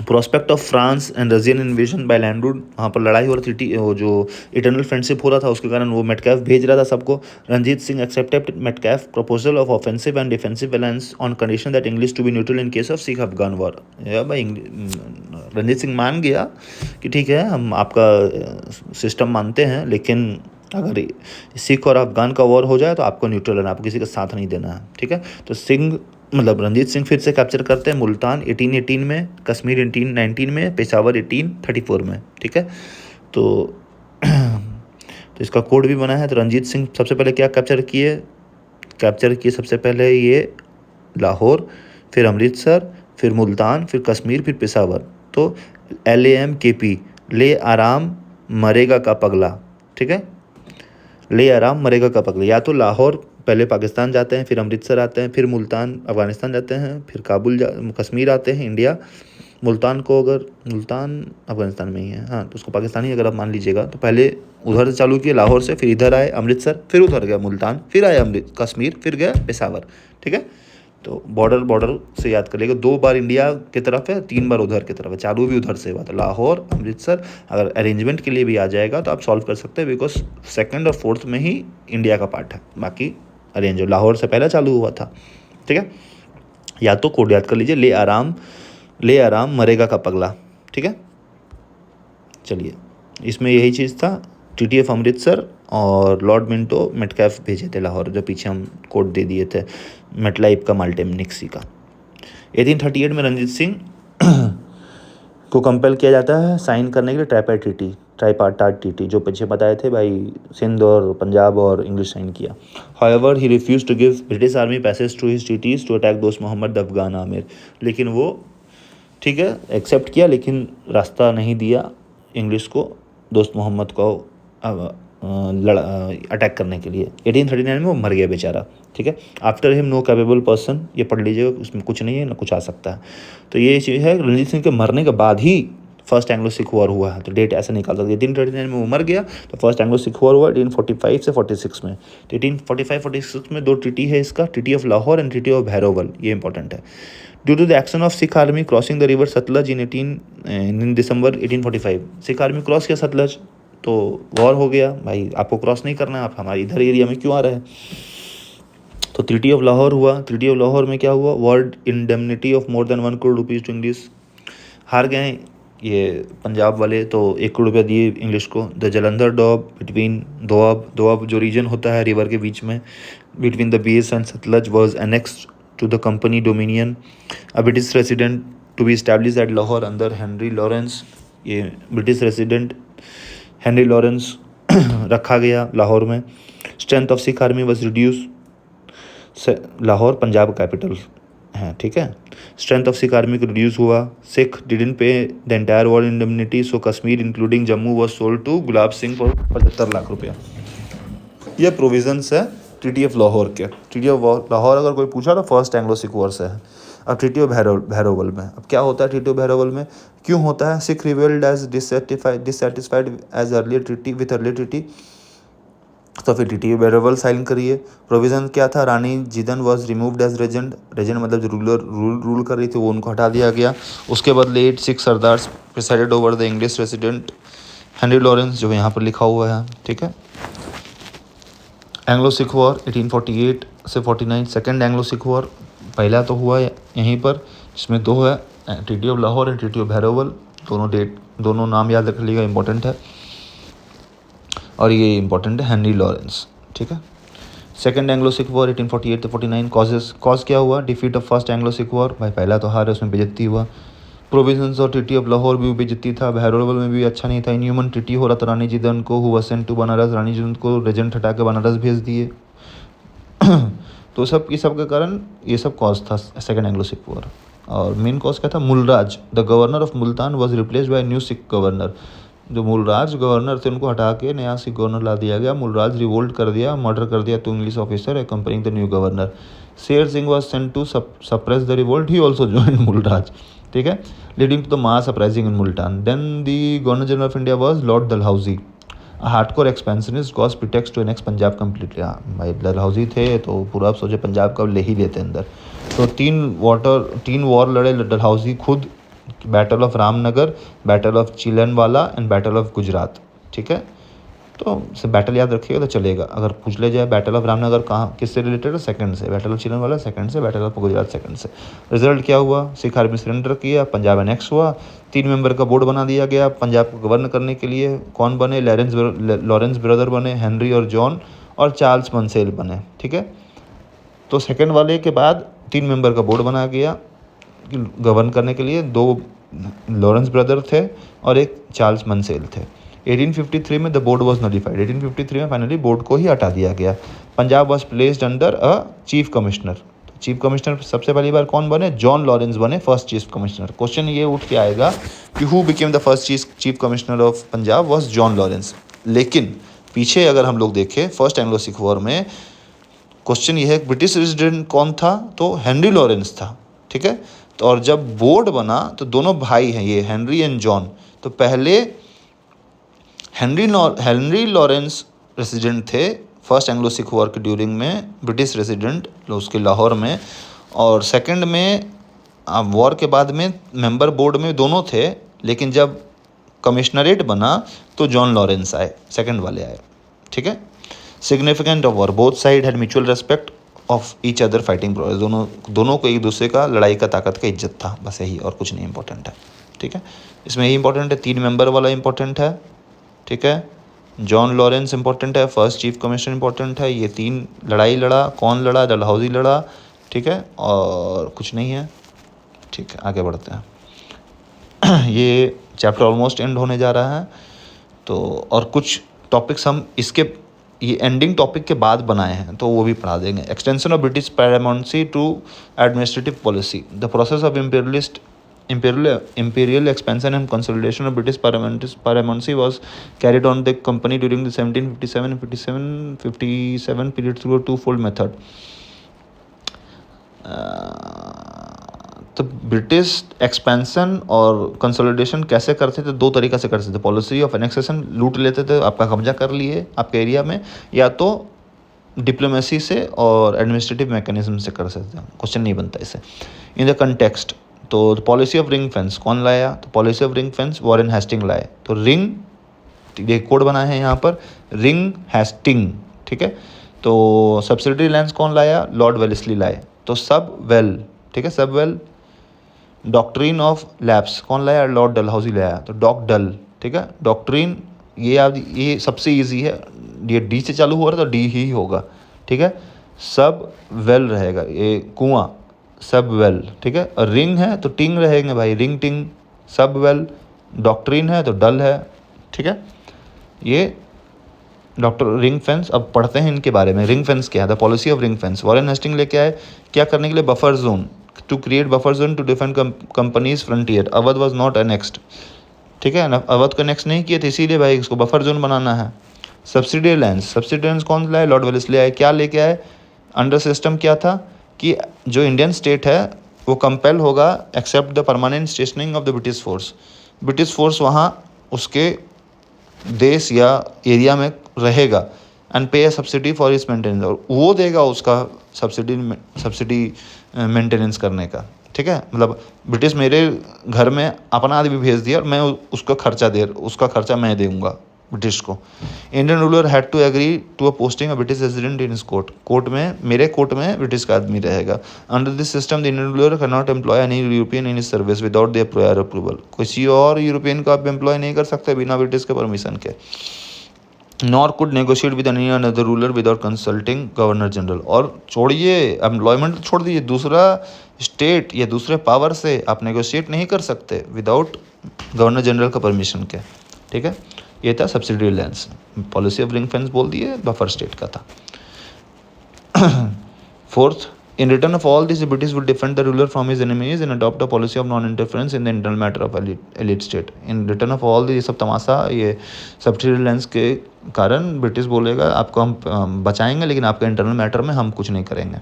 Prospect of France and Russian invasion by land route. वहाँ पर लड़ाई हो रही थी, वो जो इटर्नल फ्रेंडशिप हो रहा था उसके कारण वो मेटकैफ भेज रहा था सबको. Ranjit Singh accepted Metcalfe proposal of offensive and defensive alliance on condition that English to be neutral in case of Sikh Afghan war. भाई रंजीत सिंह मान गया कि ठीक है हम आपका सिस्टम मानते हैं, लेकिन अगर सिख और अफगान का वॉर हो जाए तो आपको न्यूट्रल रहना, आपको किसी का साथ नहीं देना है. ठीक है. तो सिंह मतलब रंजीत सिंह फिर से कैप्चर करते हैं मुल्तान 1818 में, कश्मीर 1819 में, पेशावर 1834 में, ठीक है। तो तो इसका कोड भी बना है। तो रंजीत सिंह सबसे पहले क्या कैप्चर किए सबसे पहले ये लाहौर, फिर अमृतसर, फिर मुल्तान, फिर कश्मीर, फिर पेशावर। तो LAMKP, ले आराम मरेगा का पगला, ठीक है। ले आराम मरेगा का पगला, या तो लाहौर पहले पाकिस्तान जाते हैं, फिर अमृतसर आते हैं, फिर मुल्तान अफ़गानिस्तान जाते हैं, फिर कश्मीर आते हैं इंडिया। मुल्तान अफ़गानिस्तान में ही है, हाँ, तो उसको पाकिस्तानी अगर आप मान लीजिएगा, तो पहले उधर से चालू किए लाहौर से, फिर इधर आए अमृतसर, फिर उधर गया मुल्तान, फिर आए कश्मीर, फिर गया पेशावर, ठीक है। तो बॉर्डर से याद कर लेगा, 2 बार इंडिया की तरफ है, 3 बार उधर की तरफ है, चालू भी उधर से हुआ था, लाहौर अमृतसर। अगर अरेंजमेंट के लिए भी आ जाएगा तो आप सॉल्व कर सकते हैं, बिकॉज सेकंड और फोर्थ में ही इंडिया का पार्ट है, बाकी अरेंज लाहौर से पहले चालू हुआ था, ठीक है। या तो कोड याद कर लीजिए, ले आराम मरेगा का पगला, ठीक है। चलिए, इसमें यही चीज़ था। TTF अमृतसर और लॉर्ड मिंटो मेटकैफ भेजे थे लाहौर, जो पीछे हम कोड दे दिए थे मेटलाइफ का, माल्टेम निक्सी का। 1838 में रंजीत सिंह को कंपेल किया जाता है साइन करने के लिए ट्राईपार्टाइट ट्रीटी, जो पीछे बताए थे भाई, सिंध और पंजाब और इंग्लिश साइन किया। However he refuse to give British army passage to his treaties to attack Dost Mohammad Afghan Aamir. लेकिन वो ठीक है एक्सेप्ट किया, लेकिन रास्ता नहीं दिया इंग्लिश को दोस्त मोहम्मद को अटैक करने के लिए। 1839 में वो मर गया बेचारा, ठीक है। After him no capable person, ये पढ़ लीजिएगा, उसमें कुछ नहीं है ना कुछ आ सकता है। तो ये चीज़ है, रंजीत सिंह के मरने के बाद ही फर्स्ट एंग्लो सिख वॉर हुआ है, तो डेट ऐसे निकाल सकते। 1839 में वो मर गया, तो फर्स्ट एंग्लो सिख वॉर हुआ 1845 से 46 में। तो 1845-46 में 2 ट्रीटी है इसका, treaty of Lahore and treaty of Bhairowal, ये इंपॉर्टेंट है। Due to the action of Sikh army crossing the river Sutlej in December 1845, Sikh army cross किया सतलज, तो वॉर हो गया, भाई आपको क्रॉस नहीं करना है, आप हमारे इधर एरिया में क्यों आ रहे हैं। तो ट्रीटी ऑफ लाहौर हुआ। ट्रीटी ऑफ लाहौर में क्या हुआ, war indemnity of more than 1 crore rupees to English. हार गए ये पंजाब वाले, तो 1 करोड़ रुपया दिए इंग्लिश को। द जलंधर डॉब बिटवीन दोअब जो रीजन होता है रिवर के बीच में, बिटवीन द बीस and Sutlej was annexed to the company dominion. A British resident to be established at Lahore under Henry Lawrence. ये ब्रिटिश रेसिडेंट हेनरी लॉरेंस रखा गया लाहौर में। Strength of Sikh army was reduce, Lahore Punjab capital है, ठीक है। स्ट्रेंथ ऑफ सिख आर्मी को reduce हुआ। Sikh didn't pay the entire war indemnity, so Kashmir including Jammu was sold to Gulab Singh for 75 lakh रुपया। ये प्रोविजंस है ट्रीटी ऑफ लाहौर के। ट्रीटी ऑफ लाहौर अगर कोई पूछा तो फर्स्ट एंग्लो सिख वॉर से है। अब ट्रीटी ऑफ भैरोवल में, अब क्या होता है ट्रीटी ऑफ भैरोवल में, क्यों होता है, Sikh rebelled as dissatisfied as earlier treaty with earlier treaty, तो फिर ट्रीटी ऑफ भैरोवल साइन करिए। प्रोविजन क्या था, Rani Jindan was removed as regent मतलब जो रूल कर रही थी वो उनको हटा दिया गया। उसके बदले 8 Sikh sardars presided over the English resident Henry Lawrence, जो यहाँ पर लिखा हुआ है, ठीक है। एंग्लो सिख वॉर 1848 से 49, सेकेंड एंग्लो सिख वॉर, पहला तो हुआ यहीं पर, जिसमें 2 है, treaty of Lahore and treaty of Bhairowal. दोनों नाम याद रख लीजिएगा, इंपॉर्टेंट है, और ये इंपॉर्टेंट है हेनरी लॉरेंस, ठीक है। सेकेंड एंग्लो सिख वॉर 1848 से 49, कॉज क्या हुआ, defeat of first Anglo Sikh war, भाई पहला तो हार है, उसमें बेइज्जती हुआ। प्रोविजंस और ट्रीटी ऑफ लाहौर भी बेइज्जती था, भैरोवल में भी अच्छा नहीं था। इनह्यूमन ट्रीटी हो रहा था रानी जिदन को, who was sent to Banaras, Rani Jindan को रेजेंट हटा के बनारस भेज दिए। तो सब के कारण ये सब कॉज था सेकेंड एंग्लो सिख वॉर। और मेन कॉज क्या था, Mulraj the governor of Multan was replaced by new Sikh governor. जो मुलराज गवर्नर थे उनको हटा के नया सिख गवर्नर ला दिया गया। मुलराज रिवोल्ट कर दिया, मर्डर कर दिया 2 English officer accompanying the new governor. Sher Singh was sent to suppress the revolt, he also joined Mulraj, ठीक है, leading to the mass uprising in Multan. Then the governor general of India was Lord Dalhousie, hardcore expansionist cause pretext to annex Punjab completely. हाँ भाई डलहौजी थे तो पूरा आप सोचे पंजाब का ले ही लेते अंदर। तो 3 वॉर लड़े डलहौजी खुद, battle of Ramnagar, battle of Chillianwala and battle of Gujrat, ठीक है। तो से बैटल याद रखिएगा तो चलेगा। अगर पूछ ले जाए बैटल ऑफ रामनगर कहाँ किससे रिलेटेड है, सेकंड से, बैटल ऑफ चिलनवाला सेकंड से, बैटल ऑफ गुजरात सेकंड से। रिजल्ट क्या हुआ, सिख आर्मी सरेंडर किया, पंजाब एनेक्स हुआ। 3 मेंबर का बोर्ड बना दिया गया पंजाब को गवर्न करने के लिए। कौन बने, लॉरेंस ब्रदर बने, हेनरी और जॉन, और चार्ल्स मंसेल बने, ठीक है। तो सेकंड वाले के बाद 3 मेंबर का बोर्ड बनाया गया गवर्न करने के लिए। 2 लॉरेंस ब्रदर थे और एक चार्ल्स मंसेल थे। 1853 में द बोर्ड वॉज नलिफाइड। 1853 में फाइनली बोर्ड को ही हटा दिया गया। Punjab was placed under a chief commissioner. Chief commissioner सबसे पहली बार कौन बने? जॉन लॉरेंस बने फर्स्ट चीफ कमिश्नर। क्वेश्चन ये उठ के आएगा कि who became the first chief commissioner of Punjab? Was John Lawrence. लेकिन पीछे अगर हम लोग देखें फर्स्ट एंग्लो सिख वॉर में, क्वेश्चन ये है ब्रिटिश रेजिडेंट कौन था? तो हेनरी लॉरेंस था, ठीक है। तो और जब बोर्ड बना तो दोनों भाई हैं ये, हेनरी एंड जॉन। तो पहले हेनरी लॉरेंस रेसिडेंट थे फर्स्ट एंग्लो सिख वॉर के ड्यूरिंग में, ब्रिटिश रेसिडेंट उसके लाहौर में। और सेकंड में वॉर के बाद में मेंबर बोर्ड में दोनों थे, लेकिन जब कमिश्नरेट बना तो जॉन लॉरेंस आए, सेकंड वाले आए, ठीक है। Significant of war, both side had mutual respect of each other fighting process. दोनों को एक दूसरे का लड़ाई का ताकत का इज्जत था, बस यही, और कुछ नहीं इंपॉर्टेंट है, ठीक है। इसमें यही इंपॉर्टेंट है, 3 मेंबर वाला इंपॉर्टेंट है, ठीक है। जॉन लॉरेंस इंपॉर्टेंट है, फर्स्ट चीफ कमिश्नर इंपॉर्टेंट है। ये 3 लड़ाई लड़ा, कौन लड़ा? डलहौजी लड़ा, ठीक है, और कुछ नहीं है, ठीक है। आगे बढ़ते हैं। ये चैप्टर ऑलमोस्ट एंड होने जा रहा है, तो और कुछ टॉपिक्स हम इसके ये एंडिंग टॉपिक के बाद बनाए हैं, तो वो भी पढ़ा देंगे। Extension of British paramountcy to administrative policy, the process of imperial expansion and consolidation of British paramountcy was carried on the company during the 1757 and 57 period through a twofold method. तो ब्रिटिश एक्सपेंशन और consolidation कैसे करते थे? 2 तरीक़ा से करते थे। Policy of annexation, लूट लेते थे, आपका कब्जा कर लिए आपके एरिया में, या तो डिप्लोमेसी से और एडमिनिस्ट्रेटिव मैकेनिज्म से कर सकते हैं। क्वेश्चन नहीं बनता इससे। इन द कंटेक्स्ट, तो पॉलिसी ऑफ रिंग फेंस कौन लाया? तो policy of ring fence Warren Hasting लाए। तो रिंग, ये कोड बना है यहाँ पर, रिंग हेस्टिंग, ठीक है। तो सब्सिडरी लैंड्स कौन लाया? लॉर्ड वेलेस्ली लाए। तो सब वेल, ठीक है, सब वेल। डॉक्ट्रिन ऑफ लैप्स कौन लाया? लॉर्ड डलहौजी लाया। तो डॉक डल, ठीक है। डॉक्ट्रिन ये सबसे ईजी है, ये डी से चालू हो रहा है तो डी ही होगा, ठीक है। सब वेल रहेगा, ये कुआं, सब वेल, ठीक है। और रिंग है तो टिंग रहेंगे भाई, रिंग टिंग, सब वेल। डॉक्ट्रिन है तो डल है, ठीक है। ये डॉक्टर रिंग फेंस, अब पढ़ते हैं इनके बारे में। रिंग फेंस क्या है? The policy of ring fence. Warren Hasting लेके आए क्या करने के लिए? Buffer zone, to create buffer zone to defend company's frontier. Awadh was not annexed, ठीक है ना, अवध को नेक्स्ट नहीं किए थे, इसीलिए भाई इसको बफर जोन बनाना है। सब्सिडी लैंड्स कौन लाए? लॉर्ड वेलेस्ली आए। क्या लेके आए? अंडर सिस्टम क्या था कि जो इंडियन स्टेट है वो कंपेल होगा accept the permanent stationing of the British force. British force वहाँ उसके देश या एरिया में रहेगा and pay a subsidy for its maintenance, और वो देगा उसका सब्सिडी मेंटेनेंस करने का, ठीक है। मतलब ब्रिटिश मेरे घर में अपना आदमी भेज दिया और मैं उसका खर्चा मैं दूंगा ब्रिटिश को। Indian ruler had to agree to a posting a British resident in his court में, मेरे कोर्ट में ब्रिटिश का आदमी रहेगा। Under this system the Indian ruler can not employ any European in his service without their prior approval. किसी और European को आप एम्प्लॉय नहीं कर सकते बिना ब्रिटिश के परमिशन के। Nor could negotiate with any another ruler without consulting governor general. और छोड़िए एम्प्लॉयमेंट छोड़ दीजिए, दूसरा स्टेट या दूसरे पावर से आप नेगोशिएट नहीं कर सकते विदाउट गवर्नर जनरल का परमिशन के, ठीक है। ये था subsidy lands. Policy of ring fence बोल दिए, बफर स्टेट का था। Fourth, in return of all this British would defend the ruler from his enemies and adopt a policy of non interference in the internal matter of elite state. In return of all ये सब तमाशा, ये subsidy lands के कारण British बोलेगा आपको हम बचाएंगे, लेकिन आपके इंटरनल मैटर में हम कुछ नहीं करेंगे।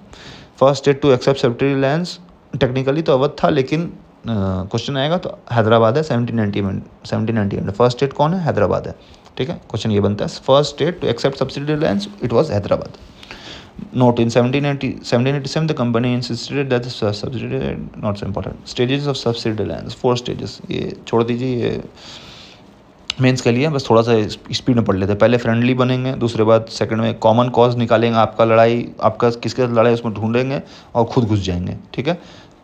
First state to accept subsidy alliance, technically तो अवध था, लेकिन क्वेश्चन आएगा तो हैदराबाद है 1790 में। फर्स्ट स्टेट कौन है? हैदराबाद है, ठीक है। क्वेश्चन ये बनता है, first state to accept subsidy alliance, it was Hyderabad. Note, in 1787 the company insisted that the subsidy, not so important, stages of subsidy lands, 4 stages। ये छोड़ दीजिए, ये मेंस के लिए बस थोड़ा सा स्पीड में पढ़ लेते हैं। पहले फ्रेंडली बनेंगे, दूसरे बाद सेकंड में कॉमन कॉज निकालेंगे, आपका किसके साथ लड़ाई उसमें ढूंढेंगे और खुद घुस जाएंगे, ठीक है।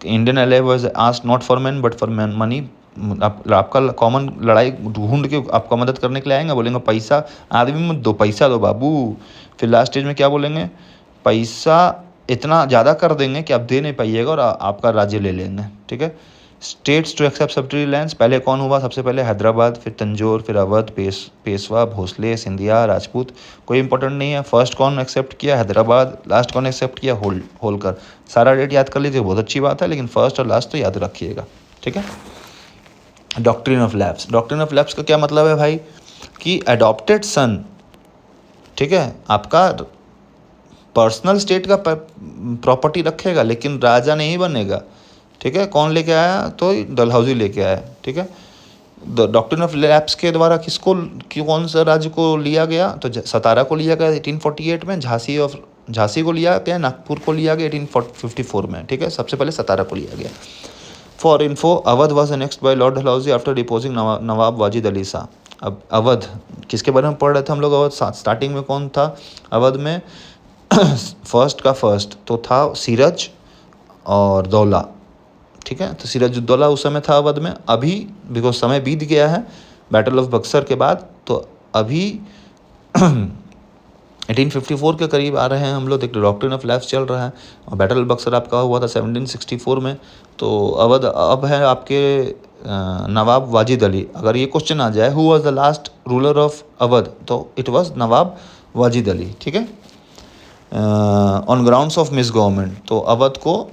इंडियन एले was asked not for man but for money. आपका कॉमन लड़ाई ढूंढ के आपका मदद करने के लिए आएंगे, बोलेंगे पैसा, आदमी मत दो, पैसा दो बाबू। फिर लास्ट स्टेज में क्या बोलेंगे? पैसा इतना ज़्यादा कर देंगे कि आप दे नहीं पाइएगा और आपका राज्य ले लेंगे, ठीक है। States to accept subsidy alliance, पहले कौन हुआ? सबसे पहले हैदराबाद, फिर तंजौर, फिर अवध, पेशवा, भोसले, सिंधिया, राजपूत। कोई इंपॉर्टेंट नहीं है। फर्स्ट कौन एक्सेप्ट किया? हैदराबाद। लास्ट कौन एक्सेप्ट किया? होलकर। सारा डेट याद कर लीजिए, बहुत अच्छी बात है, लेकिन फर्स्ट और लास्ट तो याद रखिएगा, ठीक है। Doctrine of lapse, doctrine of lapse का क्या मतलब है भाई? कि एडॉप्टेड सन, ठीक है, आपका पर्सनल स्टेट का प्रॉपर्टी रखेगा लेकिन राजा नहीं बनेगा, ठीक है। कौन लेके आया? तो डलहौजी लेके आया, ठीक है। डॉक्ट्रिन ऑफ लैप्स के द्वारा कौन सा राज्य को लिया गया? तो सतारा को लिया गया 1848 में, झांसी को लिया गया, नागपुर को लिया गया 1854 में, ठीक है। सबसे पहले सतारा को लिया गया। For info, Awadh was annexed by Lord Dalhousie after deposing Nawab Wajid Ali Shah. अब अवध किसके बारे में पढ़ रहे थे हम लोग? अवध स्टार्टिंग में कौन था अवध में? फर्स्ट का फर्स्ट तो था सीरज और दौला, ठीक है। तो सीरज उद्दौला उस समय था अवध में। अभी बिकॉज समय बीत गया है बैटल ऑफ बक्सर के बाद, तो अभी 1854 के करीब आ रहे हैं हम लोग। देखिए डॉक्ट्रिन ऑफ लैप्स चल रहा है और बैटल ऑफ बक्सर आपका हुआ था 1764 में। तो अवध अब है आपके नवाब वाजिद अली। अगर ये क्वेश्चन आ जाए who was the last ruler of Awadh, तो इट वाज नवाब वाजिद अली, ठीक है। On grounds of mis government, तो अवध को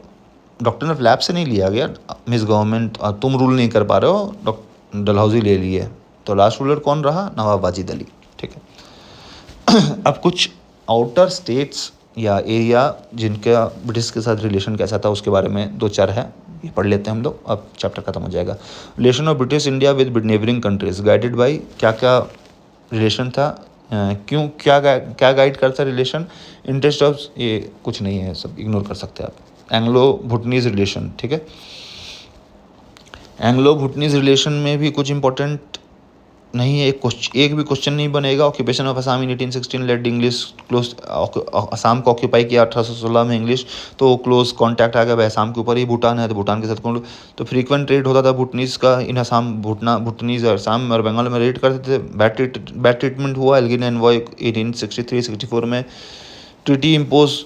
डॉक्ट्रिन ऑफ लैप्स से नहीं लिया गया, मिस गवर्नमेंट, तुम रूल नहीं कर पा रहे हो, डलहौजी ले लिए। तो लास्ट रूलर कौन रहा? नवाब वाजिद अली, ठीक है। अब कुछ आउटर स्टेट्स या एरिया जिनका ब्रिटिश के साथ रिलेशन कैसा था उसके बारे में दो चार है, ये पढ़ लेते हैं हम लोग, अब चैप्टर खत्म हो जाएगा। Relation of British India with neighbouring countries guided by, क्या क्या रिलेशन था, क्यों, क्या गाइड करता है रिलेशन? इंटरेस्ट ऑफ, ये कुछ नहीं है, सब इग्नोर कर सकते हैं आप। एंग्लो भूटनीज रिलेशन, ठीक है। एंग्लो भूटनीज रिलेशन में भी कुछ इंपॉर्टेंट नहीं है, एक भी क्वेश्चन नहीं बनेगा। Occupation of Assam in 1816 let English close, Assam को ऑक्यूपाई किया 1816 में इंग्लिश, तो क्लोज कांटेक्ट आ गया भाई, असम के ऊपर ही भूटान है तो भूटान के साथ कौन। तो फ्रीक्वेंट ट्रेड होता था भूटनीज का इन असम, भूटनीज असम और बंगाल में रेड करते थे। बैड ट्रीटमेंट हुआ एल्गिन एनवॉय 1863-64 में। Treaty impose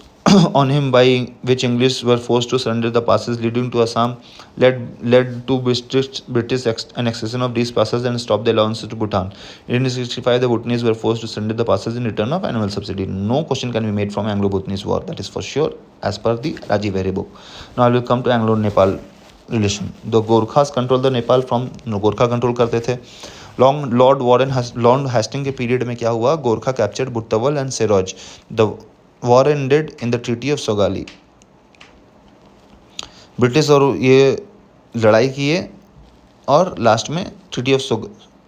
on him by which English were forced to surrender the passes leading to Assam led to British annexation of these passes and stopped the allowances to Bhutan. In 1865, the Bhutanese were forced to surrender the passes in return of annual subsidy. No question can be made from Anglo-Bhutanese war, that is for sure, as per the Rajiv Vary book. Now I will come to Anglo-Nepal relation. The Gorkhas control the Nepal from Gorkha control करते थे। Lord Hasting के period में क्या हुआ? Gorkha captured Butwal and Sheoraj. The war ended in the treaty of Sugauli. British और ये लड़ाई किए और लास्ट में ट्रीटी ऑफ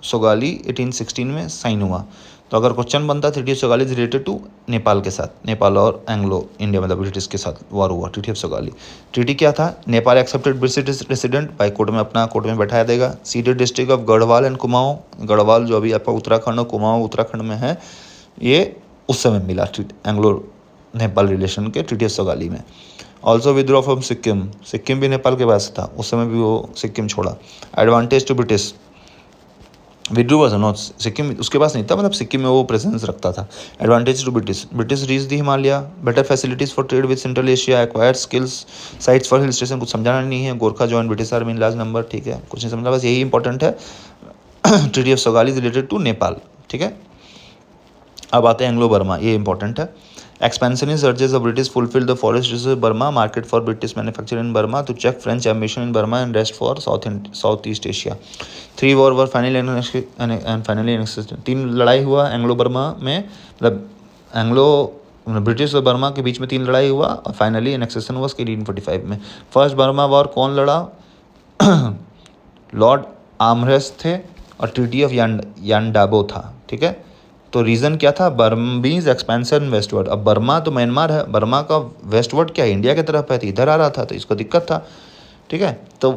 सोगाली 1816 में साइन हुआ। तो अगर क्वेश्चन बनता, treaty of Sugauli is related to Nepal के साथ, नेपाल और एंग्लो इंडिया मतलब ब्रिटिश के साथ वॉर हुआ। ट्रीटी ऑफ सोगाली, ट्रीटी क्या था? Nepal accepted British resident by court में, अपना कोर्ट में बैठाया देगा। Seeded district of Garhwal and Kumaon, Garhwal जो अभी आपका उत्तराखंड और कुमाऊं उत्तराखंड में है, ये उस समय मिला एंग्लो नेपाल रिलेशन के ट्रीटी ऑफ सोगाली में। Also withdraw from Sikkim, Sikkim भी नेपाल के पास था उस समय भी, वो सिक्किम छोड़ा। Advantage to British, withdrew was not, Sikkim उसके पास नहीं था, मतलब सिक्किम में वो प्रेजेंस रखता था। Advantage to British, British reach the Himalaya, better facilities for trade with central Asia, acquired skills, sites for hill station, कुछ समझाना नहीं है। Gorkha join British army in large number, ठीक है, कुछ नहीं समझना, बस यही इंपॉर्टेंट है। Treaty of Sugauli is related to Nepal, ठीक है। अब आते हैं एंग्लो बर्मा, ये इंपॉर्टेंट है। Expansionist urges of British fulfilled the forest reserve of Burma, market for British manufacture in Burma to check French ambition in Burma and rest for Southeast Asia. 3 war were finally annexed. 3 लड़ाई हुआ Anglo Burma में, मतलब Anglo British और Burma के बीच में 3 लड़ाई हुआ और फाइनली एनेक्सेशन हुआ 1845 में। फर्स्ट बर्मा वॉर कौन लड़ा? लॉर्ड आर्मरेस्ट थे और ट्रीटी ऑफ यांडाबो था, ठीक है। तो रीज़न क्या था? Burmese expansion westward. अब बर्मा तो म्यांमार है, बर्मा का वेस्टवर्ड क्या है? इंडिया की तरफ है, तो इधर आ रहा था, तो इसको दिक्कत था, ठीक है। तो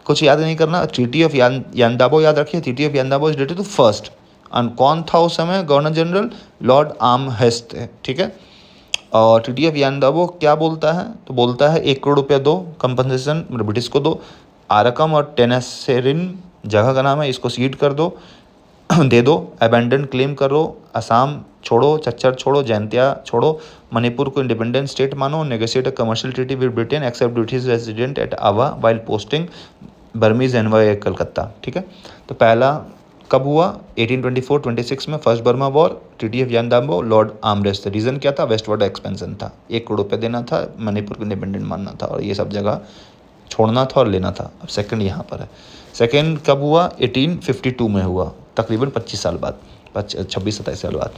कुछ याद नहीं करना, ट्रीटी ऑफ यांडाबो याद रखिए। Treaty of Yandabo is related to first, और कौन था उस समय गवर्नर जनरल? लॉर्ड आर्मरेस्ट थे, ठीक है। और ट्रीटी ऑफ यांडाबो क्या बोलता है? तो बोलता है 1 करोड़ रुपया दो, कंपनसेशन ब्रिटिश को दो। आरकम और टेनेसेरिन जगह का नाम है, इसको सीड कर दो, दे दो। अबेंडन क्लेम करो, असम छोड़ो, चच्चर छोड़ो, जैंतिया छोड़ो, मणिपुर को इंडिपेंडेंट स्टेट मानो, negotiate a commercial treaty with Britain, accept British resident at Ava while posting Burmese envoy Calcutta. ठीक है, तो पहला कब हुआ? 1824-26 में first Burma war, treaty of Yandabo, Lord Amherst. Reason क्या था? वेस्टवर्ड एक्सपेंशन था, 1 करोड़ देना था, मणिपुर को इंडिपेंडेंट मानना था और ये सब जगह छोड़ना था और लेना था। अब सेकंड यहाँ पर है। सेकंड कब हुआ? 1852 में हुआ, तकरीबन 25 साल बाद, 26-27 साल बाद।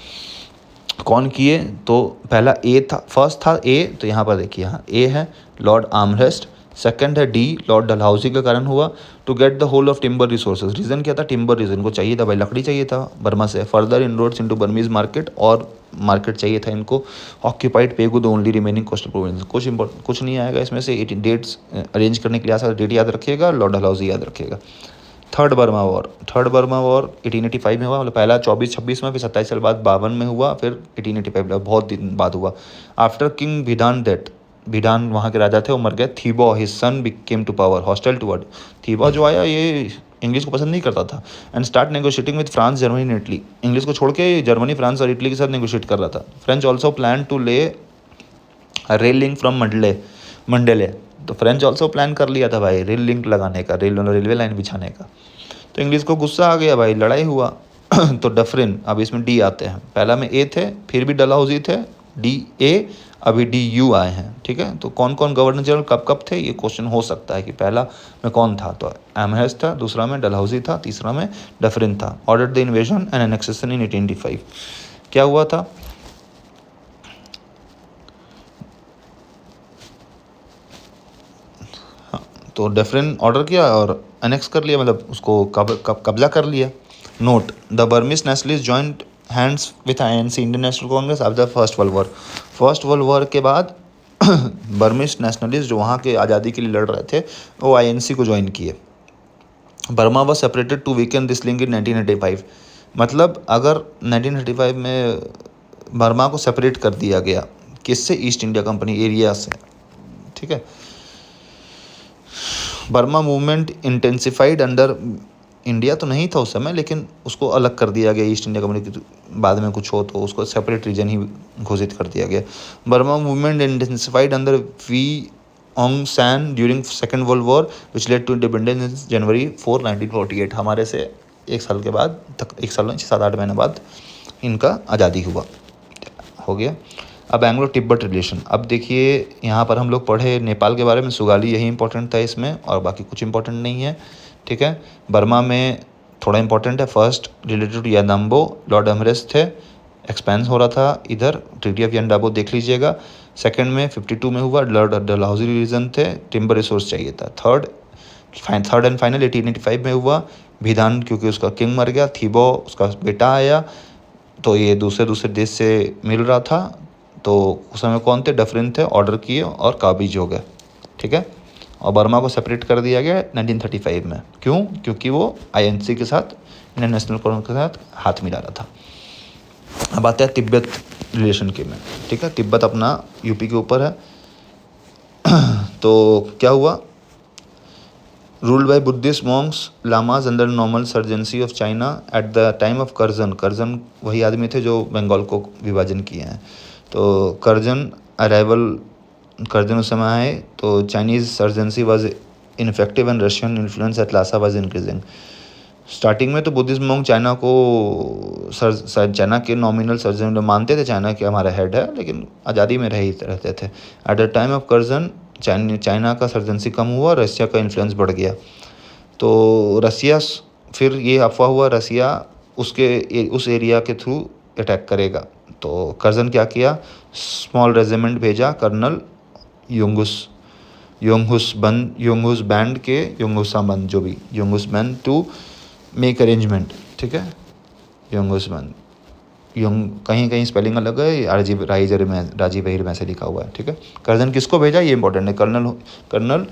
कौन किए? तो पहला ए था, फर्स्ट था ए, तो यहाँ पर देखिए, यहाँ ए है लॉर्ड आर्मरेस्ट। सेकंड है डी, लॉर्ड डलहौजी के कारण हुआ, to get the whole of timber resources. Reason क्या था? टिम्बर रीजन को चाहिए था भाई, लकड़ी चाहिए था बर्मा से। Further inroads into Burmese market, और मार्केट चाहिए था इनको। Occupied Pegu the only remaining coastal province. कुछ नहीं आएगा इसमें से। 18 डेट्स अरेंज करने के लिए आसान, डेट याद रखिएगा, लॉर्ड डलहौजी याद रखिएगा। थर्ड बर्मा वॉर 1885 में हुआ, मतलब पहला 24-26 में, फिर 27 साल बाद 52 में हुआ, फिर 1885 बहुत दिन बाद हुआ। आफ्टर किंग भिडान वहाँ के राजा थे, वो मर गए। Thibaw his son became to power, hostile toward. Thibaw जो आया ये इंग्लिश को पसंद नहीं करता था, and start negotiating with France, Germany and Italy. English को छोड़ के जर्मनी, फ्रांस और इटली के साथ नेगोशिएट कर रहा था। फ्रेंच ऑल्सो प्लान टू ले रेल लिंक फ्रॉम मंडेले। तो फ्रेंच ऑल्सो प्लान कर लिया था भाई रेल लिंक लगाने का, रेलवे लाइन बिछाने का। तो इंग्लिश को गुस्सा आ गया भाई, लड़ाई हुआ। तो डफरिन, अब इसमें डी आते हैं, पहला में ए थे, फिर भी डलहौजी थे, डी ए, अभी डी यू आए हैं। ठीक है, तो कौन कौन गवर्नर जनरल कब कब थे, ये क्वेश्चन हो सकता है कि पहला में कौन था? तो एमहेस्ट था, दूसरा में डलहौजी था, तीसरा में डफरिन था। Ordered the invasion and annexation in 1885। क्या हुआ था? तो डफरिन ऑर्डर किया और अनेक्स कर लिया, मतलब उसको कब्जा कर लिया। Note, the Burmese nationalist joint hands with INC, Indian national Congress, after first world war. First world war के बाद बर्मिस नेशनलिस्ट जो वहाँ के आज़ादी के लिए लड़ रहे थे, वो आईएनसी को ज्वाइन किए। Burma was separated to weaken this link in 1985। मतलब अगर 1935 में बर्मा को सेपरेट कर दिया गया, किससे? ईस्ट इंडिया कंपनी एरिया से। ठीक है, Burma movement intensified under, India तो नहीं था उस समय, लेकिन उसको अलग कर दिया गया ईस्ट इंडिया कंपनी की, बाद में कुछ हो तो उसको सेपरेट रीजन ही घोषित कर दिया गया। Burma movement intensified under U Aung San during second world war which led to independence January 4, 1948। हमारे से एक साल के बाद तक, एक साल नहीं, 7-8 महीने बाद इनका आज़ादी हुआ, हो गया। अब एंग्लो तिब्बत रिलेशन। अब देखिए यहाँ पर हम लोग पढ़े नेपाल के बारे में, सुगाली यही इंपॉर्टेंट था इसमें, और बाकी कुछ इंपॉर्टेंट नहीं है। ठीक है, बर्मा में थोड़ा इंपॉर्टेंट है। First related to Yandabo, Lord Amherst थे, एक्सपेंस हो रहा था इधर, ट्रीटी ऑफ यानदाम्बो देख लीजिएगा। सेकंड में 52 में हुआ, लॉर्ड डलहौजी रीजन थे, टिम्बर रिसोर्स चाहिए था। थर्ड एंड फाइनल 1885 में हुआ, भिधान क्योंकि उसका किंग मर गया, थीबो उसका बेटा आया, तो ये दूसरे देश से मिल रहा था। तो उस समय कौन थे? डफरिन थे, ऑर्डर किए और काबिज हो गए। ठीक है, और बर्मा को सेपरेट कर दिया गया 1935 में। क्यों? क्योंकि वो आईएनसी के साथ, इंडियन नेशनल कांग्रेस के साथ हाथ मिला रहा था। अब आते हैं तिब्बत रिलेशन के में। ठीक है, तिब्बत अपना यूपी के ऊपर है। तो क्या हुआ? Ruled by Buddhist monks, lamas under normal suzerainty of China at the time of Curzon वही आदमी थे जो बंगाल को विभाजन किए हैं। तो कर्जन उस समय आए, तो Chinese suzerainty was ineffective and Russian influence at Lhasa was increasing. Starting में तो बुद्धिस्ट मॉन्क चाइना के नॉमिनल सर्जन मानते थे, चाइना के हमारा हेड है, लेकिन आज़ादी में रहते थे। Eight the time of Curzon China का सर्जेंसी कम हुआ, रशिया का इन्फ्लुएंस बढ़ गया। तो रसिया, फिर ये अफवाह हुआ रसिया उस एरिया के थ्रू अटैक करेगा। तो कर्जन क्या किया? स्मॉल रेजिमेंट भेजा, colonel Younghusband to make arrangement. ठीक है, योंगहुस बैंड, कहीं कहीं स्पेलिंग अलग है, राजीव बहिर में से लिखा हुआ है। ठीक है, कर्जन किसको भेजा ये इंपॉर्टेंट है, कर्नल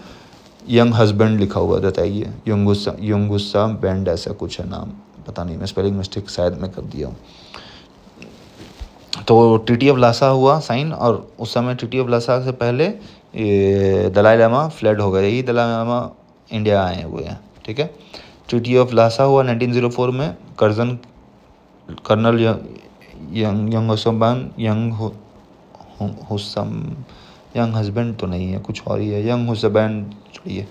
यंग हस्बैंड लिखा हुआ बताइए, योंगुस्सा बैंड ऐसा कुछ है नाम, पता नहीं, मैं स्पेलिंग मिस्टेक शायद मैं कर दिया हूँ। तो ट्रीटी ऑफ लासा हुआ साइन, और उस समय ट्रीटी ऑफ लासा से पहले ये दलाई लामा फ्लड हो गए, यही दलाई लामा इंडिया आए हुए हैं। ठीक है, ट्रीटी ऑफ लासा हुआ 1904 में। Colonel Young Hussain Younghusband तो नहीं है, कुछ और ही है, यंग हुसैन छोड़िए।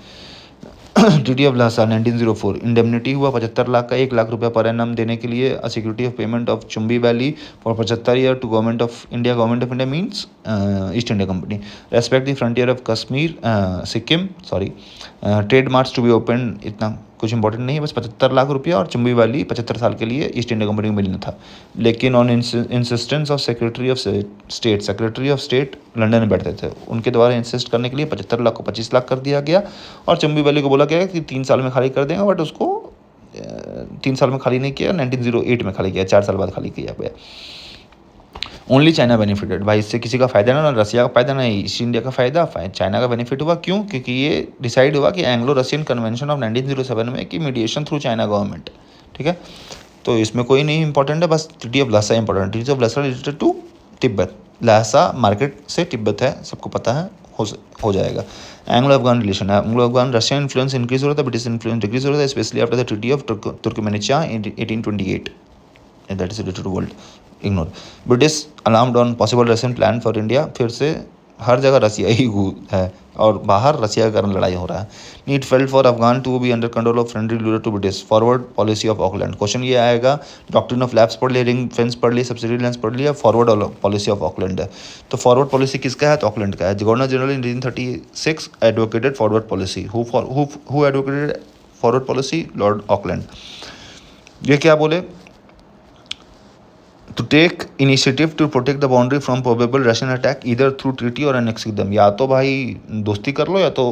ट्रीटी ऑफ लासा 1904 इंडेमनिटी हुआ 75 लाख का, 1 लाख रुपया पर एनम देने के लिए। Security of payment of Chumbi valley for 75 year to government of India means East India company. Respect the frontier of Kashmir Sikkim, sorry. Trade marts to be open, इतना कुछ important नहीं है, बस 75 लाख रुपया और चुम्बी वैली 75 साल के लिए ईस्ट इंडिया कंपनी को मिलना था। लेकिन on insistence of secretary of state London में बैठते थे, उनके द्वारा इंसिस्ट करने के लिए 75 लाख को 25 लाख कर दिया गया। और चुम्बी वैली को बोला गया कि 3 साल में खाली कर देंगे, बट उसको 3 साल में खाली नहीं किया, 1908 में खाली किया, 4 साल बाद खाली किया गया। ओनली चाइना बेनिफिटेड, भाई इससे किसी का फ़ायदा ना रसिया का फ़ायदा, ना ईस्ट इंडिया का फ़ायदा, चाइना का बेनिफिट हुआ। क्यों? क्योंकि ये डिसाइड हुआ कि एंग्लो रशियन कन्वेंशन ऑफ 1907 में कि मीडिएशन थ्रू चाइना गवर्नमेंट, ठीक है। तो इसमें कोई नहीं इंपॉर्टेंट है, बस treaty of Lhasa important. Treaty of Lhasa related to Tibet, Lhasa market से तिब्बत है, सबको पता है, हो जाएगा। Anglo Afghan relation, Anglo Afghan Russian influence increase हो रहा था, ब्रिटिश इन्फ्लुएंस डिक्रीज हो रहा था, specially after the treaty of Turkmenistan in 1828, that is related to world, ignore. British alarmed on possible Russian plan for India, फिर से हर जगह रसिया ही है और बाहर रसिया के कारण लड़ाई हो रहा है। Need felt for Afghan to be under control of friendly ruler to British, forward policy of Auckland. Question ये आएगा, डॉक्ट्रिन ऑफ लैप्स पढ़ लिया, रिंग फेंस पढ़ लिया, सब्सिडी लैंड्स पढ़ लिया, फॉरवर्ड पॉलिसी ऑफ ऑकलैंड है। तो फॉरवर्ड पॉलिसी किसका है? तो ऑकलैंड का है। Governor general in 1936 advocated forward policy. Who advocated forward policy? Lord Auckland. ये क्या बोले? to take initiative to protect the boundary from probable Russian attack either through treaty or annexing them, या तो भाई दोस्ती कर लो या तो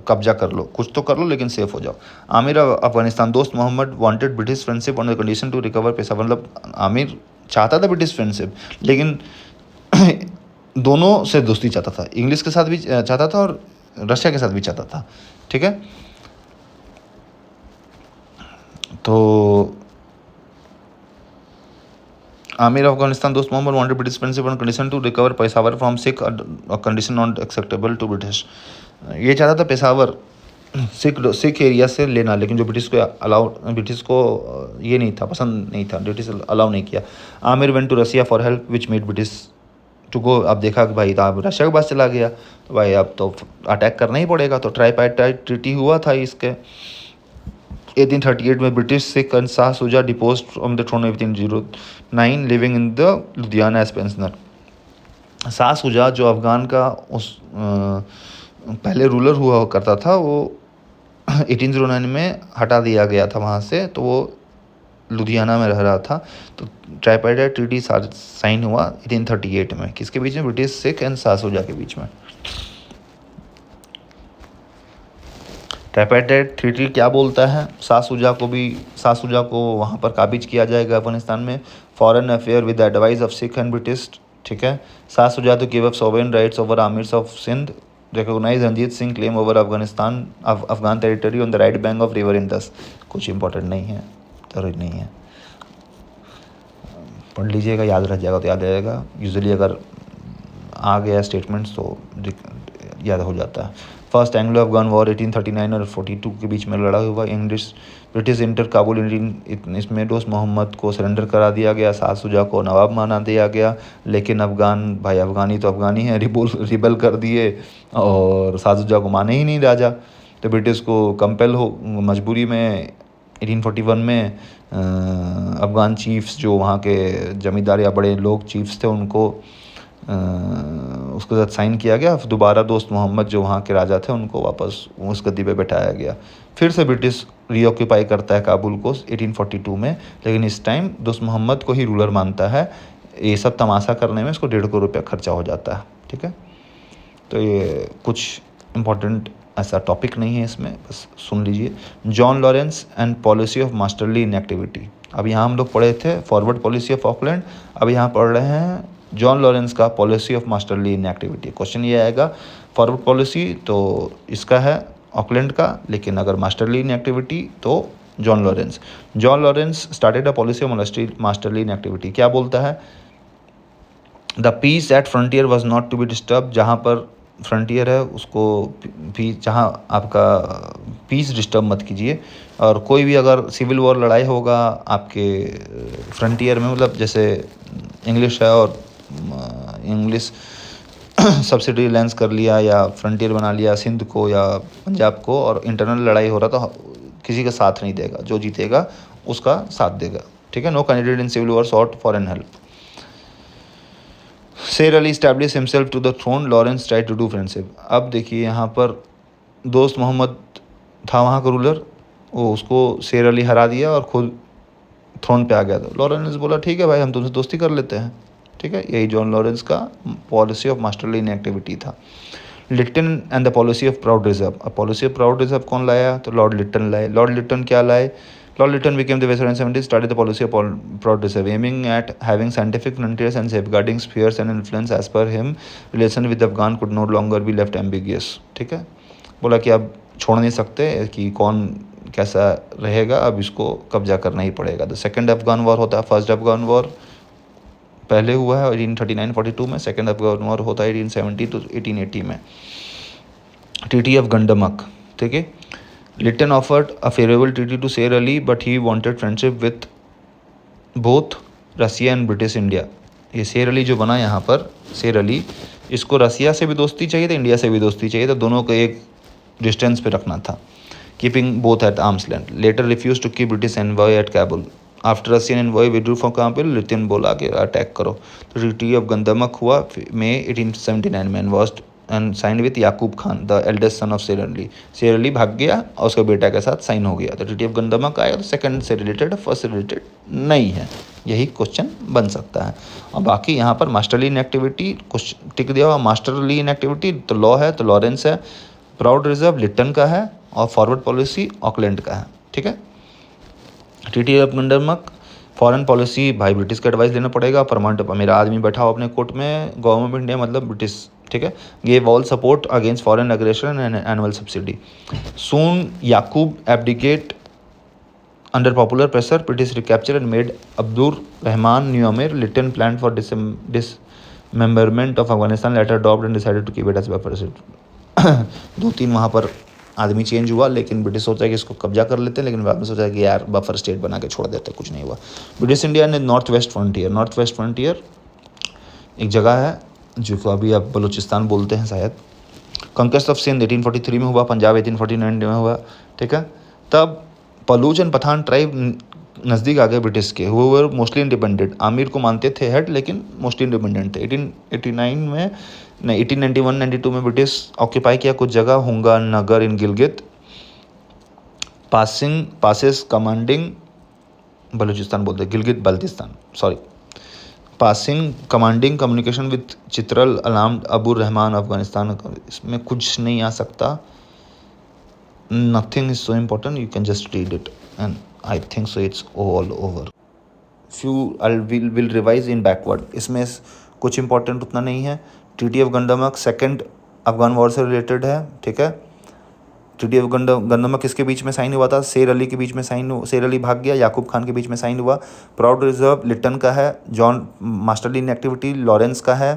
कब्जा कर लो, कुछ तो कर लो लेकिन सेफ हो जाओ। Amir Afghanistan Dost Mohammad wanted British friendship on the condition to recover Peshawar, मतलब आमिर चाहता था ब्रिटिश फ्रेंडशिप, लेकिन दोनों से दोस्ती चाहता था, इंग्लिश के साथ भी चाहता था और रशिया के साथ भी चाहता था, ठीक है। तो Amir Afghanistan Dost Mohammad wanted British friendship on condition to recover Peshawar from Sikh, condition not acceptable to British. ये चाहता था पेशावर सिख एरिया से लेना, लेकिन जो ब्रिटिश को ये नहीं था, पसंद नहीं था, ब्रिटिश अलाउ नहीं किया। Amir went to Russia for help which made British to go. अब देखा कि भाई अब रशिया के पास चला गया, तो भाई अब तो अटैक करना ही पड़ेगा। तो ट्राइपार्टाइट ट्रीटी हुआ था इसके 1838 में। British Sikh Shah Shuja deposed from the throne 1809, living in the Ludhiana as pensioner. Shah Shuja जो अफगान का उस पहले रूलर हुआ करता था, वो 1809 में हटा दिया गया था वहाँ से, तो वो लुधियाना में रह रहा था। तो ट्राइपार्टाइट ट्रीटी साइन हुआ 1838 में, किसके बीच में? ब्रिटिश सिख एंड शाह शुजा के बीच में। ट्राइपार्टाइट ट्रीटी क्या बोलता है? शाह शुजा को वहाँ पर काबिज किया जाएगा अफगानिस्तान में, foreign affair with advice of Sikh and British, ठीक है। Shah Shuja to give up sovereign rights over amirs of Sindh, recognise Ranjit Singh claim over Afghan territory on the right bank of river Indus. कुछ इंपॉर्टेंट नहीं है, जरूरी नहीं है, पढ़ लीजिएगा, याद रह जाएगा तो याद रहेगा। यूजुअली अगर आ गया स्टेटमेंट्स तो याद हो जाता है। फर्स्ट एंग्लो अफगान वॉर 1839 और 42 के बीच में लड़ा हुआ। ब्रिटिश इंटर काबुल, इसमें दोस्त मोहम्मद को सरेंडर करा दिया गया, शाह शुजा को नवाब माना दिया गया, लेकिन अफगानी तो अफगानी है, रिबल कर दिए और शाह शुजा को माने ही नहीं राजा। तो ब्रिटिश को मजबूरी में 1841 में अफगान चीफ्स, जो वहाँ के जमींदार या बड़े लोग चीफ्स थे, उनको उसके साथ साइन किया गया। दोबारा दोस्त मोहम्मद जो वहाँ के राजा थे, उनको वापस उस गद्दी पे बैठाया गया। फिर से ब्रिटिश रीऑक्यूपाई करता है काबुल को 1842 में, लेकिन इस टाइम दोस्त मोहम्मद को ही रूलर मानता है। ये सब तमाशा करने में इसको 1.5 करोड़ रुपया खर्चा हो जाता है, ठीक है। तो ये कुछ इम्पोर्टेंट ऐसा टॉपिक नहीं है इसमें, बस सुन लीजिए। John Lawrence and policy of masterly inactivity. अब यहाँ हम लोग पढ़े थे फॉरवर्ड पॉलिसी ऑफ ऑकलैंड, अब यहाँ पढ़ रहे हैं जॉन लॉरेंस का policy of masterly inactivity. Question ये आएगा, फॉरवर्ड पॉलिसी तो इसका है ऑकलैंड का, लेकिन अगर मास्टरली इनएक्टिविटी तो John Lawrence started a policy of masterly inactivity. क्या बोलता है? The peace at frontier was not to be disturb, जहाँ पर फ्रंटियर है उसको भी, जहाँ आपका पीस डिस्टर्ब मत कीजिए। और कोई भी अगर सिविल वॉर लड़ाई होगा आपके फ्रंटियर में, मतलब जैसे इंग्लिश है और इंग्लिश सब्सिडी लैंस कर लिया या फ्रंटियर बना लिया सिंध को या पंजाब को, और इंटरनल लड़ाई हो रहा तो किसी का साथ नहीं देगा, जो जीतेगा उसका साथ देगा, ठीक है। No candidate in civil war sought foreign help. Sher Ali establish himself to the throne, Lawrence try to do friendship. अब देखिए यहाँ पर दोस्त मोहम्मद था वहाँ का रूलर, वो उसको शेर अली हरा दिया और खुद थ्रोन पे आ गया। था लॉरेंस बोला ठीक है भाई हम तुमसे दोस्ती कर लेते हैं, ठीक है। यही जॉन लॉरेंस का पॉलिसी ऑफ मास्टरली इनएक्टिविटी था। Lytton and the policy of proud reserve. अब पॉलिसी ऑफ प्राउड रिजर्व कौन लाया, तो लॉर्ड लिटन लाए। लॉर्ड लिटन क्या लाए, Lord Lytton became the Western 70s, started the policy of Proud Reserve, aiming at having scientific frontiers and safeguarding spheres and influence. As per him, relation with Afghan could no longer be left ambiguous, ठीक है। बोला कि अब छोड़ नहीं सकते कि कौन कैसा रहेगा, अब इसको कब्जा करना ही पड़ेगा। द सेकेंड अफगान वॉर होता है, फर्स्ट अफगान वॉर पहले हुआ है 1839-42 में, सेकेंड अफगान वॉर होता है 1870 to 1880 में। ट्रीटी ऑफ गंडमक, ठीक है। Lytton offered a favourable treaty to Sher Ali but he wanted friendship with both Russia and British India. ये शेर अली जो बना यहाँ पर, शेर अली, इसको रसिया से भी दोस्ती चाहिए था, इंडिया से भी दोस्ती चाहिए था, दोनों को एक डिस्टेंस पे रखना था, keeping both at arms length. Later refuse to keep British envoy at Kabul. After Russian envoy withdrew from Kabul, Lytton बोला कि अटैक करो। तो ट्रीटी ऑफ गंदमक हुआ मई 1879 में, and sign with Yakub Khan the eldest son of Sher Ali. शेर अली भाग गया और उसके बेटा के साथ साइन हो गया। तो ट्रीटी ऑफ गंदमक आएगा तो सेकंड से रिलेटेड, फर्स्ट से रिलेटेड नहीं है, यही क्वेश्चन बन सकता है। और बाकी यहाँ पर मास्टरली इनएक्टिविटी कुछ टिक दिया हुआ, मास्टरली इनएक्टिविटी तो लॉ है तो लॉरेंस है, प्राउड रिजर्व लिटन का है और फॉरवर्ड पॉलिसी ऑकलैंड का है, ठीक है। ट्रीटी ऑफ गंडमक, फॉरेन पॉलिसी भाई ब्रिटिश का एडवाइस लेना पड़ेगा। परमानेंट मेरा आदमी बैठा हो अपने कोर्ट में, गवर्नमेंट ऑफ इंडिया मतलब ब्रिटिश, ठीक है। Gave all support against foreign aggression and annual subsidy. Soon Yakub abdicate under popular pressure, British recapture and made Abdur Rahman new amir. Lytton plan for dismemberment of Afghanistan, later adopt and decided to keep it as buffer state. 2-3 वहाँ पर आदमी change हुआ, लेकिन British सोचा कि इसको कब्जा कर लेते हैं, लेकिन बाद में सोचा कि यार बफर स्टेट बना के छोड़ देते, कुछ नहीं हुआ। ब्रिटिश इंडिया ने north west frontier, north west frontier एक जगह है जो को अभी आप बलूचिस्तान बोलते हैं शायद। कंक्वेस्ट ऑफ सिंध 1843 में हुआ, पंजाब 1849 में हुआ, ठीक है। तब बलूच एंड पठान ट्राइब नज़दीक आ गए ब्रिटिश के, वो वर मोस्टली इंडिपेंडेंट। आमिर को मानते थे हेड, लेकिन मोस्टली इंडिपेंडेंट थे। 1889 में नहीं 1891-92 में ब्रिटिश ऑक्यूपाई किया कुछ जगह, Hunza Nagar in Gilgit, passes commanding Baluchistan बोलते, Gilgit Baltistan, sorry, passing commanding communication with Chitral Alam Abu Rahman Afghanistan. इसमें कुछ नहीं आ सकता, nothing is so important, you can just read it and I think so it's all over. Few I will revise in backward, इसमें कुछ इंपॉर्टेंट उतना नहीं है। Treaty of Gandamak second Afghan war से रिलेटेड है, ठीक है। ट्रीटी ऑफ गंडमक किसके बीच में साइन हुआ था, शेर अली के बीच में साइन, शेर अली भाग गया, याकूब खान के बीच में साइन हुआ। प्राउड रिजर्व लिटन का है, जॉन मास्टरली इनएक्टिविटी लॉरेंस का है।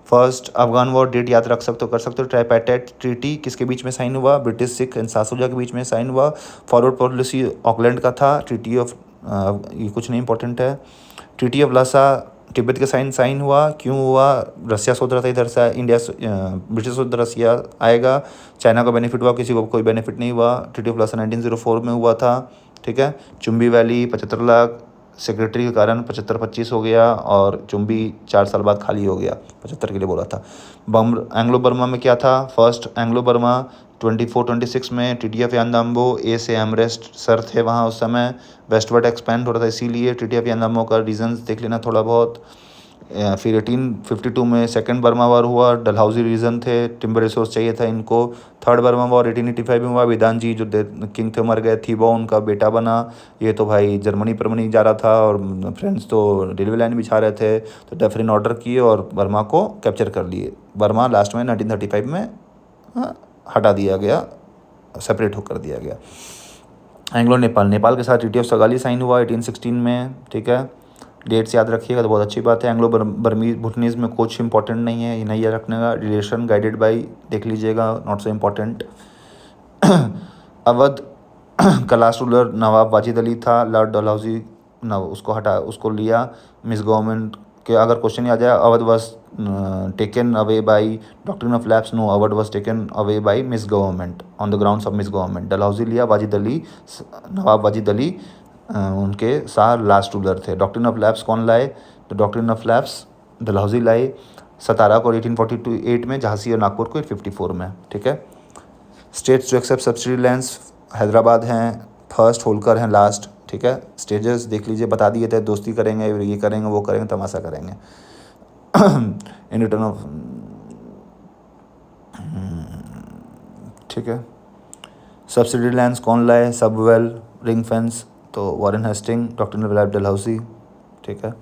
फर्स्ट अफगान वॉर डेट याद रख सकते हो, कर सकते हो। ट्राइपार्टाइट ट्रीटी किसके बीच में साइन हुआ, ब्रिटिश सिख एंड सासूजा के बीच में साइन हुआ। फॉरवर्ड पॉलिसी ऑकलैंड का था। ट्रीटी ऑफ ये कुछ नहीं इंपॉर्टेंट है। ट्रीटी ऑफ लासा तिब्बत के साइन हुआ, क्यों हुआ, रसिया सोच रहा था इधर से इंडिया, ब्रिटिश सोच रसिया आएगा, चाइना का बेनिफिट हुआ, किसी को कोई बेनिफिट नहीं हुआ। ट्रीटी ऑफ लासा 1904 में हुआ था, ठीक है। चुम्बी वैली 75 लाख सेक्रेटरी के कारण 75-25 हो गया, और चुम्बी 4 साल बाद खाली हो गया, 75 के लिए बोला था। एंग्लो बर्मा में क्या था, फर्स्ट एंग्लो बर्मा 24-26 में। ट्रीटी ऑफ यानदाम्बो ए से एमरेस्ट सर थे वहाँ उस समय, वेस्टवर्ड एक्सपेंड हो रहा था इसीलिए। ट्रीटी ऑफ यानदाम्बो का रीजंस देख लेना थोड़ा बहुत। फिर 1852 में सेकंड बर्मा वॉर हुआ, डलहौजी रीजन थे, टिम्बर रिसोर्स चाहिए था इनको। थर्ड बर्मा वॉर 1885 में हुआ, विदानजी जो किंग थे मर गए, थीबो उनका बेटा बना। ये तो भाई जर्मनी जा रहा था और फ्रेंड्स तो रेलवे लाइन बिछा रहे थे, तो डेफरिन ऑर्डर किए और बर्मा को कैप्चर कर लिए। बर्मा लास्ट में 1935 में हटा दिया गया, सेपरेट होकर दिया गया। एंग्लो नेपाल के साथ ट्रीटी ऑफ सगाली साइन हुआ 1816 में, ठीक है। डेट्स याद रखिएगा तो बहुत अच्छी बात है। एंग्लो बर्मीज भूटनीज में कुछ इंपॉर्टेंट नहीं है, ये नहीं याद रखने का। रिलेशन गाइडेड बाई देख लीजिएगा, नॉट सो इम्पॉर्टेंट। अवध का लास्ट रूलर नवाब वाजिद अली था। लॉर्ड डलहौजी उसको लिया मिस गवर्नमेंट के। अगर क्वेश्चन आ जाए Awadh was taken away by doctrine of lapse, no, Awadh was taken away by mis government on the grounds of mis government. Dalhousie लिया, वाजिद अली, नवाब वाजिद अली उनके साथ लास्ट रूलर थे। डॉक्ट्रिन ऑफ लैप्स कौन लाए? तो डॉक्ट्रिन ऑफ लैप्स डलहौजी लाए। सतारा को 1848 में, झांसी और नागपुर को 854 में। ठीक है। States to accept subsidy lands Hyderabad हैं फर्स्ट, होलकर हैं लास्ट। ठीक है। स्टेजेस देख लीजिए, बता दिए थे, दोस्ती करेंगे, ये करेंगे, वो करेंगे, तमाशा करेंगे। इन रिटर्न ऑफ, ठीक है। सब्सिडी लैंड्स कौन लाए? सबवेल, रिंग फेंस, तो Warren Hastings, doctor of Dalhousie. ठीक है।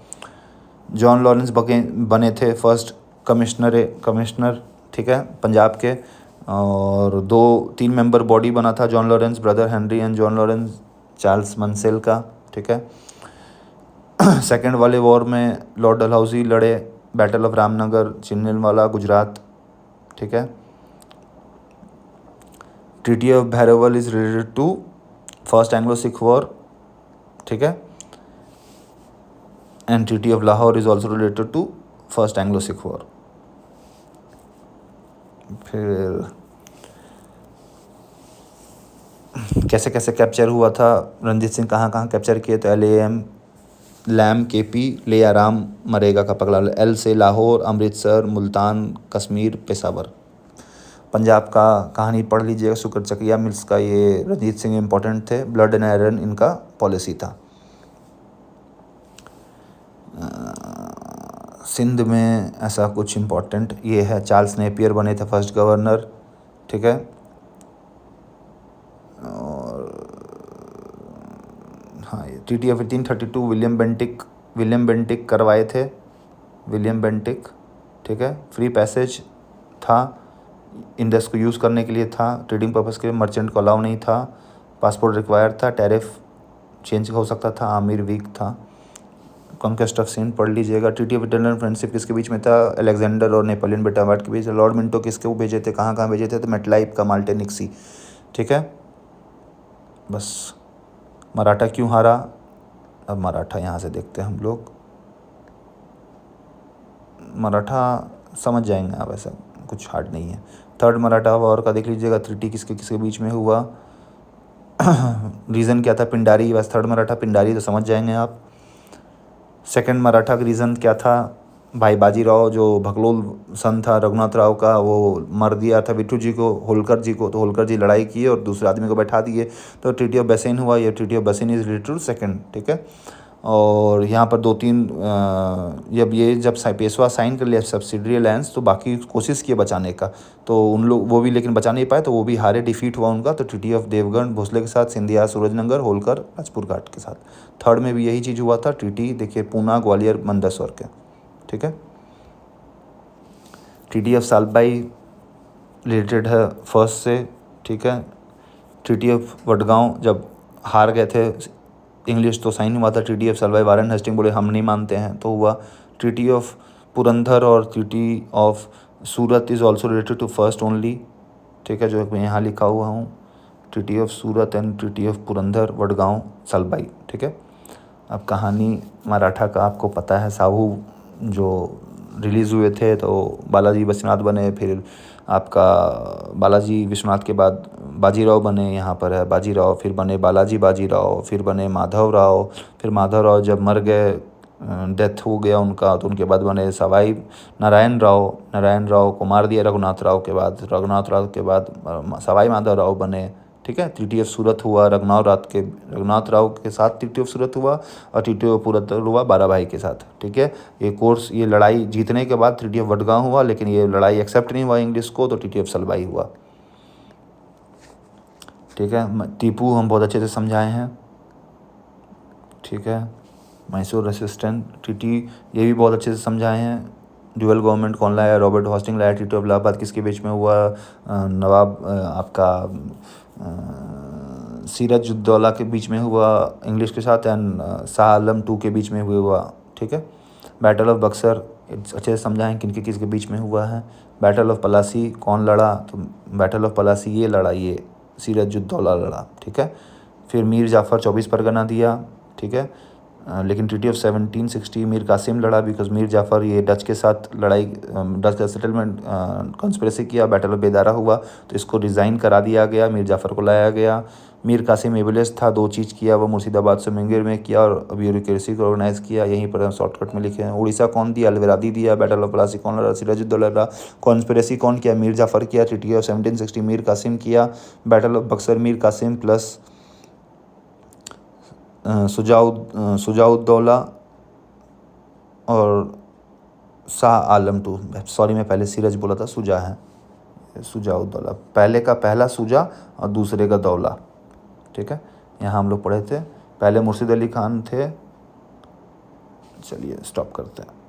जॉन लॉरेंस बने थे फर्स्ट कमिश्नर, ठीक है, पंजाब के। और 2-3 मेंबर बॉडी बना था John Lawrence, brother Henry and John Lawrence, Charles Mansel का। ठीक है। सेकेंड वाले वॉर में लॉर्ड डलहौजी लड़े, बैटल ऑफ रामनगर, चिन्नवाला, गुजरात। ठीक है। Treaty of Bhyrowal is related to first Anglo Sikh war. ठीक है। And treaty of Lahore is also related to first Anglo Sikh war. फिर कैसे कैसे कैप्चर हुआ था, रंजीत सिंह कहाँ कहाँ कैप्चर किए? तो LAM, लैम, KP, ले आराम, मरेगा का पगला, L से लाहौर, अमृतसर, मुल्तान, कश्मीर, पेशावर। पंजाब का कहानी पढ़ लीजिएगा, शुक्र चकिया मिल्स का, ये रंजीत सिंह इंपॉर्टेंट थे। ब्लड एंड आयरन इनका पॉलिसी था। सिंध में ऐसा कुछ इम्पोर्टेंट ये है, चार्ल्स नेपियर बने थे फर्स्ट गवर्नर। ठीक है। और हाँ, ये ट्रीटी ऑफ 1832 विलियम बेंटिक करवाए थे, विलियम बेंटिक। ठीक है। फ्री पैसेज था, इंडस को यूज़ करने के लिए था, ट्रेडिंग पर्पस के लिए, मर्चेंट को अलाउ नहीं था, पासपोर्ट रिक्वायर था, टैरिफ चेंज हो सकता था, आमिर वीक था। कॉन्क्वेस्ट ऑफ सिंध पढ़ लीजिएगा। ट्रीटी ऑफ इटरनल फ्रेंडशिप किसके बीच में था? अलेक्जेंडर और नेपोलियन बेटावाट के बीच। लॉर्ड मिंटो किसके वो भेजे थे, कहाँ कहाँ भेजे थे? तो मेटलाइफ का, माल्टे निक्सी। ठीक है। बस मराठा क्यों हारा? अब मराठा यहाँ से देखते हैं हम लोग, मराठा समझ जाएंगे आप, ऐसा कुछ हार्ड नहीं है। थर्ड मराठा वॉर का देख लीजिएगा, ट्रीटी किसके किसके बीच में हुआ, रीज़न क्या था? पिंडारी। बस थर्ड मराठा पिंडारी तो समझ जाएंगे आप। सेकंड मराठा का रीज़न क्या था? भाई बाजीराव जो भगलोल सन था रघुनाथ राव का, वो मर दिया था बिट्टू जी को, होलकर जी को, तो होलकर जी लड़ाई किए और दूसरे आदमी को बैठा दिए, तो ट्रीटी ऑफ बेसेन हुआ। ये ट्रीटी ऑफ बेसेन इज रिलेटेड टू सेकंड। ठीक है। और यहाँ पर 2-3 जब पेशवा साइन कर लिया सब्सिडरी अलायंस, तो बाकी कोशिश किए बचाने का, तो उन लोग वो भी लेकिन बचा नहीं पाए, तो वो भी हारे, डिफीट हुआ उनका। तो ट्रीटी ऑफ देवगढ़ भोसले के साथ, सिंधिया सूरजनगर, होलकर राजपुर घाट के साथ। थर्ड में भी यही चीज़ हुआ था। ट्रीटी देखिए, पूना, ग्वालियर, मंदसौर के। ठीक है। ट्रीटी ऑफ सालबाई रिलेटेड है फर्स्ट से। ठीक है। ट्रीटी ऑफ वडगांव जब हार गए थे इंग्लिश, तो साइन हुआ था। Treaty of Salbai, Warren Hastings बोले हम नहीं मानते हैं, तो हुआ। ट्रीटी ऑफ पुरंदर और treaty of Surat is also related to first only. ठीक है, जो मैं यहाँ लिखा हुआ हूँ, treaty of Surat and treaty of Purandar, Vadgaon, Salbai. ठीक है। अब कहानी मराठा का आपको पता है, साहू जो रिलीज़ हुए थे, तो बालाजी विश्वनाथ बने, फिर आपका बालाजी विश्वनाथ के बाद बाजीराव बने, यहाँ पर है बाजीराव, फिर बने बालाजी बाजीराव, फिर बने माधवराव, फिर माधवराव जब मर गए, डेथ हो गया उनका, तो उनके बाद बने सवाई नारायण राव को मार दिया रघुनाथ राव के बाद सवाई माधवराव बने। ठीक है। ट्रीटी ऑफ सूरत हुआ रघुनाथ राव के साथ, ट्रीटी ऑफ सूरत हुआ, और ट्रीटी ऑफ पुरंदर हुआ बाराभाई के साथ। ठीक है। ये लड़ाई जीतने के बाद ट्रीटी ऑफ वडगांव हुआ, लेकिन ये लड़ाई एक्सेप्ट नहीं हुआ इंग्लिश को, तो ट्रीटी ऑफ सलबाई हुआ। ठीक है। टीपू हम बहुत अच्छे से समझाए हैं। ठीक है। मैसूर रेसिस्टेंट ट्रीटी, ये भी बहुत अच्छे से समझाए हैं। ड्यूअल गवर्नमेंट कौन लाया? रॉबर्ट हॉस्टिंग लाया। ट्रीटी ऑफ इलाहाबाद किसके बीच में हुआ? नवाब आपका सीरज उद्दौला के बीच में हुआ इंग्लिश के साथ, एंड शाह आलम 2 के बीच में हुआ। ठीक है। बैटल ऑफ बक्सर अच्छे से समझाएं किन के किसके बीच में हुआ है। बैटल ऑफ पलासी कौन लड़ा, तो बैटल ऑफ पलासी ये लड़ा, ये सिराजुद्दौला लड़ा, ठीक है। फिर मीर जाफ़र 24 परगना दिया, ठीक है। लेकिन ट्रीटी ऑफ 1760 मीर कासिम लड़ा, बिकॉज मीर जाफ़र ये डच के साथ लड़ाई, डच का सेटलमेंट कंस्पिरेसी किया, बैटल ऑफ बेदारा हुआ तो इसको रिज़ाइन करा दिया गया, मीर जाफ़र को लाया गया। मीर कासिम एबलेस था, 2 चीज़ किया, वो मुर्शिदाबाद से मुंगेर में किया और ब्यूरोक्रेसी को ऑर्गेनाइज़ किया, यहीं पर हम शॉर्टकट में लिखे हैं। उड़ीसा कौन दिया, अलवेरादी दिया। बैटल ऑफ पलासी कौन लड़ा, सिराजुद्दौला लड़ा। कॉन्स्पिरेसी कौन किया, मीर जाफ़र किया। ट्रीटी ऑफ 1760 मीर कासिम किया। Battle of Buxar Mir Qasim plus Shujauddaula और शाह आलम टू, सॉरी मैं पहले सीरज बोला था, सुजा है, सुजाउद्दौला। पहले का पहला सुजा और दूसरे का दौला, ठीक है। यहाँ हम लोग पढ़े थे, पहले मुर्शिद अली खान थे। चलिए स्टॉप करते हैं।